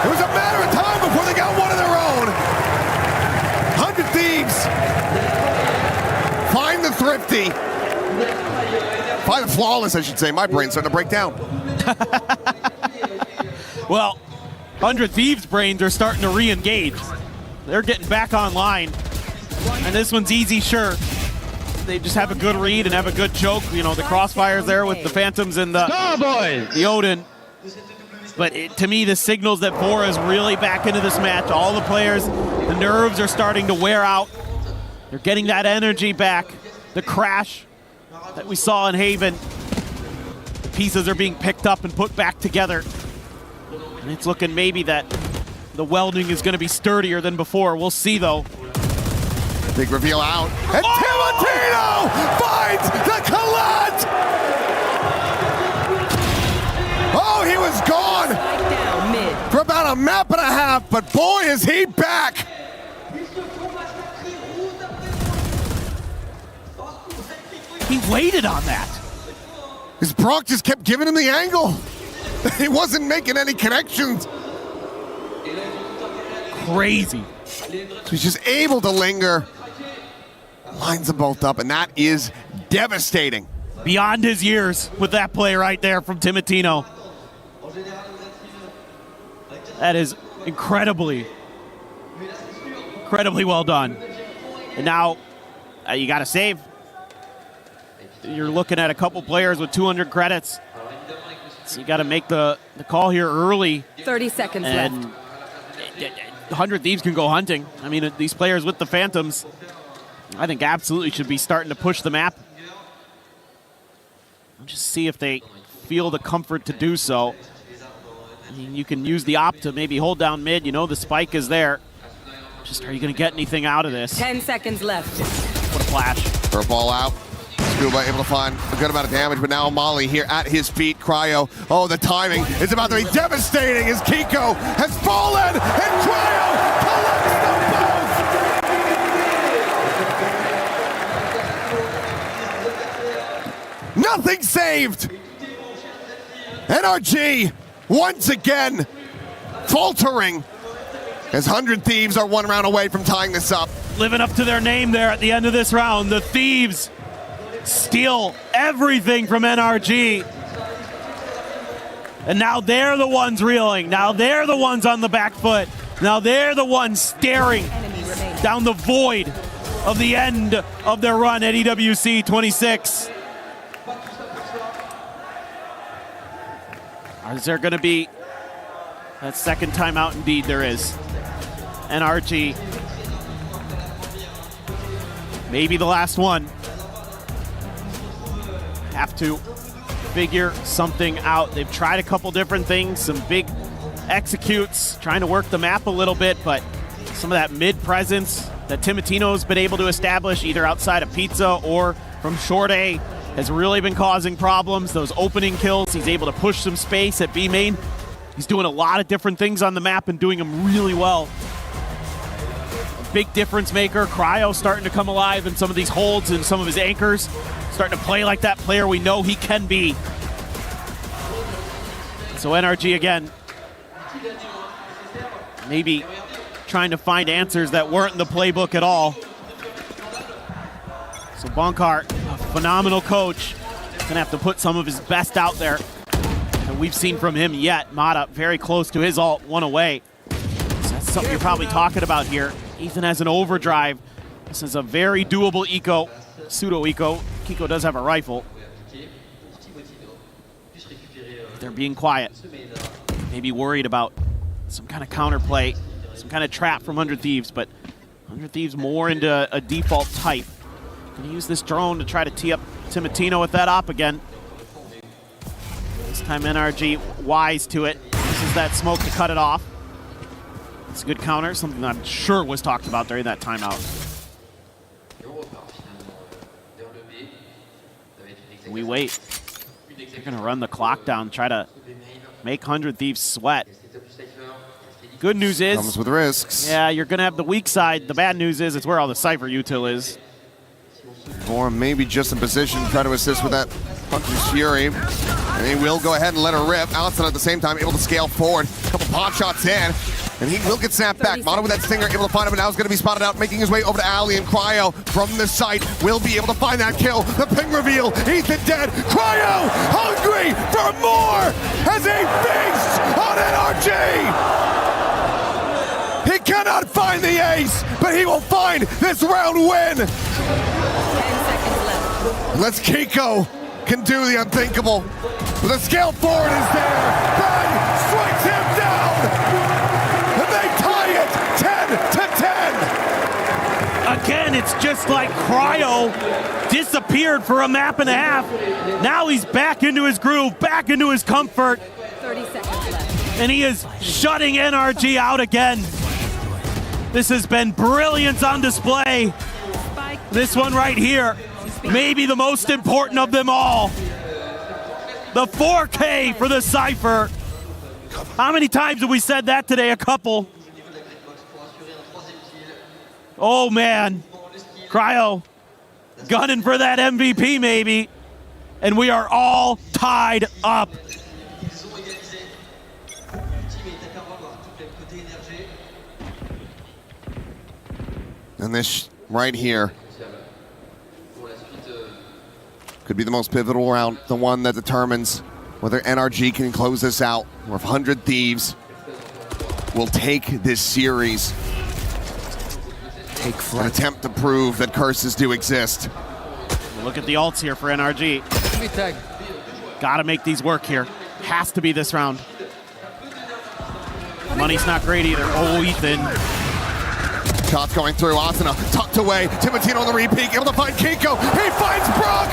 It was a matter of time before they got one of their own. 100 Thieves find the Thrifty. Find the Flawless, I should say. My brain's starting to break down. Well, 100 Thieves' brains are starting to re-engage. They're getting back online. And this one's easy, sure. They just have a good read and have a good choke. You know, the crossfires there with the Phantoms and the Odin. But to me, this signals that Vora is really back into this match. All the players, the nerves are starting to wear out. They're getting that energy back. The crash that we saw in Haven. The pieces are being picked up and put back together. And it's looking maybe that the welding is going to be sturdier than before. We'll see, though. Big reveal out. And Timotino finds the Colette! Oh, he was gone for about a map and a half, but boy, is he back! He waited on that. His Brock just kept giving him the angle. He wasn't making any connections. Crazy. So he's just able to linger. Lines them both up, and that is devastating. Beyond his years with that play right there from Timotino. That is incredibly well done. And now you got to save. You're looking at a couple players with 200 credits. So you got to make the call here early. 30 seconds and left. 100 Thieves can go hunting. I mean, these players with the Phantoms, I think absolutely should be starting to push the map. Just see if they feel the comfort to do so. I mean, you can use the op to maybe hold down mid. You know the spike is there. Just, are you going to get anything out of this? 10 seconds left. What a flash. For a ball out. Scuba able to find a good amount of damage, but now Molly here at his feet. Cryo, oh, the timing is about to be devastating as Kiko has fallen, and Cryo collects them both! Nothing saved! NRG, once again, faltering as 100 Thieves are one round away from tying this up. Living up to their name there at the end of this round, the Thieves steal everything from NRG. And now they're the ones reeling. Now they're the ones on the back foot. Now they're the ones staring down the void of the end of their run at EWC 26. Is there going to be that second timeout? Indeed, there is. NRG, maybe the last one. Have to figure something out. They've tried a couple different things, some big executes, trying to work the map a little bit, but some of that mid presence that Timotino's been able to establish either outside of Pizza or from Short A has really been causing problems. Those opening kills, he's able to push some space at B main. He's doing a lot of different things on the map and doing them really well. A big difference maker. Cryo starting to come alive in some of these holds and some of his anchors. Starting to play like that player we know he can be. So NRG again, maybe trying to find answers that weren't in the playbook at all. So Bonkar, a phenomenal coach, gonna have to put some of his best out there that we've seen from him yet. Mata very close to his ult, one away. So that's something you're probably talking about here. Ethan has an overdrive. This is a very doable eco, pseudo eco. Kiko does have a rifle. They're being quiet. Maybe worried about some kind of counterplay, some kind of trap from 100 Thieves, but 100 Thieves more into a default type. Gonna use this drone to try to tee up Timotino with that op again. This time NRG wise to it. Uses that smoke to cut it off. It's a good counter, something that I'm sure was talked about during that timeout. We wait. They're gonna run the clock down, try to make 100 Thieves sweat. Good news is, comes with risks. Yeah, you're gonna have the weak side. The bad news is it's where all the Cypher util is. Or maybe just in position, try to assist with that Puncher's Fury. And he will go ahead and let her rip. Allison at the same time able to scale forward. A couple pot shots in. And he will get snapped back. Mono with that stinger, able to find him, and now he's going to be spotted out, making his way over to Ali, and Cryo from the site will be able to find that kill. The ping reveal, Ethan dead. Cryo hungry for more as he feasts on NRG. He cannot find the ace, but he will find this round win. 10 seconds left. Let's Kiko can do the unthinkable. The scale forward is there. Bang strikes him down. And they tie it 10-10. Again, it's just like Cryo disappeared for a map and a half. Now he's back into his groove, back into his comfort. 30 seconds left. And he is shutting NRG out again. This has been brilliance on display. This one right here, maybe the most important of them all. The 4K for the Cypher. How many times have we said that today? A couple. Oh man, Cryo gunning for that MVP maybe. And we are all tied up. And this right here could be the most pivotal round, the one that determines whether NRG can close this out, or if 100 Thieves will take this series. Take flight. An attempt to prove that curses do exist. Look at the ults here for NRG. Gotta make these work here. Has to be this round. Money's not great either. Oh, Ethan. Shots going through. Asuna tucked away. Timotino on the repeat, able to find Kiko. He finds Brock.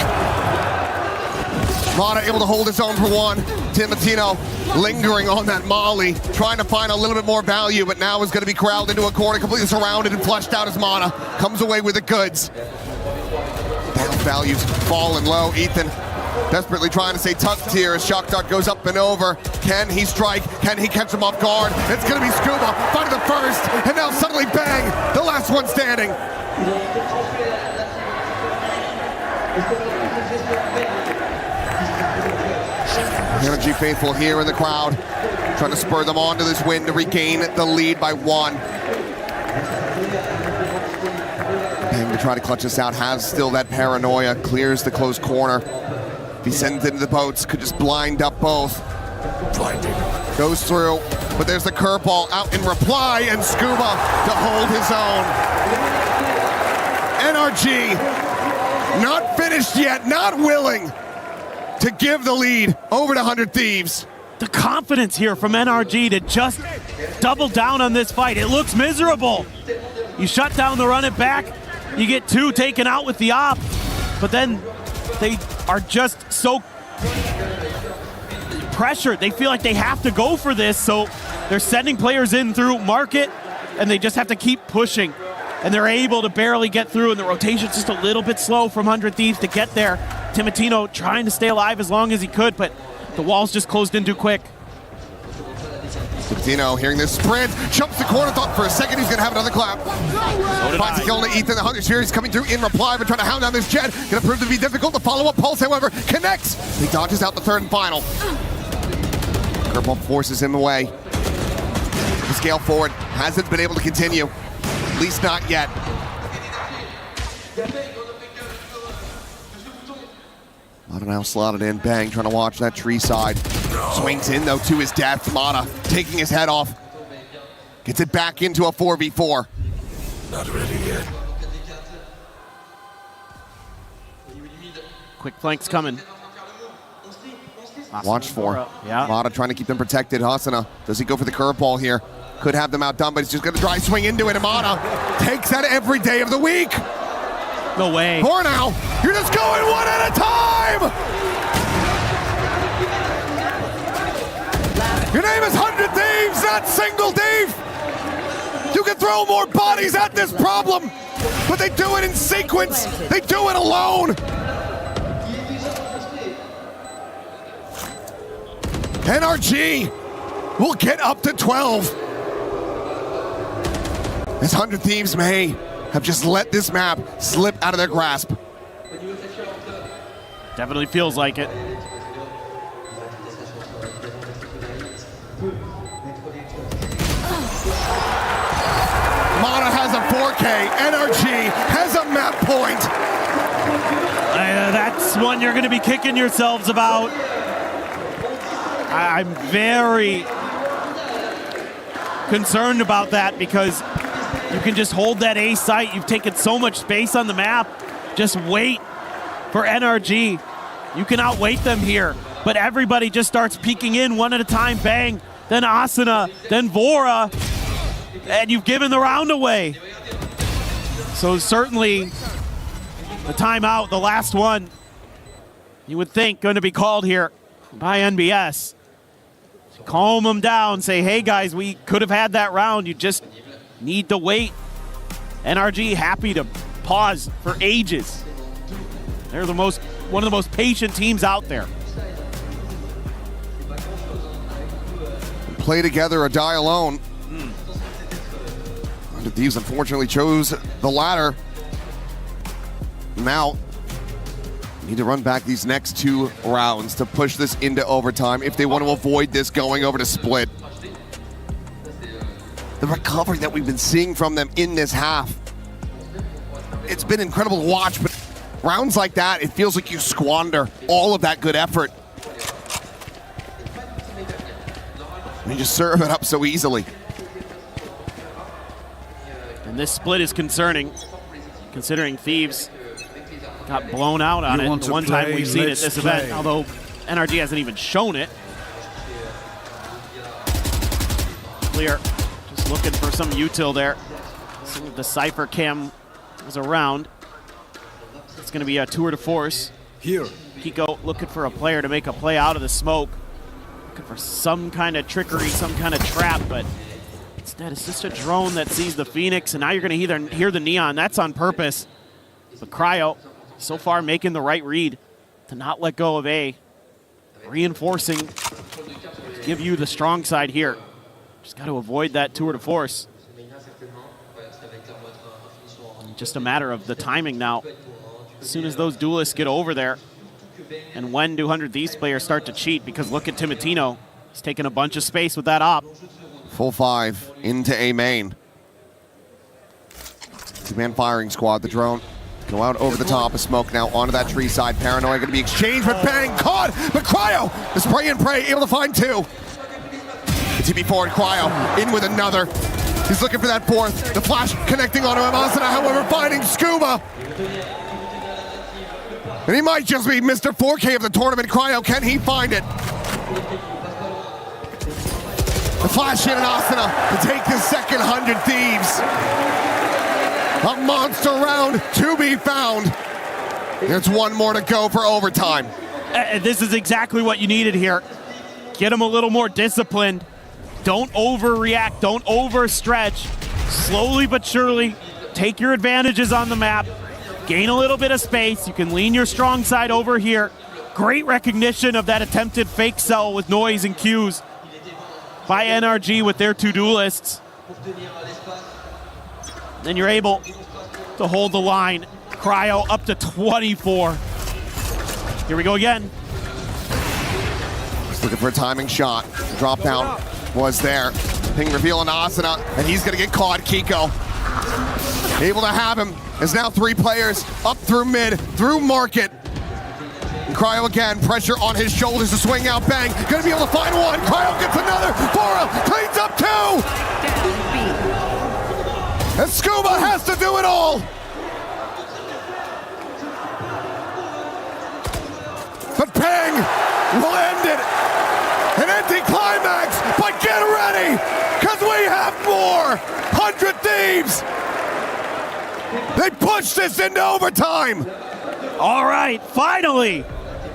Mata able to hold his own for one. Timotino lingering on that molly, trying to find a little bit more value, but now is going to be corralled into a corner, completely surrounded and flushed out as Mata comes away with the goods. Down values falling low. Ethan desperately trying to stay tucked here as Shock Dart goes up and over. Can he strike? Can he catch him off guard? It's going to be Scuba finding the first, and now suddenly bang, the last one standing. NRG faithful here in the crowd, trying to spur them on to this win to regain the lead by one. And to try to clutch this out, has still that paranoia, clears the close corner. If he sends it into the boats, could just blind up both. Blinding. Goes through, but there's the curveball out in reply, and Scuba to hold his own. NRG, not finished yet, not willing to give the lead over to 100 Thieves. The confidence here from NRG to just double down on this fight. It looks miserable. You shut down the run it back, you get two taken out with the op, but then they are just so pressured. They feel like they have to go for this, so they're sending players in through market, and they just have to keep pushing. And they're able to barely get through, and the rotation's just a little bit slow from 100 Thieves to get there. Timotino trying to stay alive as long as he could, but the walls just closed in too quick. Timotino hearing this sprint, jumps the corner, thought for a second he's gonna have another clap. Finds a kill to Ethan, the Hunter Series coming through in reply, but trying to hound down this Jet. Gonna prove to be difficult. The follow-up pulse, however, connects. He dodges out the third and final. Curveball forces him away. The scale forward hasn't been able to continue, at least not yet. Mata now slotted in, Bang trying to watch that tree side. Swings in though to his death. Mata taking his head off. Gets it back into a 4v4. Not ready yet. Quick flanks coming. Watch for. Yeah. Mata trying to keep them protected. Hasana, does he go for the curveball here? Could have them outdone, but he's just gonna try swing into it. And Mata takes that every day of the week. No way. For now, you're just going one at a time! Your name is 100 Thieves, not Single Thief! You can throw more bodies at this problem, but they do it in sequence. They do it alone. NRG will get up to 12. As 100 Thieves may have just let this map slip out of their grasp. Definitely feels like it. Mata has a 4K, NRG has a map point. That's one you're going to be kicking yourselves about. I'm very concerned about that because you can just hold that A site. You've taken so much space on the map. Just wait for NRG. You can outweight them here, but everybody just starts peeking in one at a time. Bang, then Asuna, then Vora, and you've given the round away. So certainly the timeout, the last one, you would think going to be called here by NBS. Calm them down, say, hey guys, we could have had that round. You just need to wait. NRG happy to pause for ages. They're one of the most patient teams out there. Play together or die alone. Thieves unfortunately chose the latter. Now, need to run back these next 2 rounds to push this into overtime if they want to avoid this going over to split. The recovery that we've been seeing from them in this half, it's been incredible to watch, but rounds like that, it feels like you squander all of that good effort. And you just serve it up so easily. And this split is concerning, considering Thieves got blown out on it the one time we've seen it this event, although NRG hasn't even shown it. Clear, just looking for some util there. See if the Cypher cam is around. It's gonna be a tour de force. Here. Kiko looking for a player to make a play out of the smoke. Looking for some kind of trickery, some kind of trap, but instead it's just a drone that sees the Phoenix, and now you're gonna hear the Neon. That's on purpose. But Cryo, so far making the right read to not let go of A. Reinforcing to give you the strong side here. Just got to avoid that tour de force. Just a matter of the timing now. As soon as those duelists get over there, and when do 100 Thieves players start to cheat? Because look at Timotino. He's taking a bunch of space with that op. Full 5 into A main. 2-man firing squad, the drone. Go out over the top of smoke now onto that tree side. Paranoia going to be exchanged, but Bang caught. But Cryo, the spray and pray, able to find 2. The TP forward, Cryo in with another. He's looking for that 4th. The flash connecting onto him. Asuna, however, finding Scuba. And he might just be Mr. 4K of the tournament. Cryo, can he find it? The flash in and Asuna to take the second 100 Thieves. A monster round to be found. There's one more to go for overtime. This is exactly what you needed here. Get them a little more disciplined. Don't overreact, don't overstretch. Slowly but surely, take your advantages on the map. gain a little bit of space. You can lean your strong side over here. Great recognition of that attempted fake sell with noise and cues by NRG with their two duelists. Then you're able to hold the line. Cryo up to 24. Here we go again. Just looking for a timing shot. Drop down was there. Ping reveal on Asuna, and he's gonna get caught. Kiko able to have him. There's now 3 players up through mid, through market. And Cryo again, pressure on his shoulders to swing out. Bang, gonna be able to find one. Cryo gets another. Bora cleans up 2. And Scuba has to do it all. But Peng landed an anti-climax, but get ready, because we have more 100 Thieves. They pushed this into overtime. All right, finally,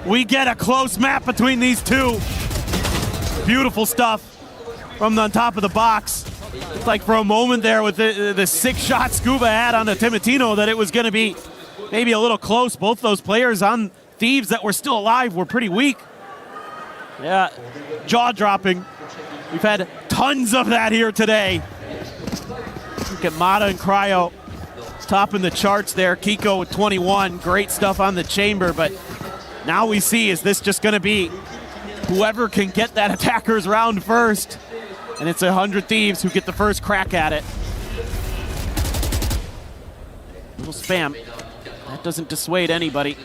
we get a close map between these two. Beautiful stuff from the top of the box. It's like for a moment there with the 6-shot Scuba had on the Timatino that it was going to be maybe a little close. Both those players on Thieves that were still alive were pretty weak. Yeah, jaw-dropping. We've had tons of that here today. Look at Mata and Cryo topping the charts there. Kiko with 21, great stuff on the chamber, but now we see, is this just gonna be whoever can get that attacker's round first? And it's 100 Thieves who get the first crack at it. Little spam, that doesn't dissuade anybody.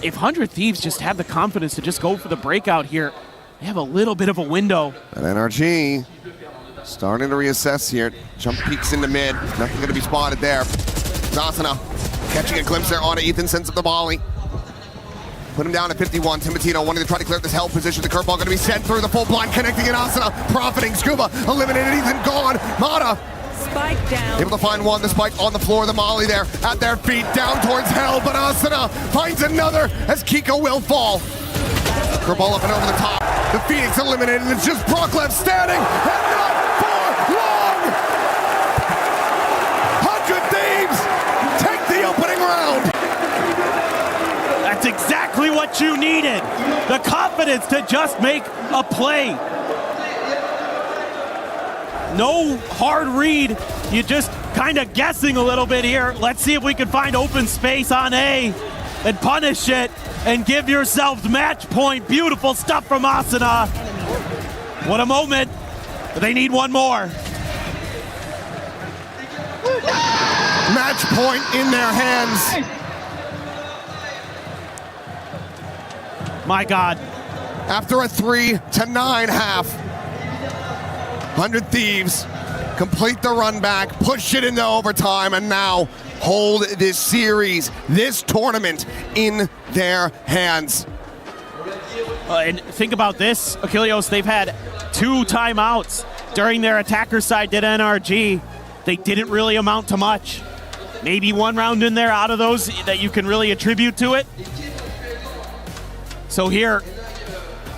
If 100 Thieves just have the confidence to just go for the breakout here, they have a little bit of a window. And NRG starting to reassess here. Jump peeks into mid. Nothing going to be spotted there. Zasana catching a glimpse there on it. Ethan sends up the volley. Put him down at 51. Timatino wanting to try to clear this hell position. The curveball going to be sent through the full blind, connecting in Asana. Profiting. Scuba eliminated. Ethan gone. Mata Spike down. able to find one. The spike on the floor. The molly there at their feet. Down towards hell. But Asana finds another as Kiko will fall. Curveball up and over the top. The Phoenix eliminated. It's just Brock left standing. And not for long. 100 Thieves take the opening round. That's exactly what you needed. The confidence to just make a play. No hard read. You just kind of guessing a little bit here. Let's see if we can find open space on A and punish it and give yourselves match point. Beautiful stuff from Asuna. What a moment. They need one more. Match point in their hands. My God. After a 3-9 half, 100 Thieves complete the run back, push it into overtime, and now hold this series, this tournament in their hands. And think about this, Achilleos, they've had 2 timeouts during their attacker side at NRG. They didn't really amount to much. Maybe one round in there out of those that you can really attribute to it. So here,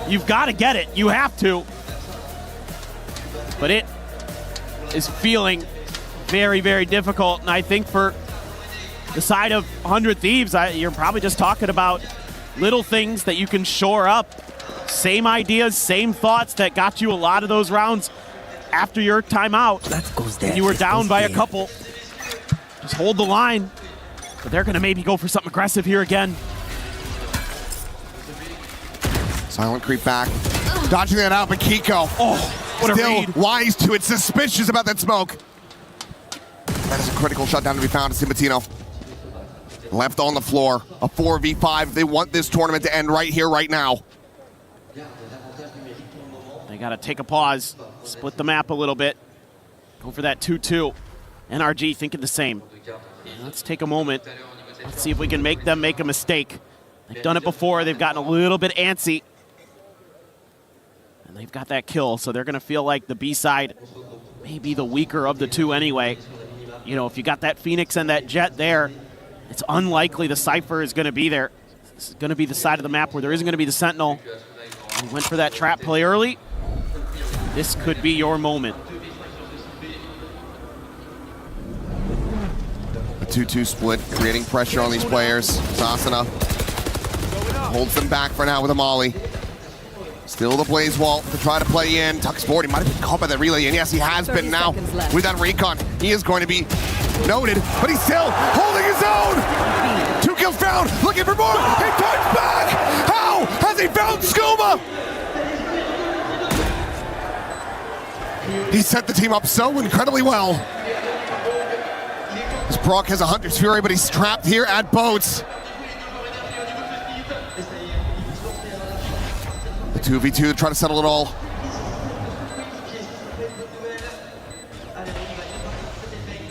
you've got to get it. You have to. But it is feeling very, very difficult. And I think for the side of 100 Thieves, you're probably just talking about little things that you can shore up. Same ideas, same thoughts that got you a lot of those rounds after your timeout. And you were down by a couple. Just hold the line. But they're going to maybe go for something aggressive here again. Silent creep back. Dodging that out, but Kiko. Oh, what still a read. wise to it, suspicious about that smoke. That is a critical shutdown to be found as Timatino. Left on the floor, a 4v5. They want this tournament to end right here, right now. They got to take a pause, split the map a little bit, go for that 2-2. NRG thinking the same. Let's take a moment. Let's see if we can make them make a mistake. They've done it before. They've gotten a little bit antsy. And they've got that kill, so they're going to feel like the B side may be the weaker of the two anyway. You know, if you got that Phoenix and that Jet there, it's unlikely the Cypher is going to be there. This is going to be the side of the map where there isn't going to be the Sentinel. You went for that trap play early. This could be your moment. 2-2 split, creating pressure on these players. Sasana holds them back for now with a molly. Still the Blaze Wall to try to play in. Tuck's forward, he might have been caught by that relay, and yes, he has been now with that recon. He is going to be noted, but he's still holding his own. 2 kills found, looking for more. He turns back. How has he found Scuba? He set the team up so incredibly well. As Brock has a Hunter's Fury, but he's trapped here at boats. The 2v2 to try to settle it all.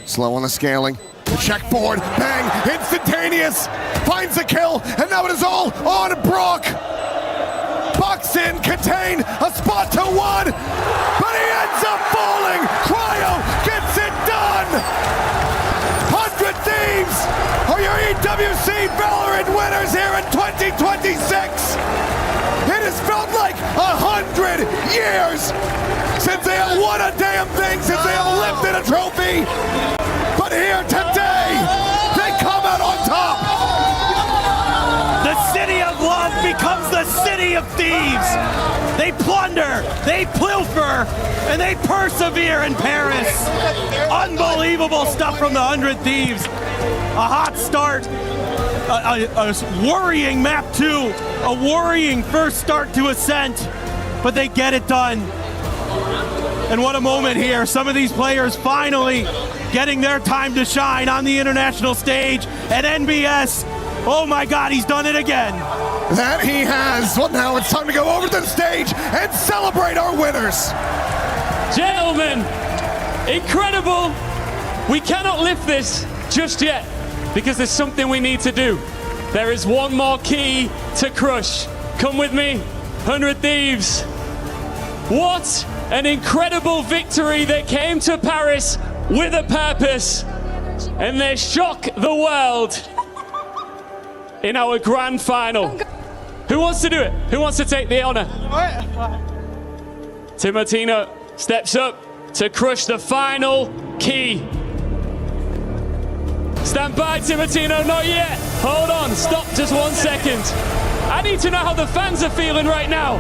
Slow on the scaling. Check forward, bang, instantaneous. Finds the kill, and now it is all on Brock. Bucks in, contain, a spot to 1, but he ends up falling. Cryo gets it done. 100 Thieves are your EWC Valorant winners here in 2026. It has felt like 100 years since they have won a damn thing, since they have lifted a trophy. But here today, they come out on top. The city of love becomes the city of thieves. They plunder, they pilfer, and they persevere in Paris. Unbelievable stuff from the 100 Thieves. A hot start, a worrying map 2, a worrying first start to Ascent, but they get it done. And what a moment here. Some of these players finally getting their time to shine on the international stage at NBS. Oh my God, he's done it again. That he has. Well, now it's time to go over to the stage and celebrate our winners. Gentlemen, incredible. We cannot lift this just yet because there's something we need to do. There is one more key to crush. Come with me, 100 Thieves. What an incredible victory. They came to Paris with a purpose, and they shock the world in our grand final. Who wants to do it? Who wants to take the honor? Timotino steps up to crush the final key. Stand by, Timotino, not yet. Hold on, stop just 1 second. I need to know how the fans are feeling right now.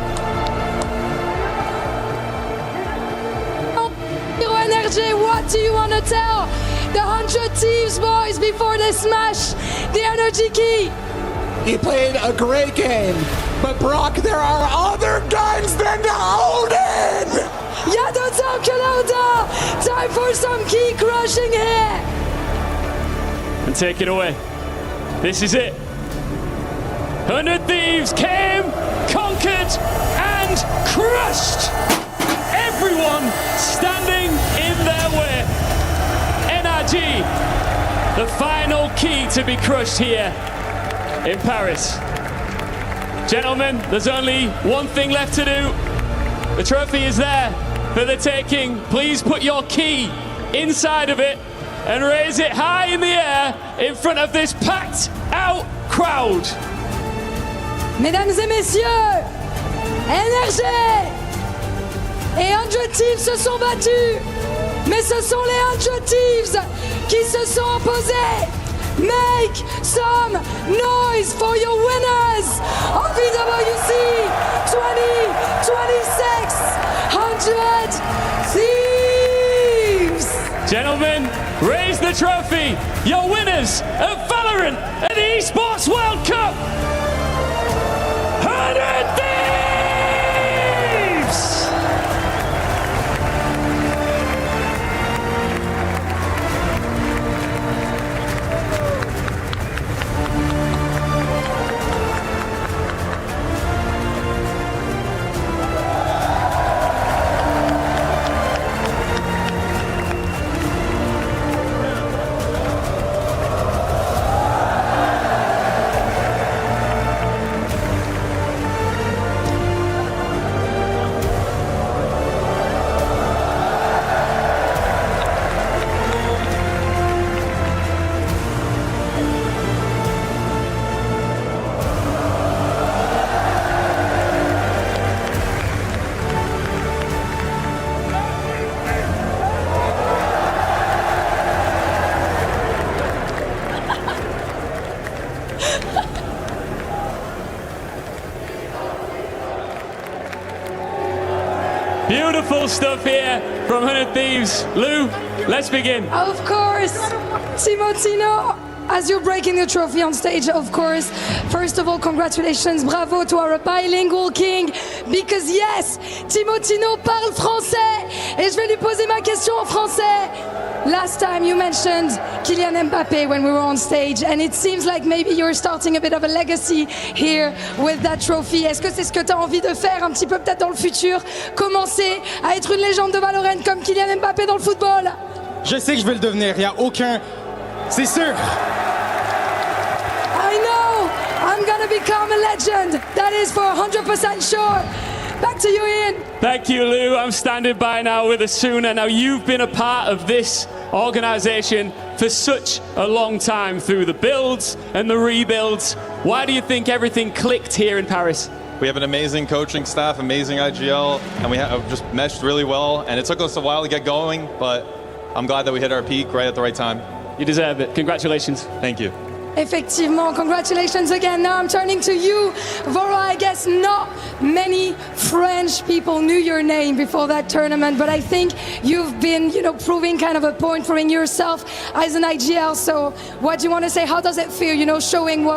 Energy, what do you want to tell the 100 Thieves boys before they smash the energy key? He played a great game, but Brock, there are other guns than Odin! Y'a d'autant que l'autre! Time for some key crushing here! And take it away. This is it. 100 Thieves came, conquered, and crushed everyone standing in their way. NRG, the final key to be crushed here in Paris. Gentlemen, there's only one thing left to do. The trophy is there for the taking. Please put your key inside of it and raise it high in the air in front of this packed out crowd. Mesdames et messieurs, NRG et 100 Thieves se sont battus, mais ce sont les 100 Thieves qui se sont opposés. Make some noise for your winners of EWC 2026 100 Thieves. Gentlemen, raise the trophy. Your winners of Valorant at the Esports World Cup. 100 Thieves! Beautiful stuff here from 100 Thieves. Lou, let's begin. Of course, Timotino, as you're breaking the trophy on stage, of course, first of all, congratulations, bravo to our bilingual king, because yes, Timotino parle français, et je vais lui poser ma question en français. Last time you mentioned Kylian Mbappé when we were on stage, and it seems like maybe you're starting a bit of a legacy here with that trophy. Est-ce que c'est ce que tu as envie de faire un petit peu peut-être dans le futur? Commencer à être une légende de Valorant comme Kylian Mbappé dans le football? Je sais que je vais le devenir, il n'y a aucun... C'est sûr. I know, I'm gonna become a legend. That is for 100% sure. Back to you, Ian. Thank you, Lou. I'm standing by now with Asuna. Now, you've been a part of this organization for such a long time through the builds and the rebuilds. Why do you think everything clicked here in Paris? We have an amazing coaching staff, amazing IGL, and we have just meshed really well. And it took us a while to get going, but I'm glad that we hit our peak right at the right time. You deserve it. Congratulations. Thank you. Effectivement, congratulations again. Now I'm turning to you, Vora. I guess not many French people knew your name before that tournament, but I think you've been, proving kind of a point for yourself as an IGL. So what do you want to say? How does it feel, showing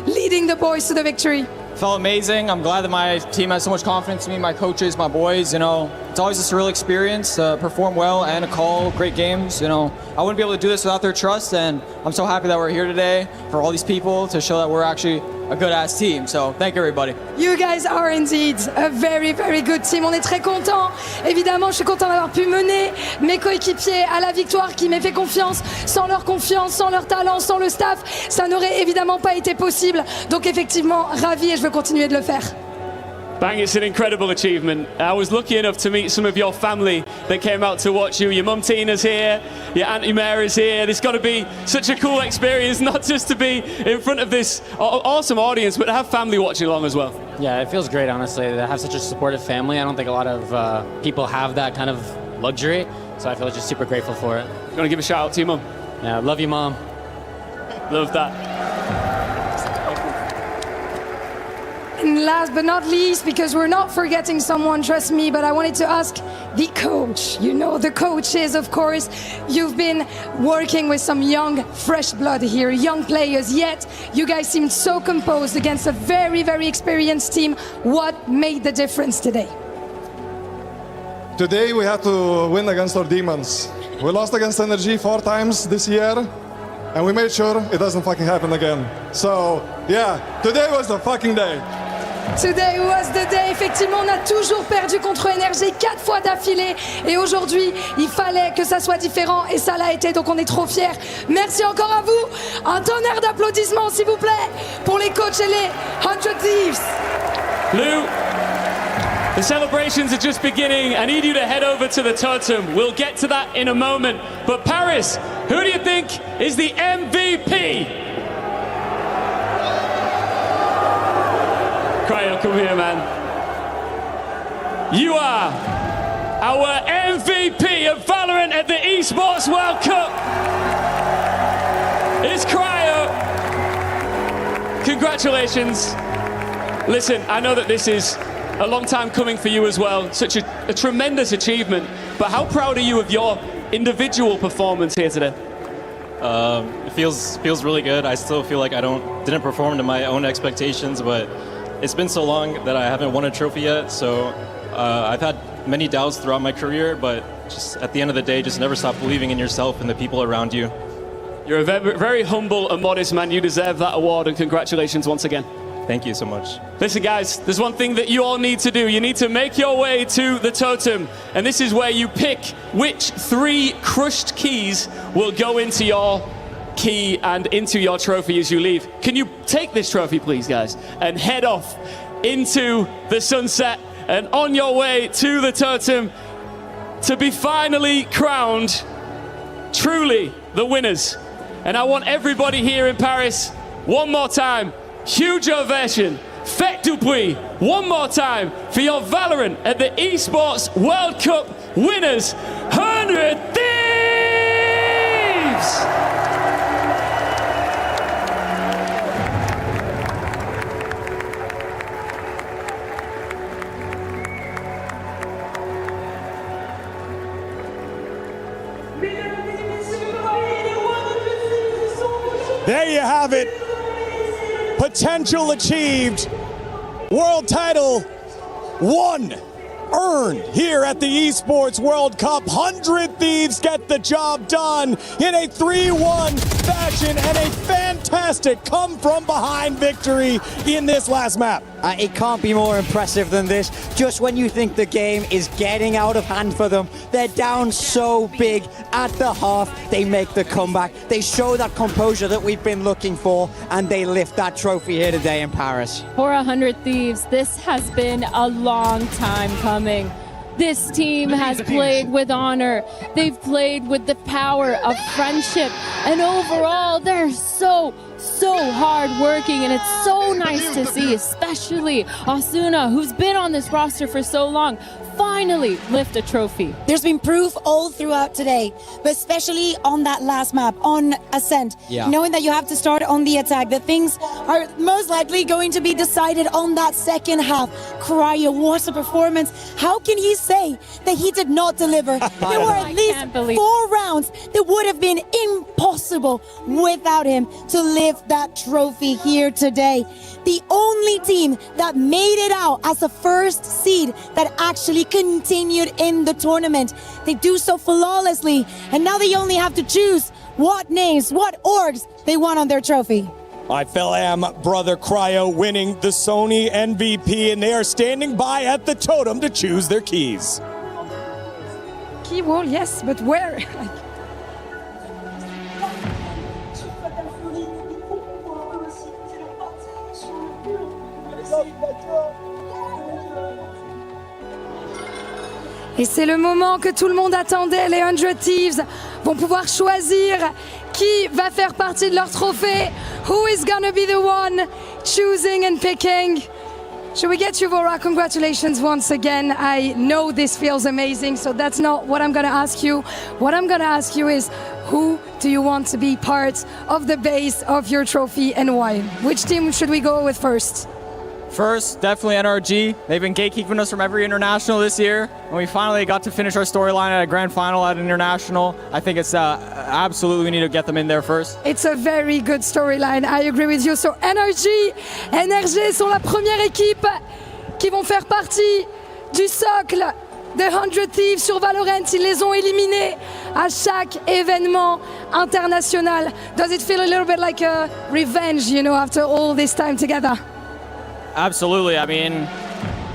leading the boys to the victory? Felt amazing. I'm glad that my team has so much confidence in me, my coaches, my boys, It's always a surreal experience, perform well and a call, great games, I wouldn't be able to do this without their trust, and I'm so happy that we're here today for all these people to show that we're actually a good-ass team. So, thank you, everybody. You guys are indeed a very, very good team. On est très contents. Évidemment, je suis content d'avoir pu mener mes coéquipiers à la victoire, qui m'aient fait confiance. Sans leur confiance, sans leur talent, sans le staff, ça n'aurait évidemment pas été possible. Donc, effectivement, ravi, et je veux continuer de le faire. Bang, it's an incredible achievement. I was lucky enough to meet some of your family that came out to watch you. Your mum Tina's here, your auntie Mary's here. It's got to be such a cool experience, not just to be in front of this awesome audience, but to have family watching along as well. Yeah, it feels great, honestly, to have such a supportive family. I don't think a lot of people have that kind of luxury, so I feel just super grateful for it. You want to give a shout out to your mum? Yeah, love you, Mom. Love that. And last but not least, because we're not forgetting someone, trust me, but I wanted to ask the coach. The coaches, of course. You've been working with some young, fresh blood here, young players, yet you guys seemed so composed against a very, very experienced team. What made the difference today? Today we had to win against our demons. We lost against Energy 4 times this year, and we made sure it doesn't fucking happen again. So, yeah, today was the fucking day. Today was the day. Effectivement, on a toujours perdu contre Energy 4 fois d'affilée. Et aujourd'hui, il fallait que ça soit différent. Et ça l'a été. Donc on est trop fiers. Merci encore à vous. Un tonnerre d'applaudissements, s'il vous plaît, pour les coachs et les 100 Thieves. Lou, the celebrations are just beginning. I need you to head over to the totem. We'll get to that in a moment. But Paris, who do you think is the MVP? Cryo, come here, man. You are our MVP of Valorant at the Esports World Cup. It's Cryo. Congratulations. Listen, I know that this is a long time coming for you as well. Such a tremendous achievement. But how proud are you of your individual performance here today? It feels really good. I still feel like I didn't perform to my own expectations, but it's been so long that I haven't won a trophy yet, so I've had many doubts throughout my career, but just at the end of the day, just never stop believing in yourself and the people around you. You're a very, very humble and modest man. You deserve that award, and congratulations once again. Thank you so much. Listen, guys, there's one thing that you all need to do. You need to make your way to the totem, and this is where you pick which 3 crushed keys will go into your key and into your trophy as you leave. Can you take this trophy, please, guys, and head off into the sunset and on your way to the totem to be finally crowned truly the winners. And I want everybody here in Paris, one more time, huge ovation. Faites du bruit, one more time, for your Valorant at the Esports World Cup winners, 100 Thieves! there you have it. Potential achieved. World title won, earned here at the Esports World Cup. 100 Thieves get the job done in a 3-1 fashion and a fantastic come-from-behind victory in this last map. It can't be more impressive than this. Just when you think the game is getting out of hand for them, they're down so big at the half. They make the comeback. They show that composure that we've been looking for, and they lift that trophy here today in Paris. For 100 Thieves, this has been a long time coming. This team has played with honor. They've played with the power of friendship. And overall, they're so hard-working, and it's so nice to see, especially Asuna, who's been on this roster for so long, finally lift a trophy. There's been proof all throughout today, but especially on that last map, on Ascent. Yeah. Knowing that you have to start on the attack, that things are most likely going to be decided on that second half. Cryo, what a performance. How can he say that he did not deliver? There were at least 4 rounds that would have been impossible without him to lift that trophy here today. The only team that made it out as the first seed that actually continued in the tournament. They do so flawlessly, and now they only have to choose what names, what orgs they want on their trophy. I am brother Cryo winning the Sony MVP, and they are standing by at the totem to choose their keys. Key wall, yes, but where? Et c'est le moment que tout le monde attendait. Les 100 Thieves vont pouvoir choisir qui va faire partie de leur trophée. Who is gonna be the one choosing and picking? Should we get you, Vora? Congratulations once again. I know this feels amazing, so that's not what I'm gonna ask you. What I'm gonna ask you is, who do you want to be part of the base of your trophy and why? Which team should we go with first? First, definitely NRG. They've been gatekeeping us from every international this year, and we finally got to finish our storyline at a grand final at an international. I think it's absolutely we need to get them in there first. It's a very good storyline. I agree with you. So NRG sont la première équipe qui vont faire partie du socle des 100 Thieves sur Valorant. Ils les ont éliminés à chaque événement international. Does it feel a little bit like a revenge, you know, after all this time together? Absolutely. I mean,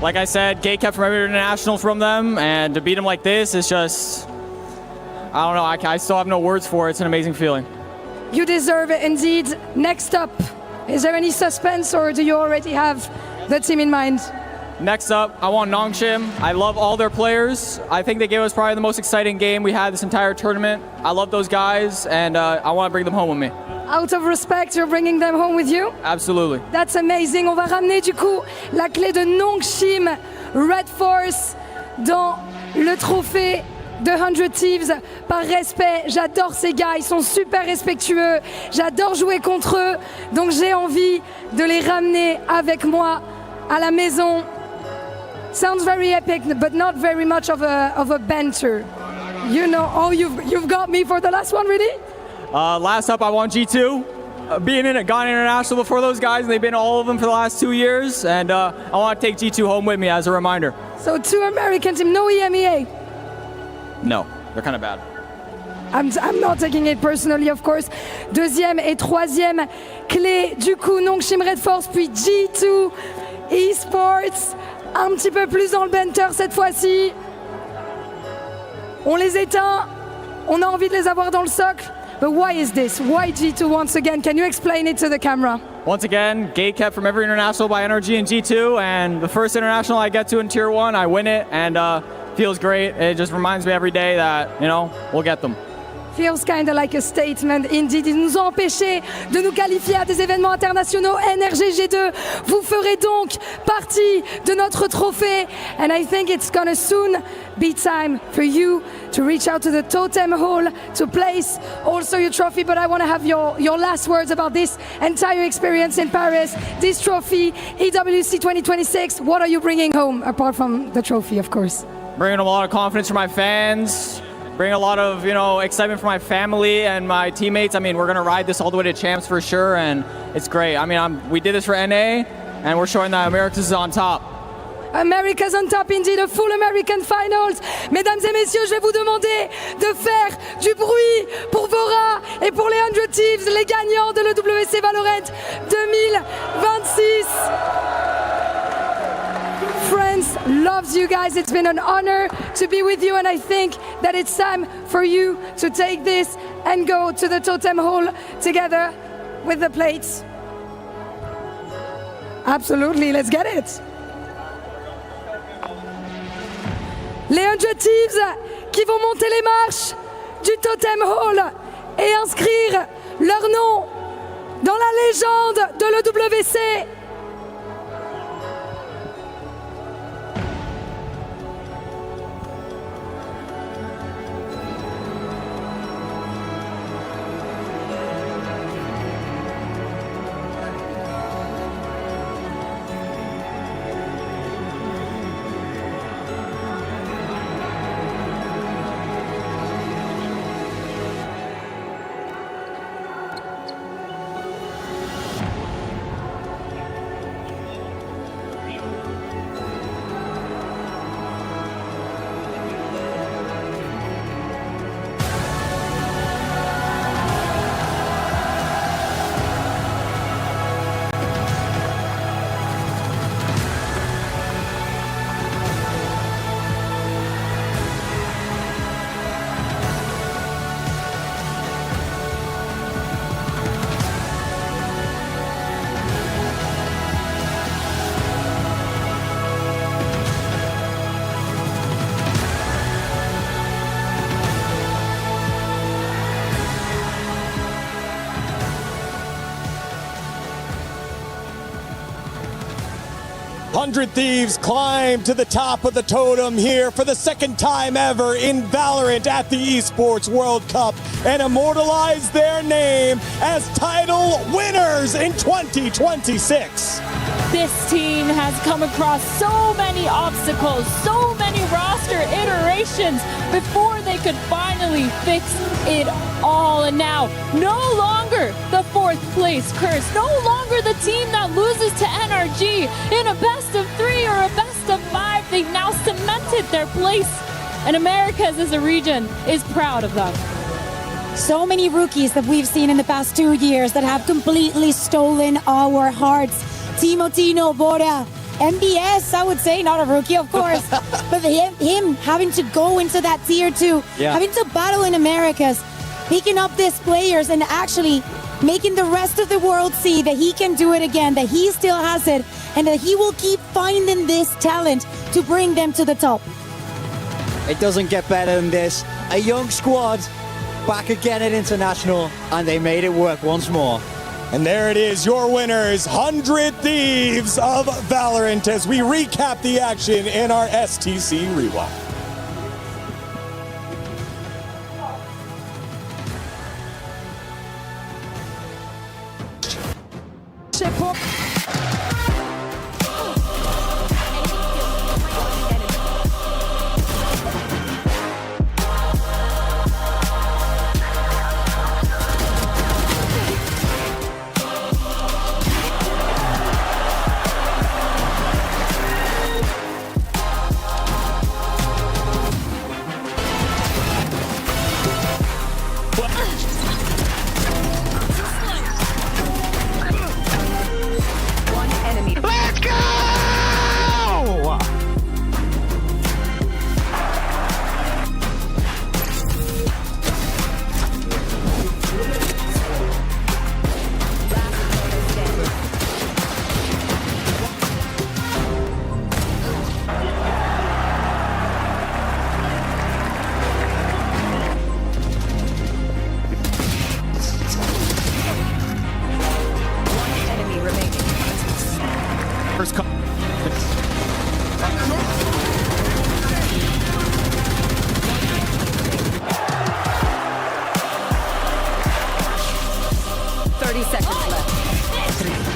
like I said, gate kept from every international from them, and to beat them like this is just, I don't know, I still have no words for it. It's an amazing feeling. You deserve it indeed. Next up, is there any suspense, or do you already have the team in mind? Next up, I want Nongshim. I love all their players. I think they gave us probably the most exciting game we had this entire tournament. I love those guys, and I want to bring them home with me. Out of respect, you're bringing them home with you? Absolutely. That's amazing. On va ramener du coup la clé de Nongshim Red Force dans le trophée de 100 Thieves. Par respect, j'adore ces gars, ils sont super respectueux. J'adore jouer contre eux, donc j'ai envie de les ramener avec moi à la maison. Sounds very epic, but not very much of a banter. You know, oh, you've got me for the last one, really? Last up, I want G2. Being in it, gone international before those guys, and they've been all of them for the last 2 years, and I want to take G2 home with me as a reminder. So 2 American teams, no EMEA? No, they're kind of bad. I'm not taking it personally, of course. Deuxième et troisième clé, du coup, Nongshim Red Force, puis G2 Esports. Un petit peu plus dans le banter cette fois-ci. On les éteint, on a envie de les avoir dans le socle. But why is this? Why G2 once again? Can you explain it to the camera? Once again, gate kept from every international by NRG and G2, and the first international I get to in Tier 1, I win it, and feels great. It just reminds me every day that, you know, we'll get them. Feels kind of like a statement indeed. Ils nous ont empêchés de nous qualifier à des événements internationaux. NRG-G2, vous ferez donc partie de notre trophée. And I think it's gonna soon be time for you to reach out to the totem hall to place also your trophy. But I want to have your last words about this entire experience in Paris. This trophy, EWC 2026, what are you bringing home apart from the trophy, of course? Bringing a lot of confidence for my fans. bring a lot of, excitement for my family and my teammates. I mean, we're going to ride this all the way to champs for sure, and it's great. I mean, we did this for NA, and we're showing that Americas is on top. America's on top, indeed, a full American finals. Mesdames et messieurs, je vais vous demander de faire du bruit pour Vora et pour les 100 Thieves, les gagnants de l'EWC Valorant 2026. France loves you guys. It's been an honor to be with you, and I think that it's time for you to take this and go to the totem hall together with the plates. Absolutely, let's get it. Les 100 Thieves qui vont monter les marches du Totem Hall et inscrire leur nom dans la légende de l'EWC. Hundred Thieves climb to the top of the totem here for the second time ever in Valorant at the Esports World Cup and immortalize their name as title winners in 2026. This team has come across so many obstacles, so many roster iterations before they could finally fix it all. And now, no longer the fourth place curse, no longer the team that loses to NRG in a best of 3 or a best of 5. They've now cemented their place, and Americas as a region is proud of them. So many rookies that we've seen in the past 2 years that have completely stolen our hearts. Tino, Bora, MBS, I would say, not a rookie, of course, but him having to go into that tier 2, having to battle in Americas, picking up these players and actually making the rest of the world see that he can do it again, that he still has it, and that he will keep finding this talent to bring them to the top. It doesn't get better than this. A young squad back again at International, and they made it work once more. And there it is, your winners, 100 Thieves of Valorant, as we recap the action in our STC Rewind. First call. 30 seconds left.